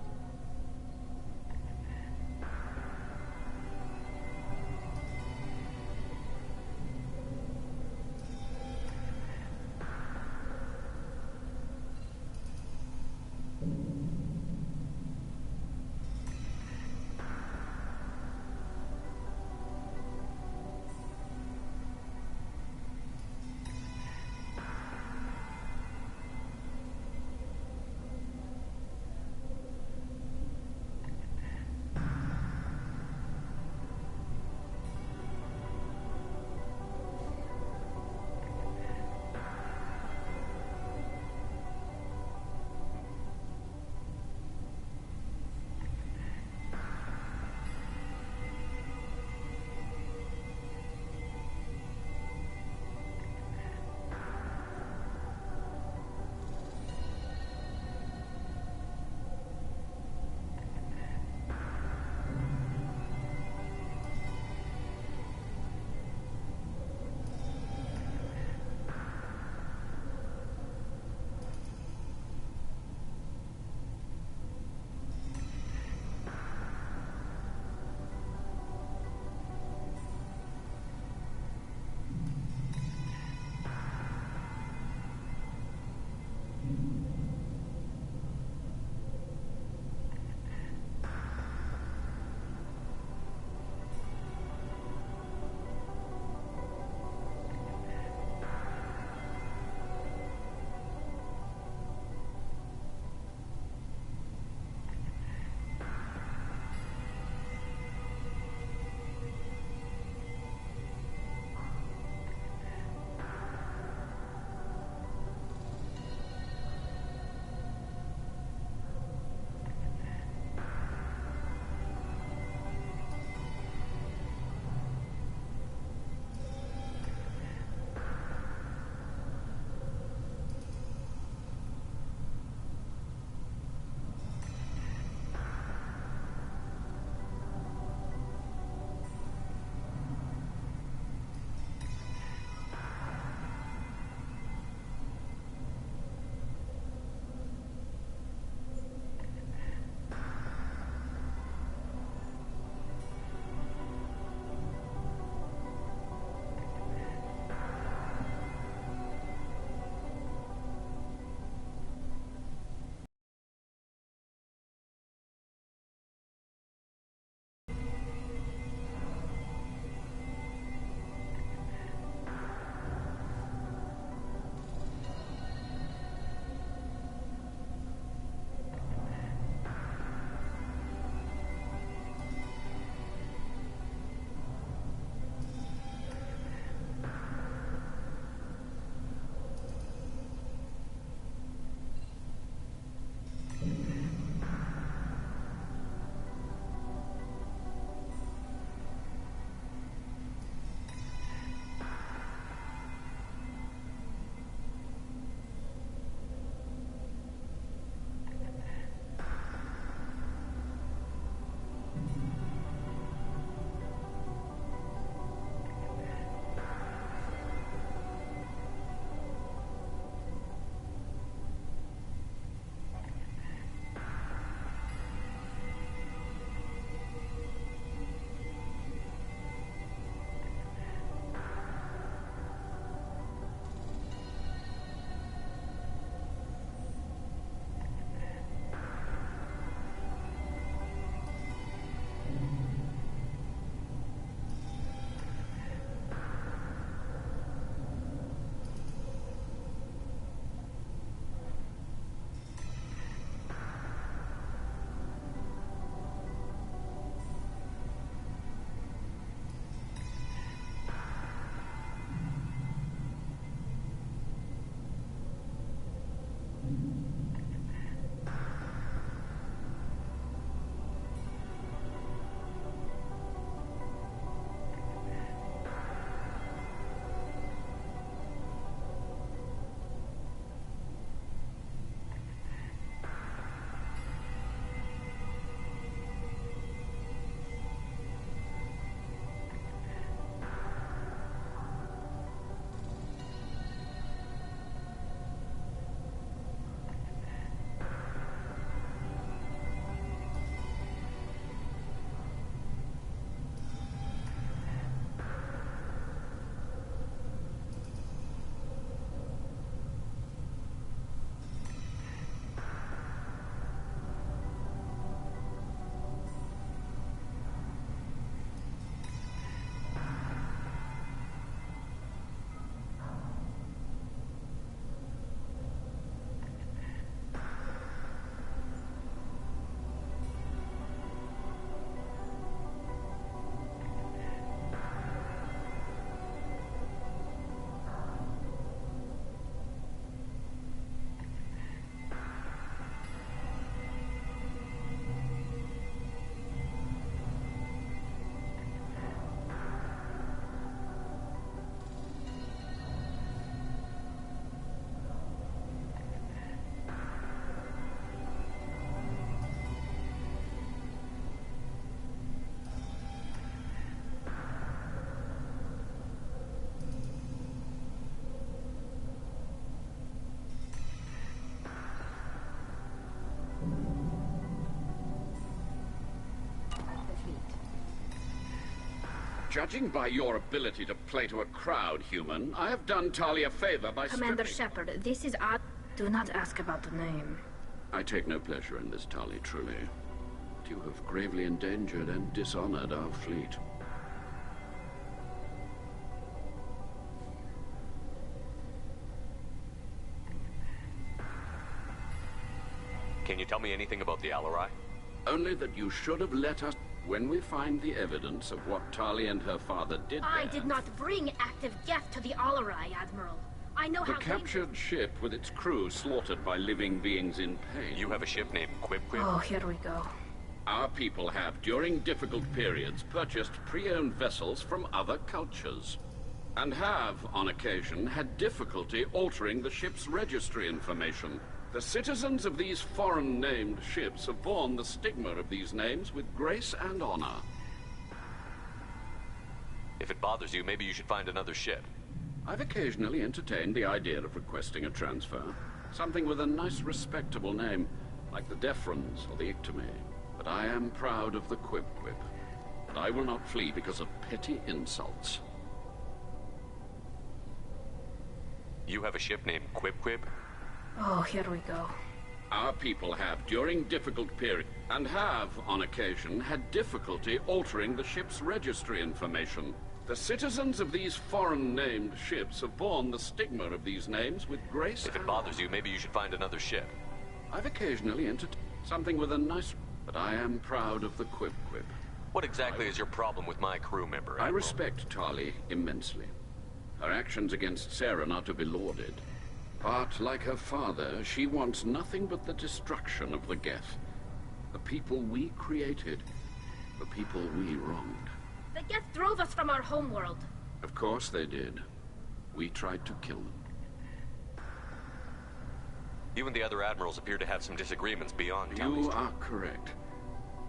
Judging by your ability to play to a crowd, human, I have done Tali a favor by Commander stripping... Shepard, this is odd. Do not ask about the name. I take no pleasure in this, Tali, truly. But you have gravely endangered and dishonored our fleet. Can you tell me anything about the Alarai? Only that you should have let us... When we find the evidence of what Tali and her father did I there, did not bring active Geth to the Alarai, Admiral. I know the how captured ship with its crew slaughtered by living beings in pain. You have a ship named Quib? Oh, here we go. Our people have, during difficult periods, purchased pre-owned vessels from other cultures. And have, on occasion, had difficulty altering the ship's registry information. The citizens of these foreign-named ships have borne the stigma of these names with grace and honor. If it bothers you, maybe you should find another ship. I've occasionally entertained the idea of requesting a transfer. Something with a nice, respectable name, like the Defrons or the Ictome. But I am proud of the Quib. And I will not flee because of petty insults. You have a ship named Quib? Oh, here we go. Our people have, during difficult periods, and have, on occasion, had difficulty altering the ship's registry information. The citizens of these foreign-named ships have borne the stigma of these names with grace. If it bothers you, maybe you should find another ship. I've occasionally entertained something with a nice... But I am proud of the Quib. What exactly is your problem with my crew member, Admiral? I respect Tali immensely. Her actions against Saren are to be lauded. But, like her father, she wants nothing but the destruction of the Geth. The people we created. The people we wronged. The Geth drove us from our homeworld. Of course they did. We tried to kill them. You and the other admirals appear to have some disagreements beyond You are correct.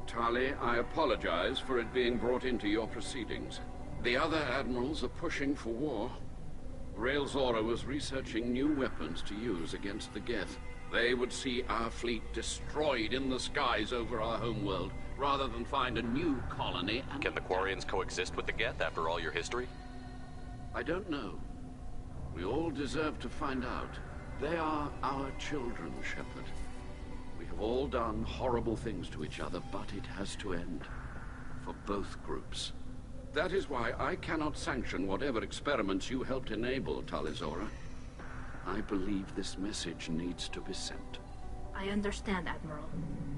Tali, I apologize for it being brought into your proceedings. The other admirals are pushing for war. Rael Zora was researching new weapons to use against the Geth. They would see our fleet destroyed in the skies over our homeworld, rather than find a new colony and... Can the Quarians coexist with the Geth after all your history? I don't know. We all deserve to find out. They are our children, Shepard. We have all done horrible things to each other, but it has to end. For both groups. That is why I cannot sanction whatever experiments you helped enable, Tali Zora. I believe this message needs to be sent. I understand, Admiral.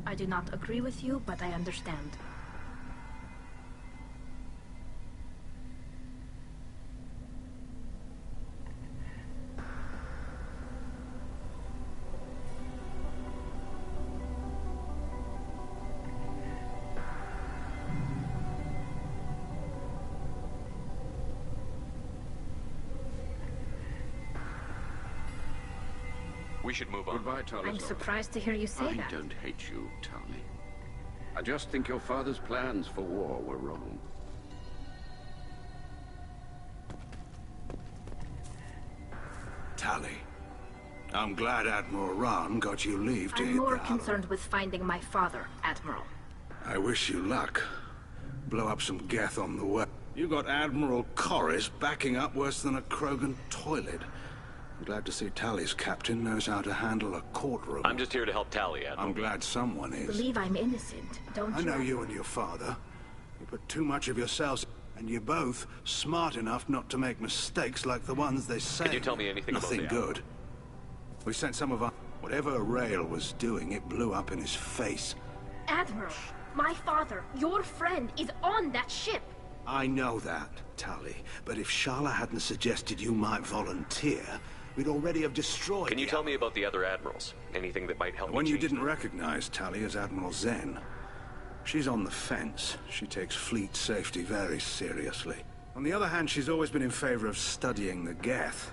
I do not agree with you, but I understand. We should move on. Goodbye, Tali. I'm surprised to hear you say that. I don't hate you, Tali. I just think your father's plans for war were wrong. Tali, I'm glad Admiral Rahn got you leave to I'm hit more the concerned with finding my father, Admiral. I wish you luck. Blow up some Geth on the way. You got Admiral Corris backing up worse than a Krogan toilet. I'm glad to see Tali's captain knows how to handle a courtroom. I'm just here to help Tali, Admiral. I'm glad someone is. Believe I'm innocent, don't you? I know you and your father. You put too much of yourselves, and you're both smart enough not to make mistakes like the ones they say. Can you tell me anything Nothing about the good. We sent some of our... Whatever Rael was doing, it blew up in his face. Admiral, my father, your friend, is on that ship. I know that, Tali. But if Shala hadn't suggested you might volunteer, we'd already have destroyed... Can you tell me about the other admirals? Anything that might help me One you change didn't them? recognize, Tali, is Admiral Zen. She's on the fence. She takes fleet safety very seriously. On the other hand, she's always been in favor of studying the Geth.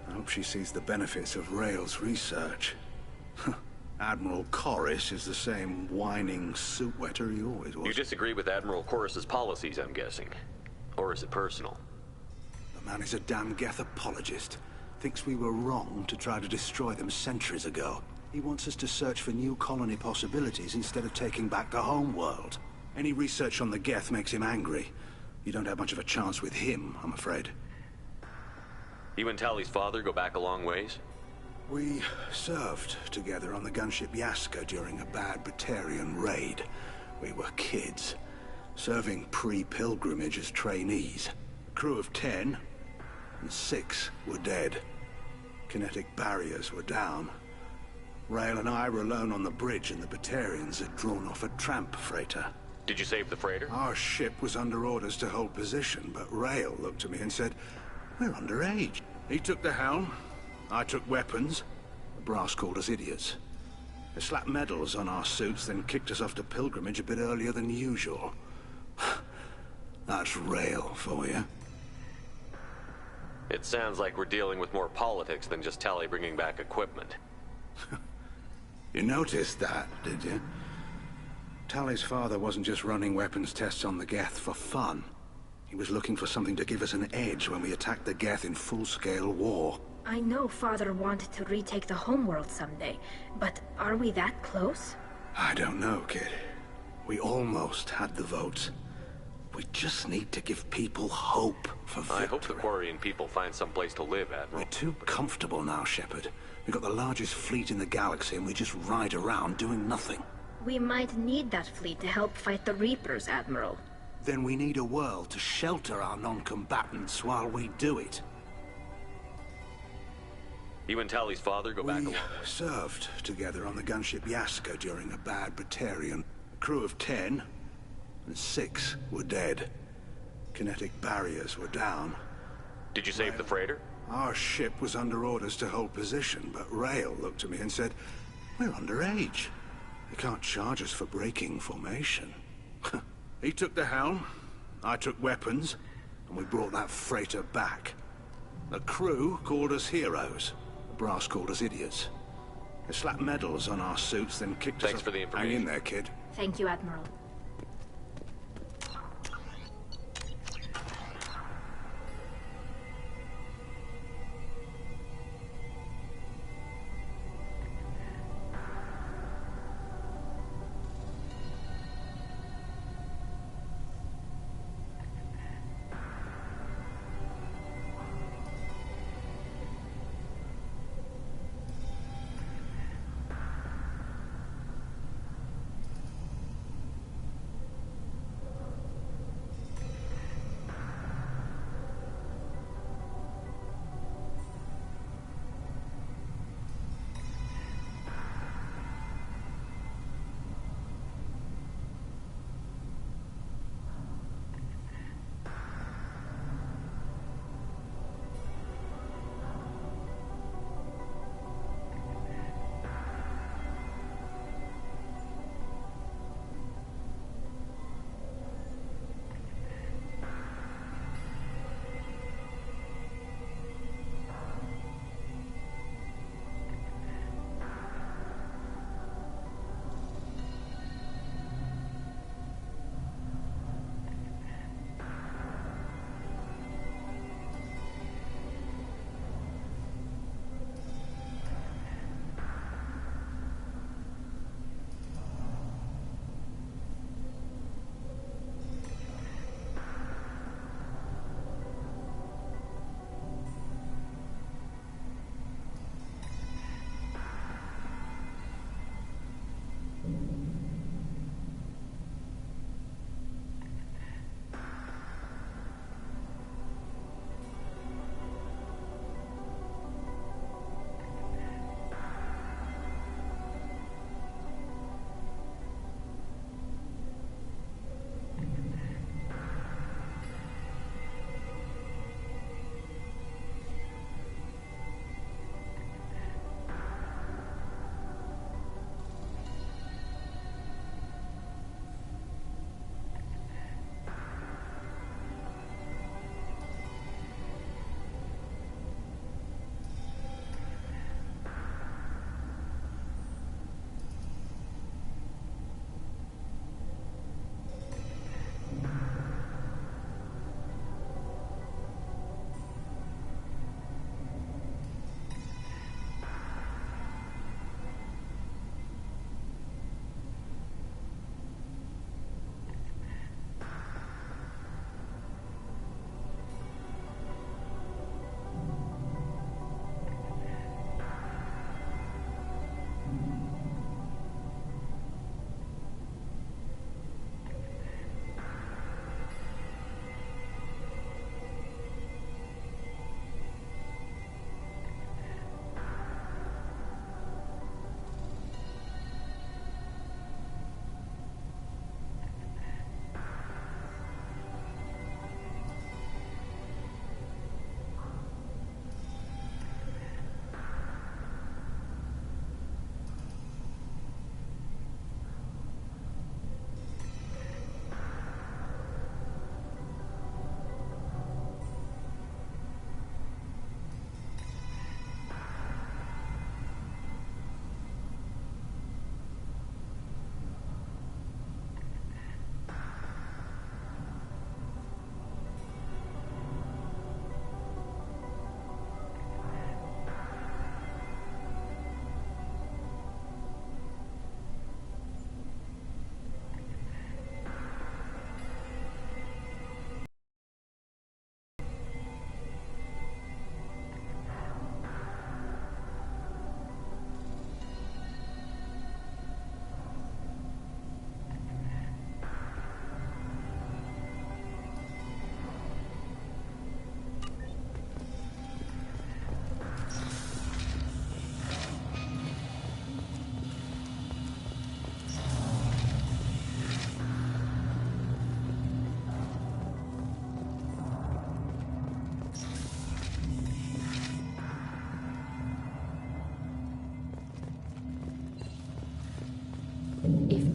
I hope she sees the benefits of Rael's research. Admiral Corris is the same whining suit wetter he always was. You disagree with Admiral Corris's policies, I'm guessing. Or is it personal? The man is a damn Geth apologist. Thinks we were wrong to try to destroy them centuries ago. He wants us to search for new colony possibilities instead of taking back the home world. Any research on the Geth makes him angry. You don't have much of a chance with him, I'm afraid. You and Tally's father go back a long ways? We served together on the gunship Yaska during a bad Batarian raid. We were kids, serving pre-pilgrimage as trainees. A crew of 10, and 6 were dead. Kinetic barriers were down. Rail and I were alone on the bridge, and the Batarians had drawn off a tramp freighter. Did you save the freighter? Our ship was under orders to hold position, but Rail looked at me and said, "We're underage." He took the helm, I took weapons. The brass called us idiots. They slapped medals on our suits, then kicked us off to pilgrimage a bit earlier than usual. That's Rail for you. It sounds like we're dealing with more politics than just Tally bringing back equipment. You noticed that, did you? Tally's father wasn't just running weapons tests on the Geth for fun. He was looking for something to give us an edge when we attacked the Geth in full-scale war. I know Father wanted to retake the homeworld someday, but are we that close? I don't know, kid. We almost had the votes. We just need to give people hope for victory. I hope the Quarian people find some place to live, Admiral. We're too comfortable now, Shepard. We've got the largest fleet in the galaxy and we just ride around doing nothing. We might need that fleet to help fight the Reapers, Admiral. Then we need a world to shelter our non-combatants while we do it. You and Tally's father go back a long way. We served together on the gunship Yaska during a bad Batarian. A crew of 10, and 6 were dead. Kinetic barriers were down. Did you save the freighter? Our ship was under orders to hold position, but Rail looked at me and said, "We're underage. They can't charge us for breaking formation." He took the helm, I took weapons, and we brought that freighter back. The crew called us heroes. The brass called us idiots. They slapped medals on our suits, then kicked us off. Thanks for the information. Hang in there, kid. Thank you, Admiral.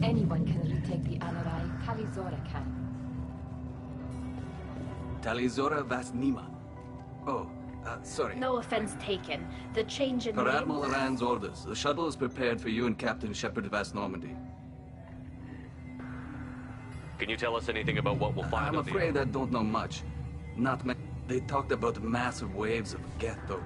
anyone can retake the Alarai, Talizora can. Talizora vas Nima. Oh, sorry. No offense taken. The change in Per name... Admiral Rand's orders, the shuttle is prepared for you and Captain Shepard vas Normandy. Can you tell us anything about what we'll find? I'm afraid I don't know much. Not many. They talked about massive waves of Geth, though.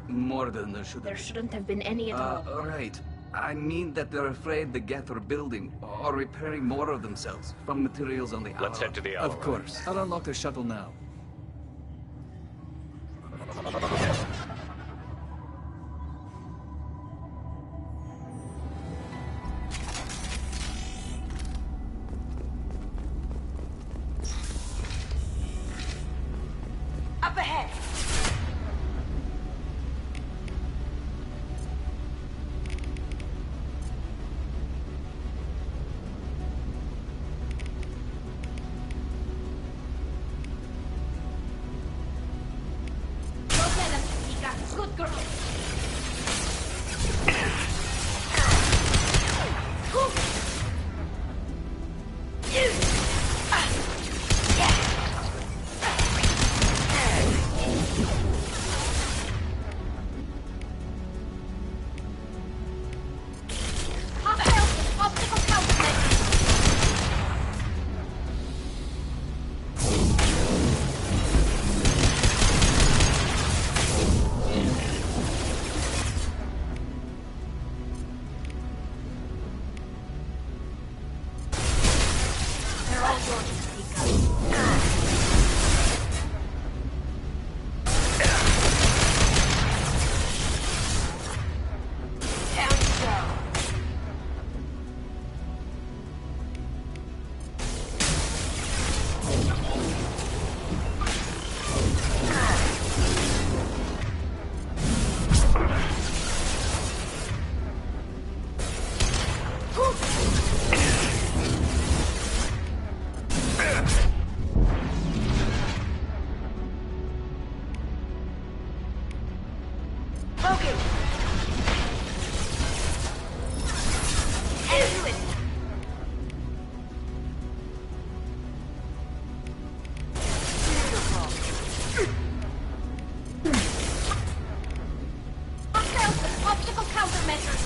More than there should have been. There shouldn't have been any at all. Right. I mean that they're afraid the Geth are building or repairing more of themselves from materials on the Let's head to the Of course. I'll unlock the shuttle now. Up ahead! Don't let them, Tika. Good girl. Obstacle countermeasures. They're all yours, Tika. Down you go. Logan! Into it! Obstacle countermeasures!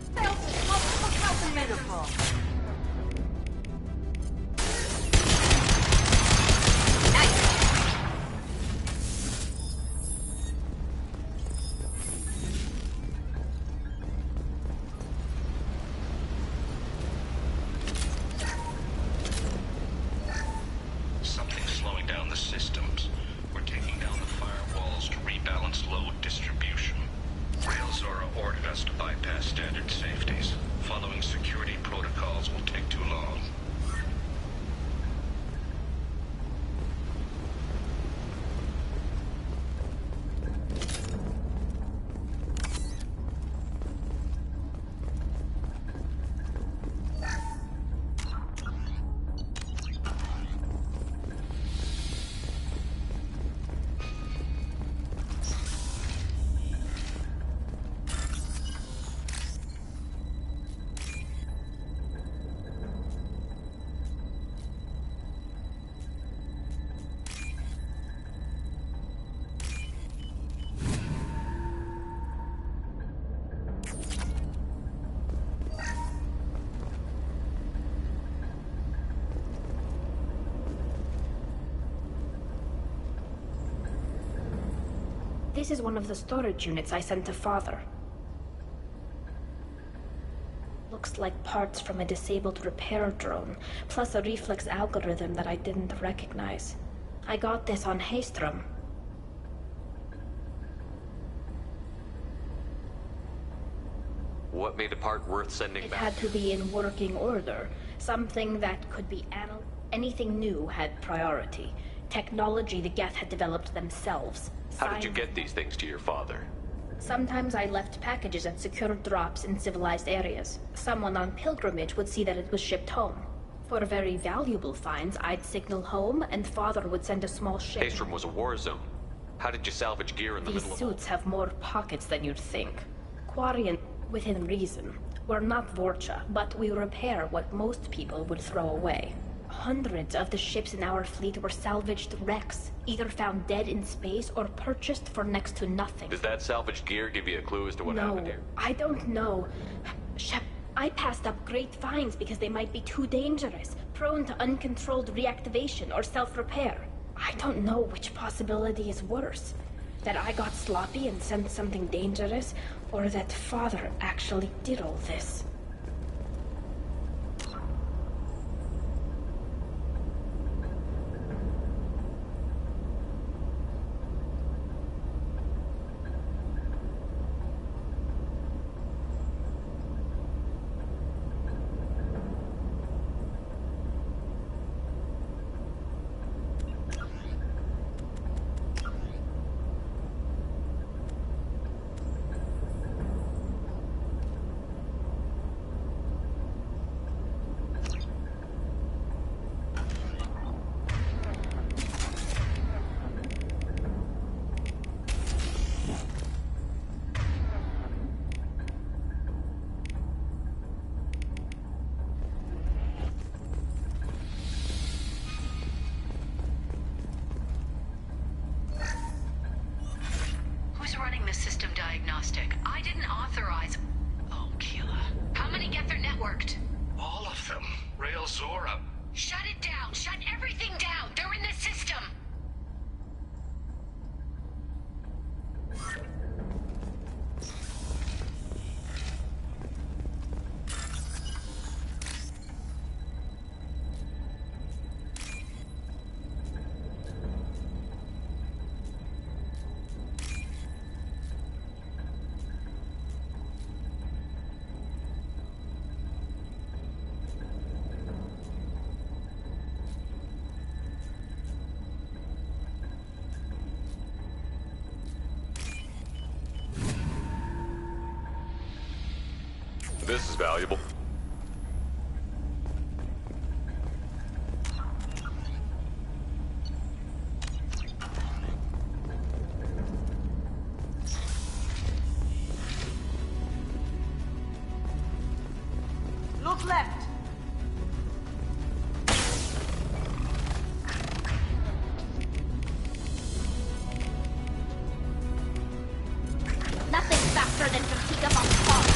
Obstacle countermeasures! Something's slowing down the systems. We're taking down the firewalls to rebalance load distribution. Railzora ordered us to bypass standard safeties. Following security protocols will take too long. This is one of the storage units I sent to Father. Looks like parts from a disabled repair drone, plus a reflex algorithm that I didn't recognize. I got this on Haystrom. What made a part worth sending It back? had to be in working order. Something that could be anything new had priority. Technology the Geth had developed themselves. How did you get these things to your father? Sometimes I left packages at secure drops in civilized areas. Someone on pilgrimage would see that it was shipped home. For very valuable finds, I'd signal home, and Father would send a small ship. Haestrom was a war zone. How did you salvage gear in the These middle of... suits have more pockets than you'd think. Quarian, within reason. We're not Vorcha, but we repair what most people would throw away. Hundreds of the ships in our fleet were salvaged wrecks, either found dead in space or purchased for next to nothing. Does that salvaged gear give you a clue as to what happened here? I don't know. Shep, I passed up great finds because they might be too dangerous, prone to uncontrolled reactivation or self-repair. I don't know which possibility is worse. That I got sloppy and sent something dangerous, or that Father actually did all this. Running the system diagnostic. I didn't authorize... Oh, Keela. How many get their networked? All of them. Rail Zora. Shut it down! Shut everything down! They're in the system! This is valuable. Look left. Nothing faster than fatigue up on spot.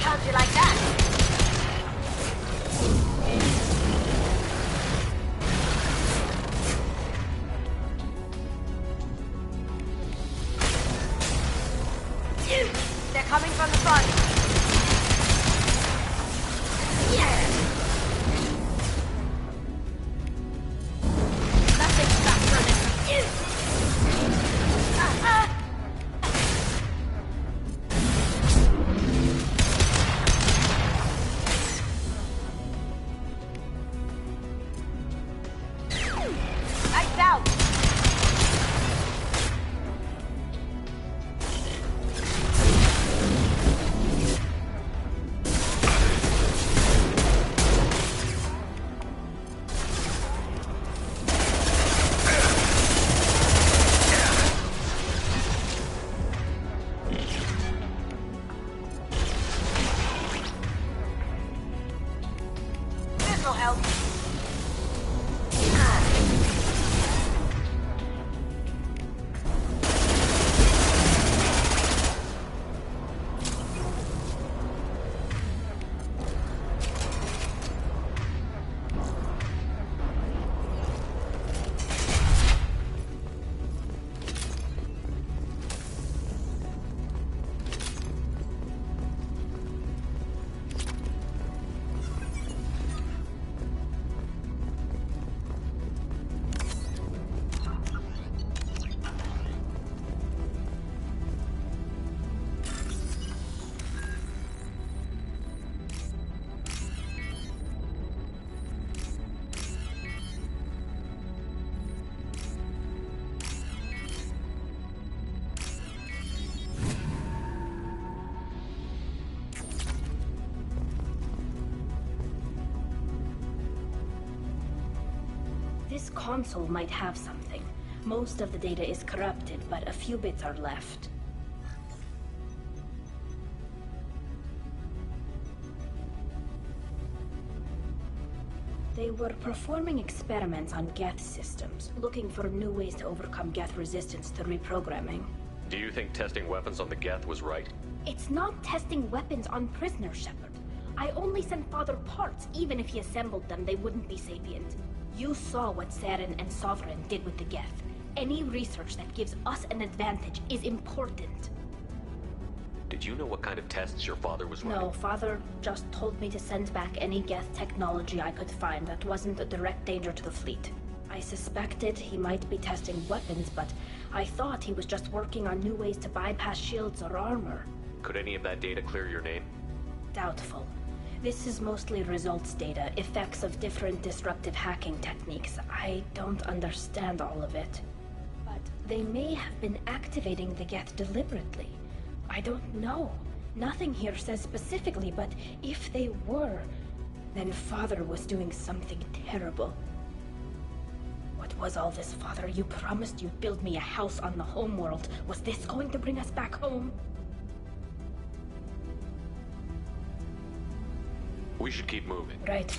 How'd you like that? They're coming from the front. Yeah. Nothing's faster than you. Lights out. This'll help. This console might have something. Most of the data is corrupted, but a few bits are left. They were performing experiments on Geth systems, looking for new ways to overcome Geth resistance to reprogramming. Do you think testing weapons on the Geth was right? It's not testing weapons on prisoners, Shepard. I only sent Father parts. Even if he assembled them, they wouldn't be sapient. You saw what Saren and Sovereign did with the Geth. Any research that gives us an advantage is important. Did you know what kind of tests your father was running? No, Father just told me to send back any Geth technology I could find that wasn't a direct danger to the fleet. I suspected he might be testing weapons, but I thought he was just working on new ways to bypass shields or armor. Could any of that data clear your name? Doubtful. This is mostly results data, effects of different disruptive hacking techniques. I don't understand all of it. But they may have been activating the Geth deliberately. I don't know. Nothing here says specifically, but if they were, then Father was doing something terrible. What was all this, Father? You promised you'd build me a house on the homeworld. Was this going to bring us back home? We should keep moving. Right.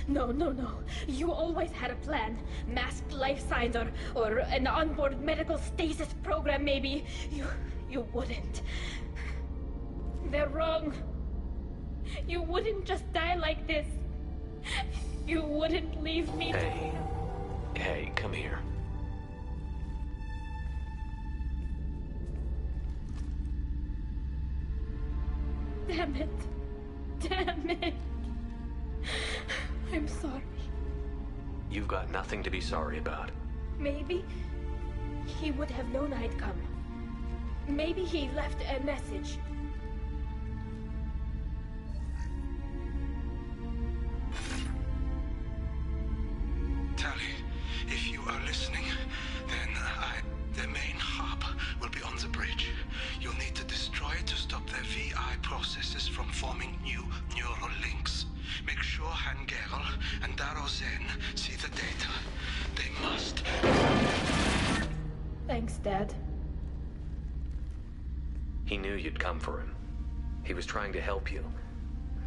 No, no, no. You always had a plan. Masked life signs or an onboard medical stasis program, maybe. You wouldn't. They're wrong. You wouldn't just die like this. You wouldn't leave me. Hey, come here. Damn it. Damn it. I'm sorry. You've got nothing to be sorry about. Maybe he would have known I'd come. Maybe he left a message. Tally, if you are listening, then the main hub will be on the bridge. You'll need to destroy it to stop their VI processes from forming new neural links. Make sure Hangerl and Daro Zen see the data. They must. Thanks, Dad. He knew you'd come for him. He was trying to help you.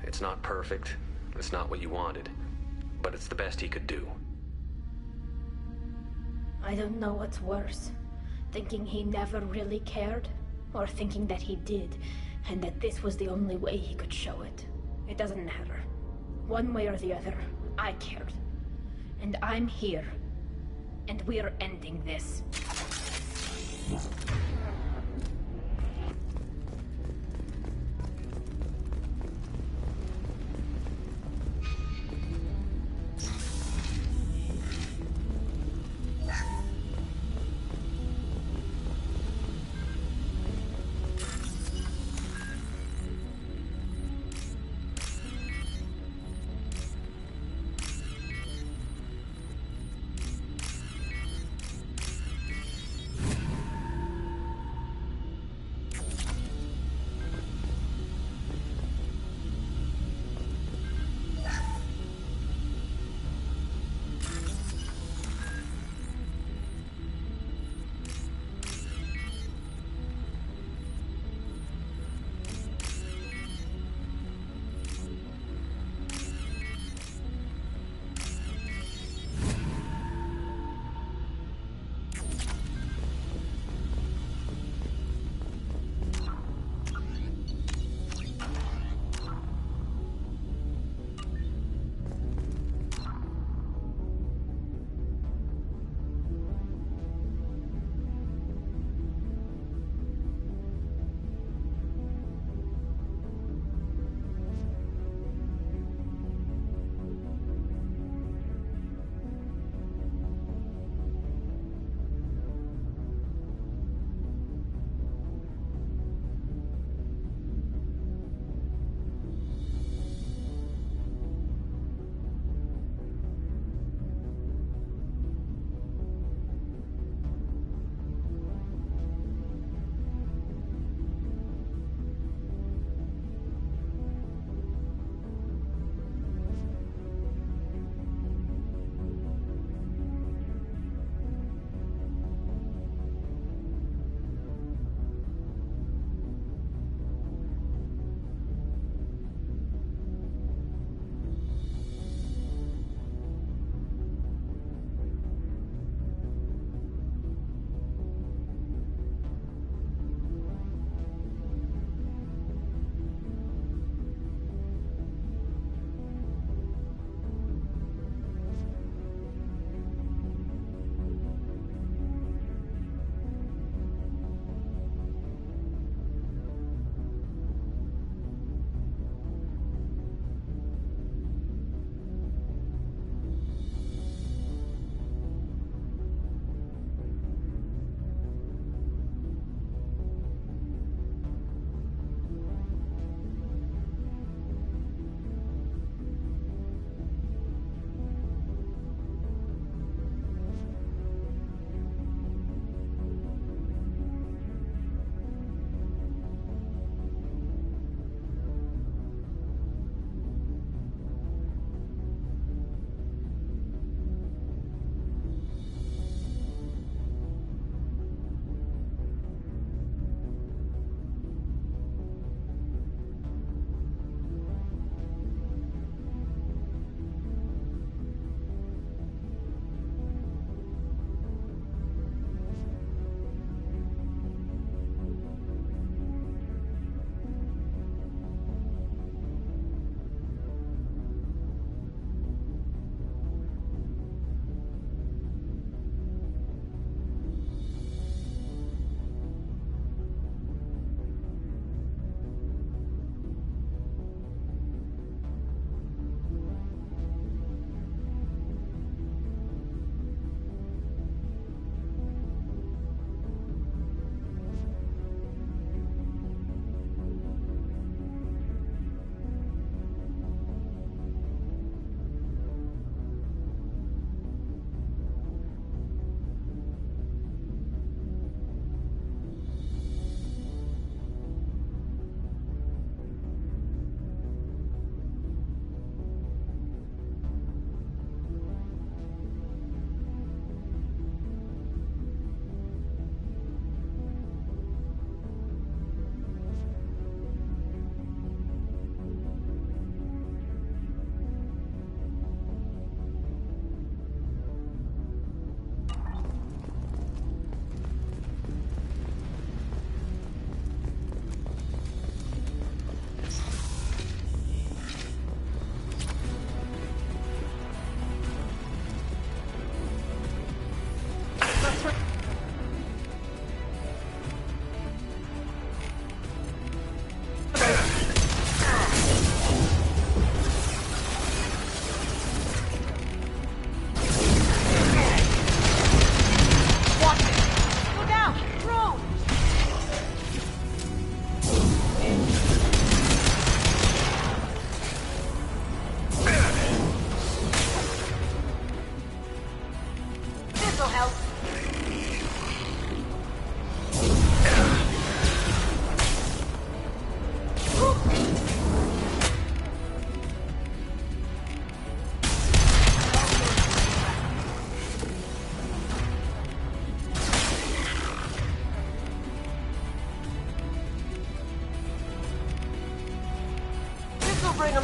It's not perfect. It's not what you wanted. But it's the best he could do. I don't know what's worse. Thinking he never really cared, or thinking that he did, and that this was the only way he could show it. It doesn't matter. One way or the other, I cared. And I'm here. And we're ending this.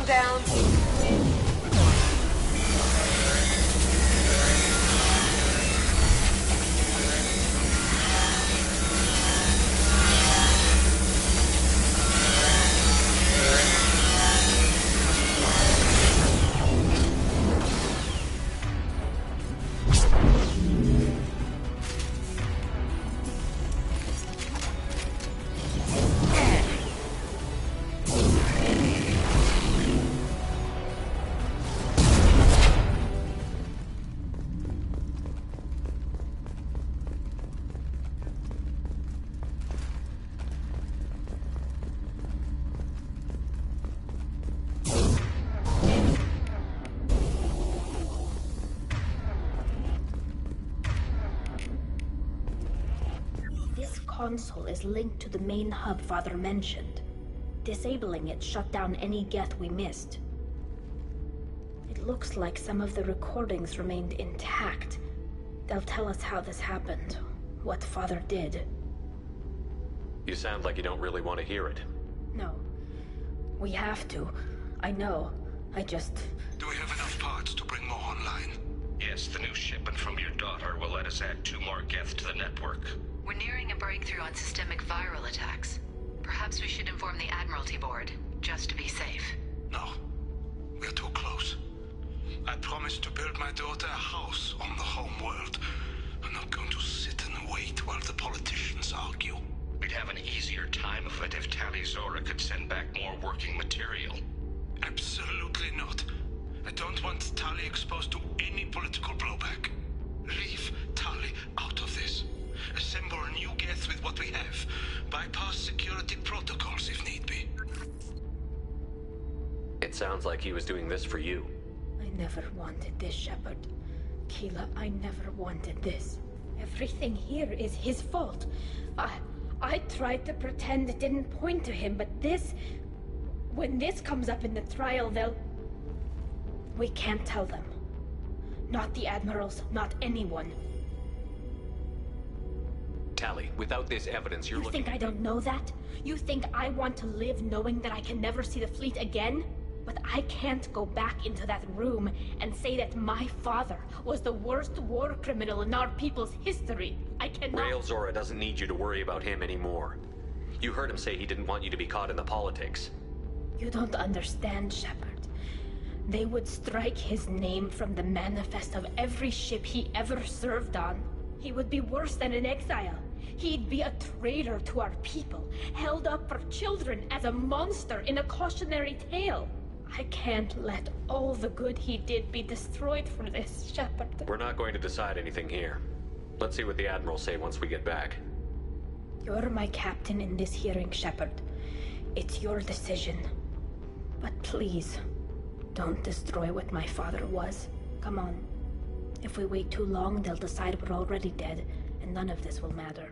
Calm down. Console is linked to the main hub Father mentioned. Disabling it shut down any Geth we missed. It looks like some of the recordings remained intact. They'll tell us how this happened, what Father did. You sound like you don't really want to hear it. No. We have to. I know. I just... Do we have enough parts to bring more online? Yes, the new shipment from your daughter will let us add 2 more Geth to the network. We're nearing a breakthrough on systemic viral attacks. Perhaps we should inform the Admiralty Board, just to be safe. No. We're too close. I promised to build my daughter a house on the home world. I'm not going to sit and wait while the politicians argue. We'd have an easier time of it if Tali Zora could send back more working material. Absolutely not. I don't want Tali exposed to any political blowback. Leave Tali out of this. Assemble a new Geth with what we have. Bypass security protocols if need be. It sounds like he was doing this for you. I never wanted this, Shepard. Keela, I never wanted this. Everything here is his fault. I tried to pretend it didn't point to him, but this... When this comes up in the trial, they'll... We can't tell them. Not the Admirals, not anyone. Tali, without this evidence, you're looking... You think I don't know that? You think I want to live knowing that I can never see the fleet again? But I can't go back into that room and say that my father was the worst war criminal in our people's history. I cannot... Rael Zora doesn't need you to worry about him anymore. You heard him say he didn't want you to be caught in the politics. You don't understand, Shepard. They would strike his name from the manifest of every ship he ever served on. He would be worse than an exile. He'd be a traitor to our people, held up for children as a monster in a cautionary tale. I can't let all the good he did be destroyed for this, Shepard. We're not going to decide anything here. Let's see what the Admirals say once we get back. You're my captain in this hearing, Shepard. It's your decision. But please, don't destroy what my father was. Come on. If we wait too long, they'll decide we're already dead, and none of this will matter.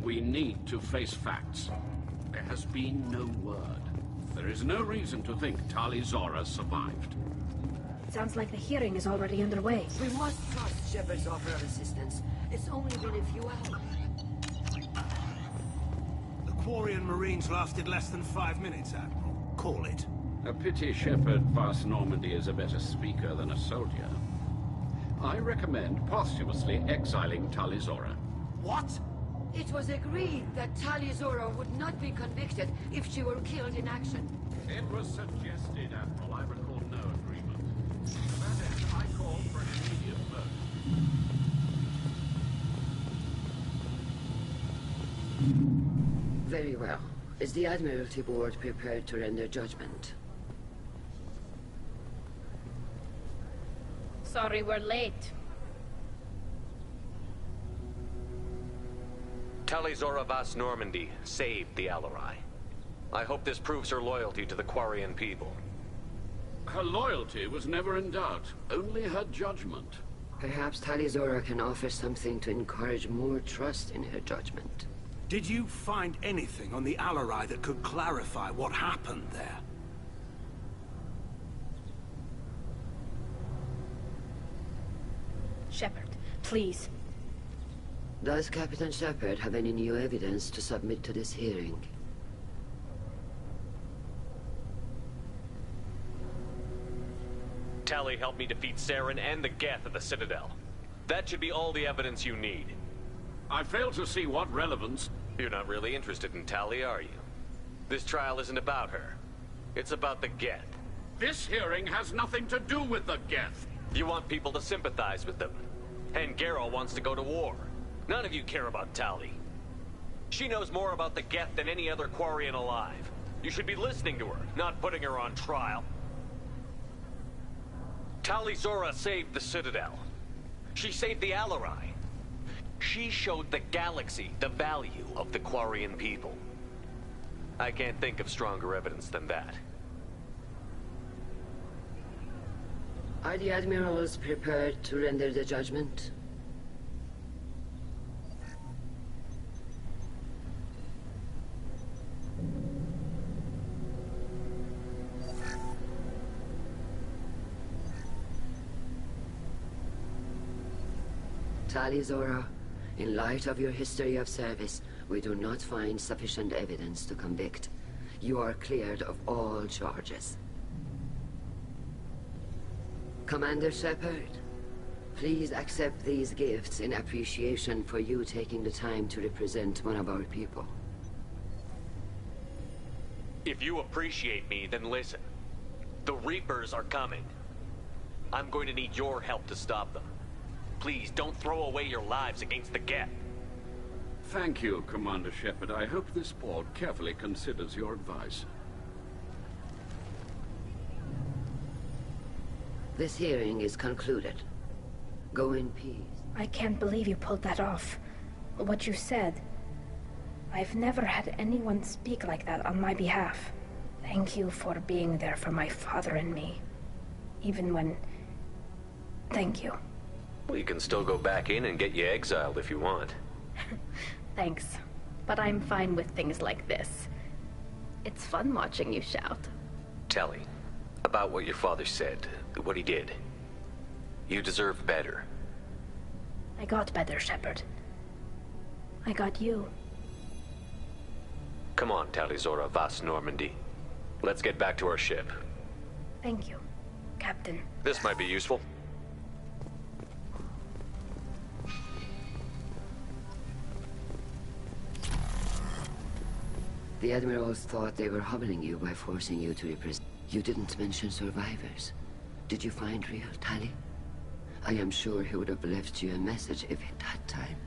We need to face facts. There has been no word. There is no reason to think Tali Zora survived. Sounds like the hearing is already underway. We must trust Shepard's offer of assistance. It's only been a few hours. The Quarian Marines lasted less than 5 minutes, Admiral. Call it. A pity Shepard Vast Normandy is a better speaker than a soldier. I recommend posthumously exiling Tali Zora. What? It was agreed that Tali Zora would not be convicted if she were killed in action. It was suggested, Admiral. I recall no agreement. To that end, I call for an immediate vote. Very well. Is the Admiralty Board prepared to render judgment? Sorry we're late. Tali Zora Vast Normandy saved the Alarai. I hope this proves her loyalty to the Quarian people. Her loyalty was never in doubt, only her judgment. Perhaps Tali Zora can offer something to encourage more trust in her judgment. Did you find anything on the Alarai that could clarify what happened there? Shepard, please. Does Captain Shepard have any new evidence to submit to this hearing? Tali helped me defeat Saren and the Geth at the Citadel. That should be all the evidence you need. I fail to see what relevance... You're not really interested in Tali, are you? This trial isn't about her. It's about the Geth. This hearing has nothing to do with the Geth. You want people to sympathize with them. And Garrow wants to go to war. None of you care about Tali. She knows more about the Geth than any other Quarian alive. You should be listening to her, not putting her on trial. Tali Zora saved the Citadel. She saved the Alarai. She showed the galaxy the value of the Quarian people. I can't think of stronger evidence than that. Are the admirals prepared to render the judgment? Tali Zora, in light of your history of service, we do not find sufficient evidence to convict. You are cleared of all charges. Commander Shepard, please accept these gifts in appreciation for you taking the time to represent one of our people. If you appreciate me, then listen. The Reapers are coming. I'm going to need your help to stop them. Please, don't throw away your lives against the Geth. Thank you, Commander Shepard. I hope this board carefully considers your advice. This hearing is concluded. Go in peace. I can't believe you pulled that off. What you said. I've never had anyone speak like that on my behalf. Thank you for being there for my father and me. Even when... Thank you. Well, you can still go back in and get you exiled if you want. Thanks. But I'm fine with things like this. It's fun watching you shout. Tali, about what your father said, what he did. You deserve better. I got better, Shepard. I got you. Come on, Tali Zora Vas Normandy. Let's get back to our ship. Thank you, Captain. This might be useful. The admirals thought they were humbling you by forcing you to represent. You didn't mention survivors. Did you find real Tali? I am sure he would have left you a message if he'd had time.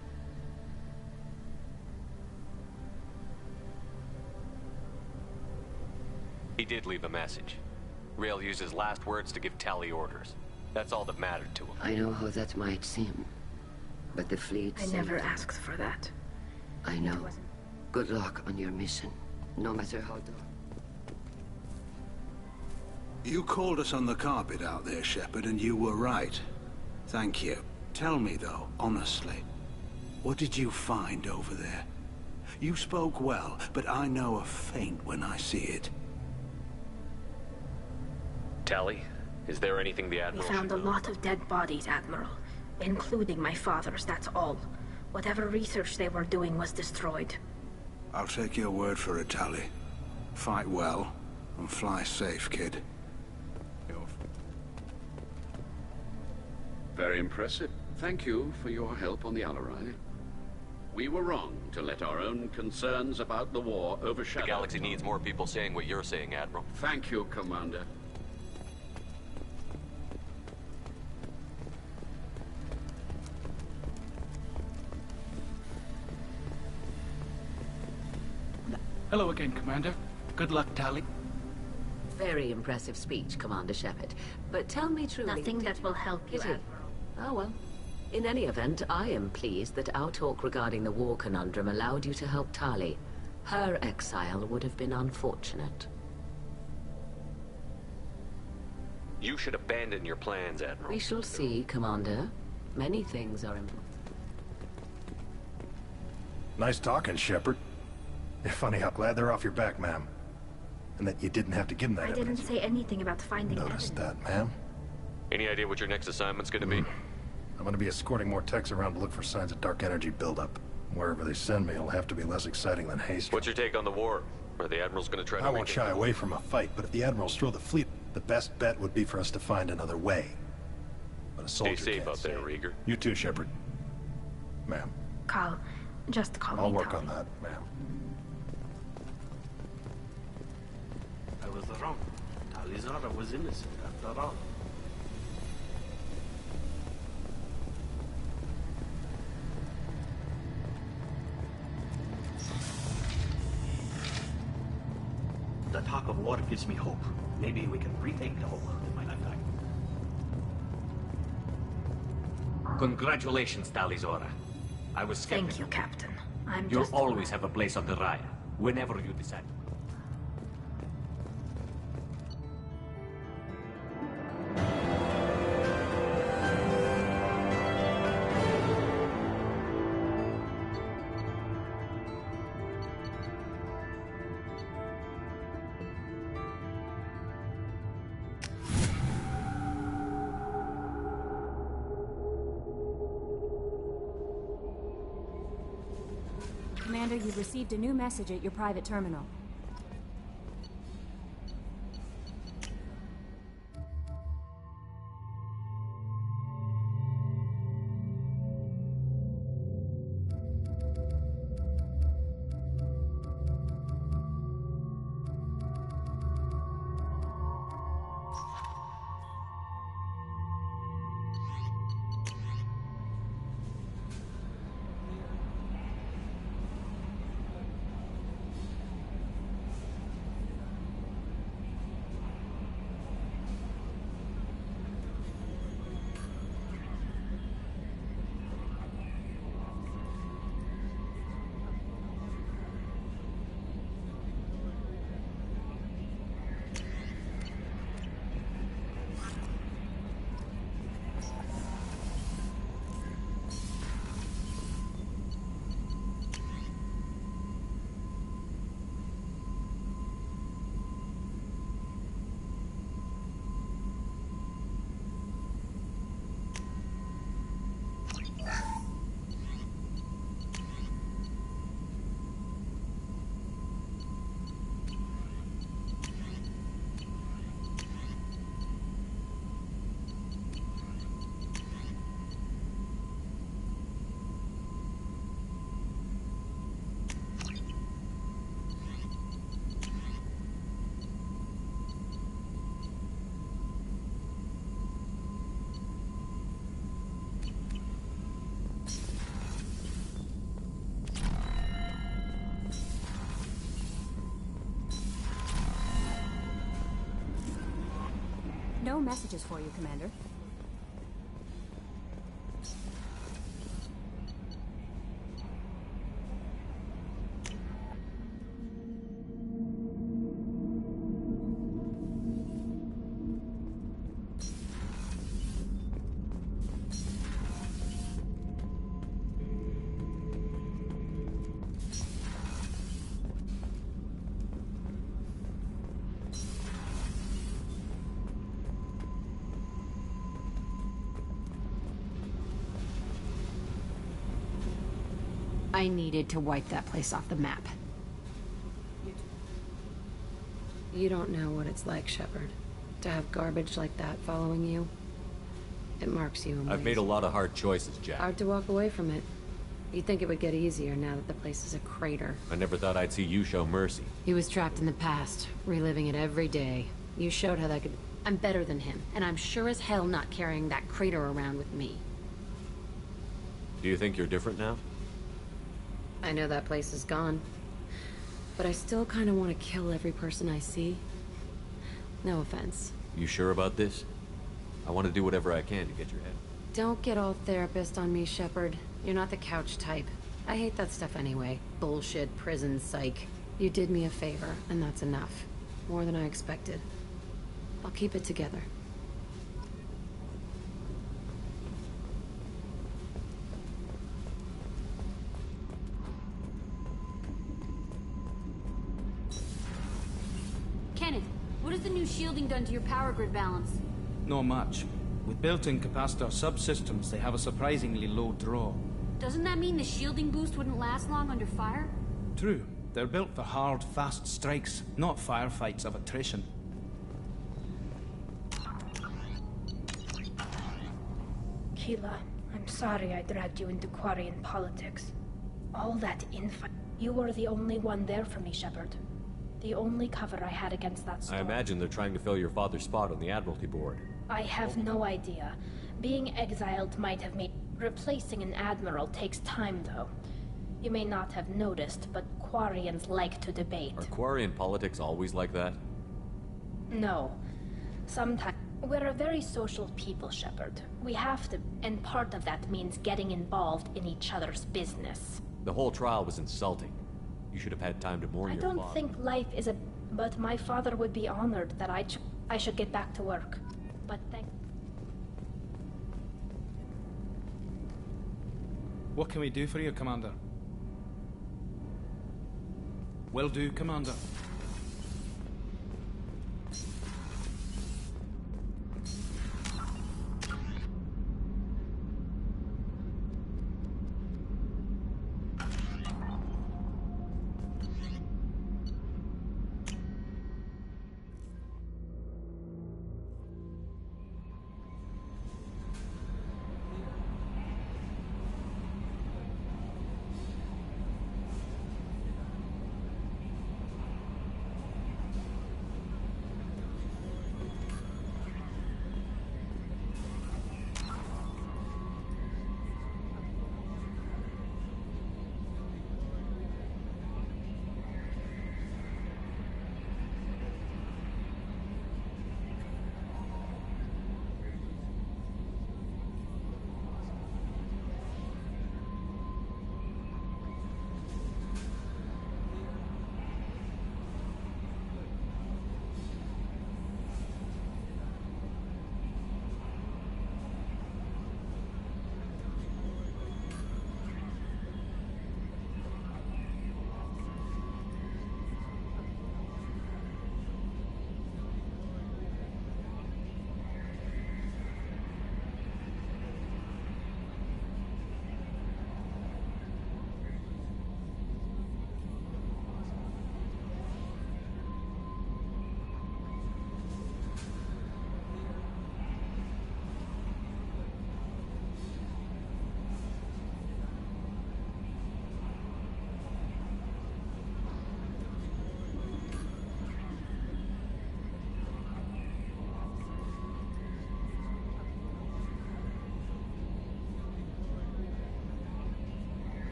He did leave a message. Rael used his last words to give Tali orders. That's all that mattered to him. I know how that might seem, but the fleet... I never asked for that. I know. Good luck on your mission, no matter how dark. You called us on the carpet out there, Shepard, and you were right. Thank you. Tell me, though, honestly, what did you find over there? You spoke well, but I know a feint when I see it. Tali, is there anything the Admiral We found a lot of dead bodies, Admiral. Including my father's, that's all. Whatever research they were doing was destroyed. I'll take your word for it, Tali. Fight well, and fly safe, kid. Very impressive. Thank you for your help on the Alarai. We were wrong to let our own concerns about the war overshadow... The galaxy needs more people saying what you're saying, Admiral. Thank you, Commander. Hello again, Commander. Good luck, Tali. Very impressive speech, Commander Shepard. But tell me truly... Nothing that will help you, Admiral. Oh, well. In any event, I am pleased that our talk regarding the war conundrum allowed you to help Tali. Her exile would have been unfortunate. You should abandon your plans, Admiral. We shall see, Commander. Many things are important. Nice talking, Shepard. It's funny how glad they're off your back, ma'am. And that you didn't have to give them that I didn't say anything about finding Noticed evidence. that, ma'am. Any idea what your next assignment's gonna be? I'm gonna be escorting more techs around to look for signs of dark energy buildup. Wherever they send me, it'll have to be less exciting than haste. What's your take on the war? Are the Admiral's gonna try to... I won't shy away from a fight, but if the Admirals throw the fleet, the best bet would be for us to find another way. But a soldier Stay safe can't out there, say. Rieger. You too, Shepard. Ma'am. Carl, just call me I'll work Tali. on that, ma'am. I was wrong. Talizara was innocent after all. The talk of war gives me hope. Maybe we can retake the whole world in my lifetime. Congratulations, Talizora. I was skeptical. Thank you, Captain. You'll always have a place on the Raya, whenever you decide. Commander, you've received a new message at your private terminal. No messages for you, Commander. I needed to wipe that place off the map. You don't know what it's like, Shepard. To have garbage like that following you. It marks you in I've ways. made a lot of hard choices, Jack. Hard to walk away from it. You'd think it would get easier now that the place is a crater. I never thought I'd see you show mercy. He was trapped in the past, reliving it every day. You showed how that could... I'm better than him, and I'm sure as hell not carrying that crater around with me. Do you think you're different now? I know that place is gone. But I still kind of want to kill every person I see. No offense. You sure about this? I want to do whatever I can to get your head. Don't get all therapist on me, Shepard. You're not the couch type. I hate that stuff anyway. Bullshit, prison, psych. You did me a favor, and that's enough. More than I expected. I'll keep it together. Kenneth, what has the new shielding done to your power grid balance? Not much. With built-in capacitor subsystems, they have a surprisingly low draw. Doesn't that mean the shielding boost wouldn't last long under fire? True. They're built for hard, fast strikes, not firefights of attrition. Keela, I'm sorry I dragged you into Quarian politics. All that infight. You were the only one there for me, Shepard. The only cover I had against that storm. I imagine they're trying to fill your father's spot on the Admiralty Board. I have no idea. Being exiled might have made... Replacing an admiral takes time, though. You may not have noticed, but Quarians like to debate. Are Quarian politics always like that? No. Sometimes... We're a very social people, Shepard. We have to, and part of that means getting involved in each other's business. The whole trial was insulting. You should have had time to mourn your father. I don't think life is a... But my father would be honored that I should get back to work. But thank... What can we do for you, Commander? Will do, Commander.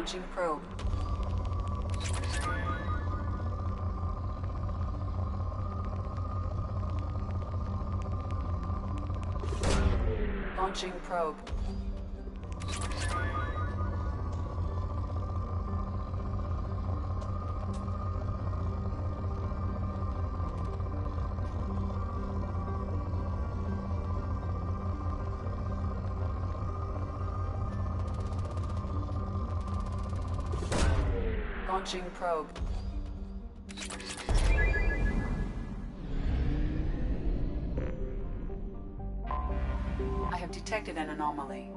Launching probe. Launching probe. Launching probe. I have detected an anomaly.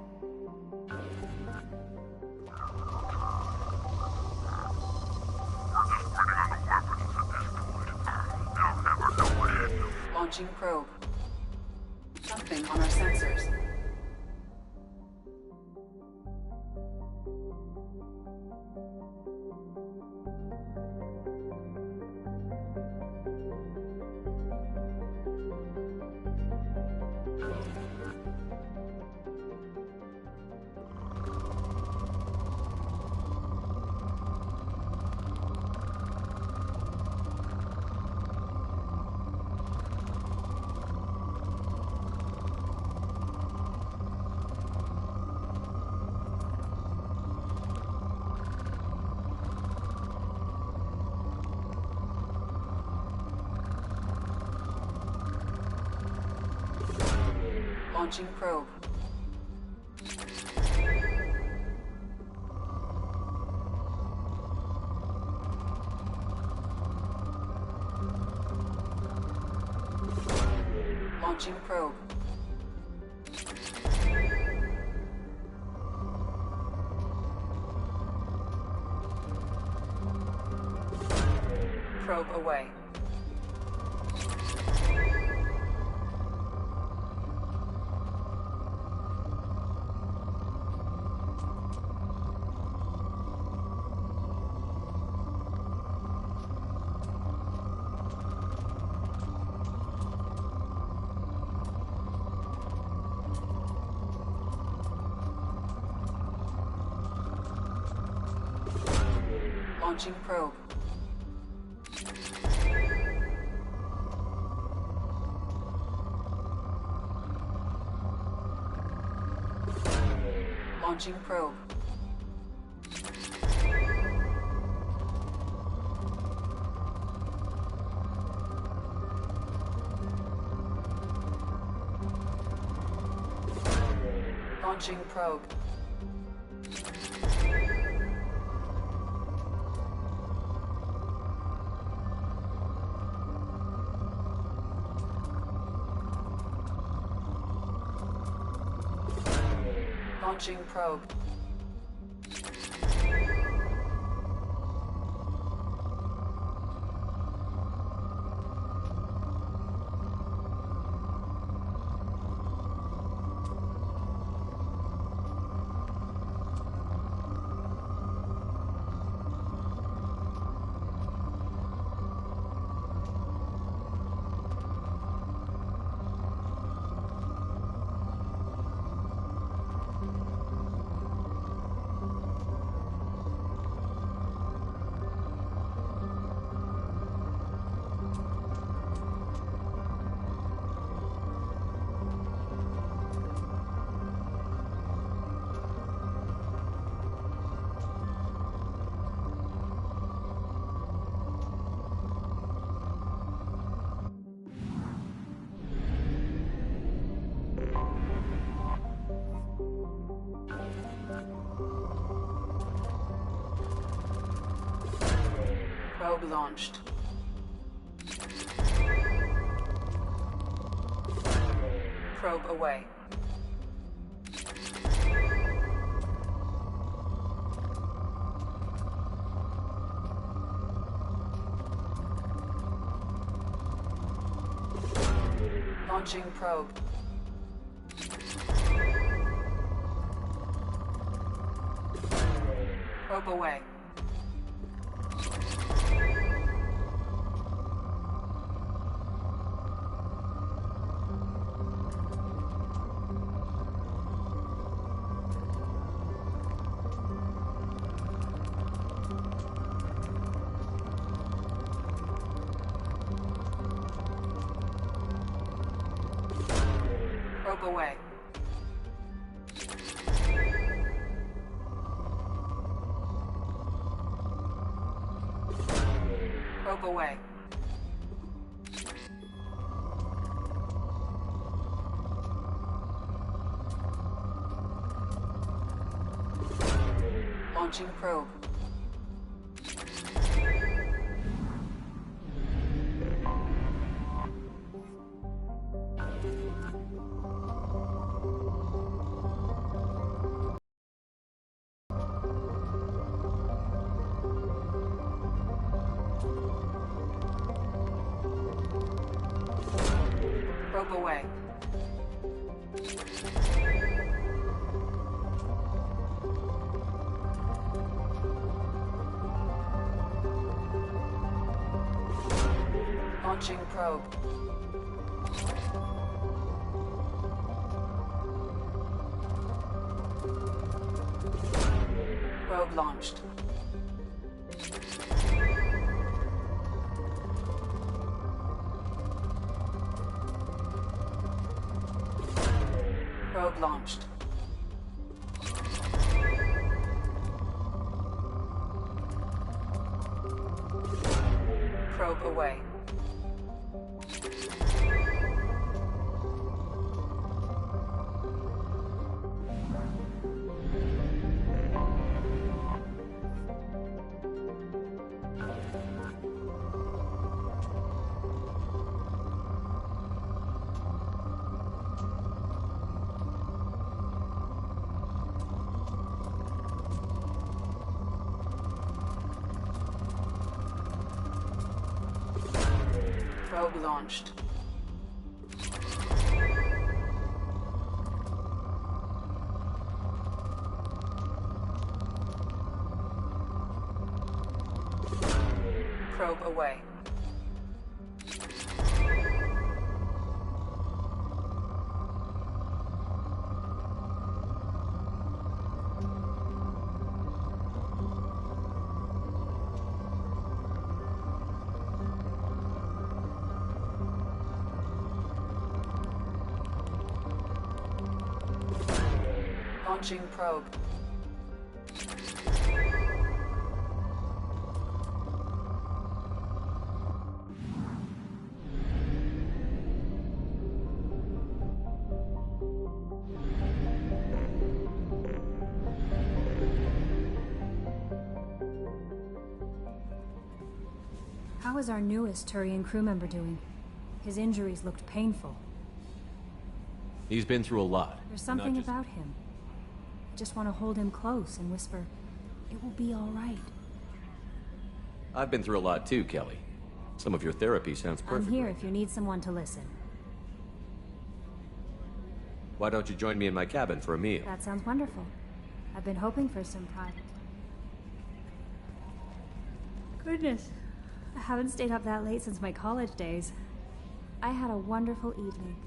Launching probe. Something on our sensors. Launching probe. Launching probe. Probe away. Launching probe. Launching probe. Launching probe. Launching probe. Probe launched. Probe away. Launching probe. Probe away. Probe away. Probe away. Launching probe. Probe away. Launching probe. Probe launched. Probe launched. Probe away. Probe launched. Probe away. Launching probe. How is our newest Turian crew member doing? His injuries looked painful. He's been through a lot. There's something about him. I just want to hold him close and whisper, "It will be all right." I've been through a lot too, Kelly. Some of your therapy sounds perfect. I'm here if you need someone to listen. Why don't you join me in my cabin for a meal? That sounds wonderful. I've been hoping for some private. Goodness, I haven't stayed up that late since my college days. I had a wonderful evening.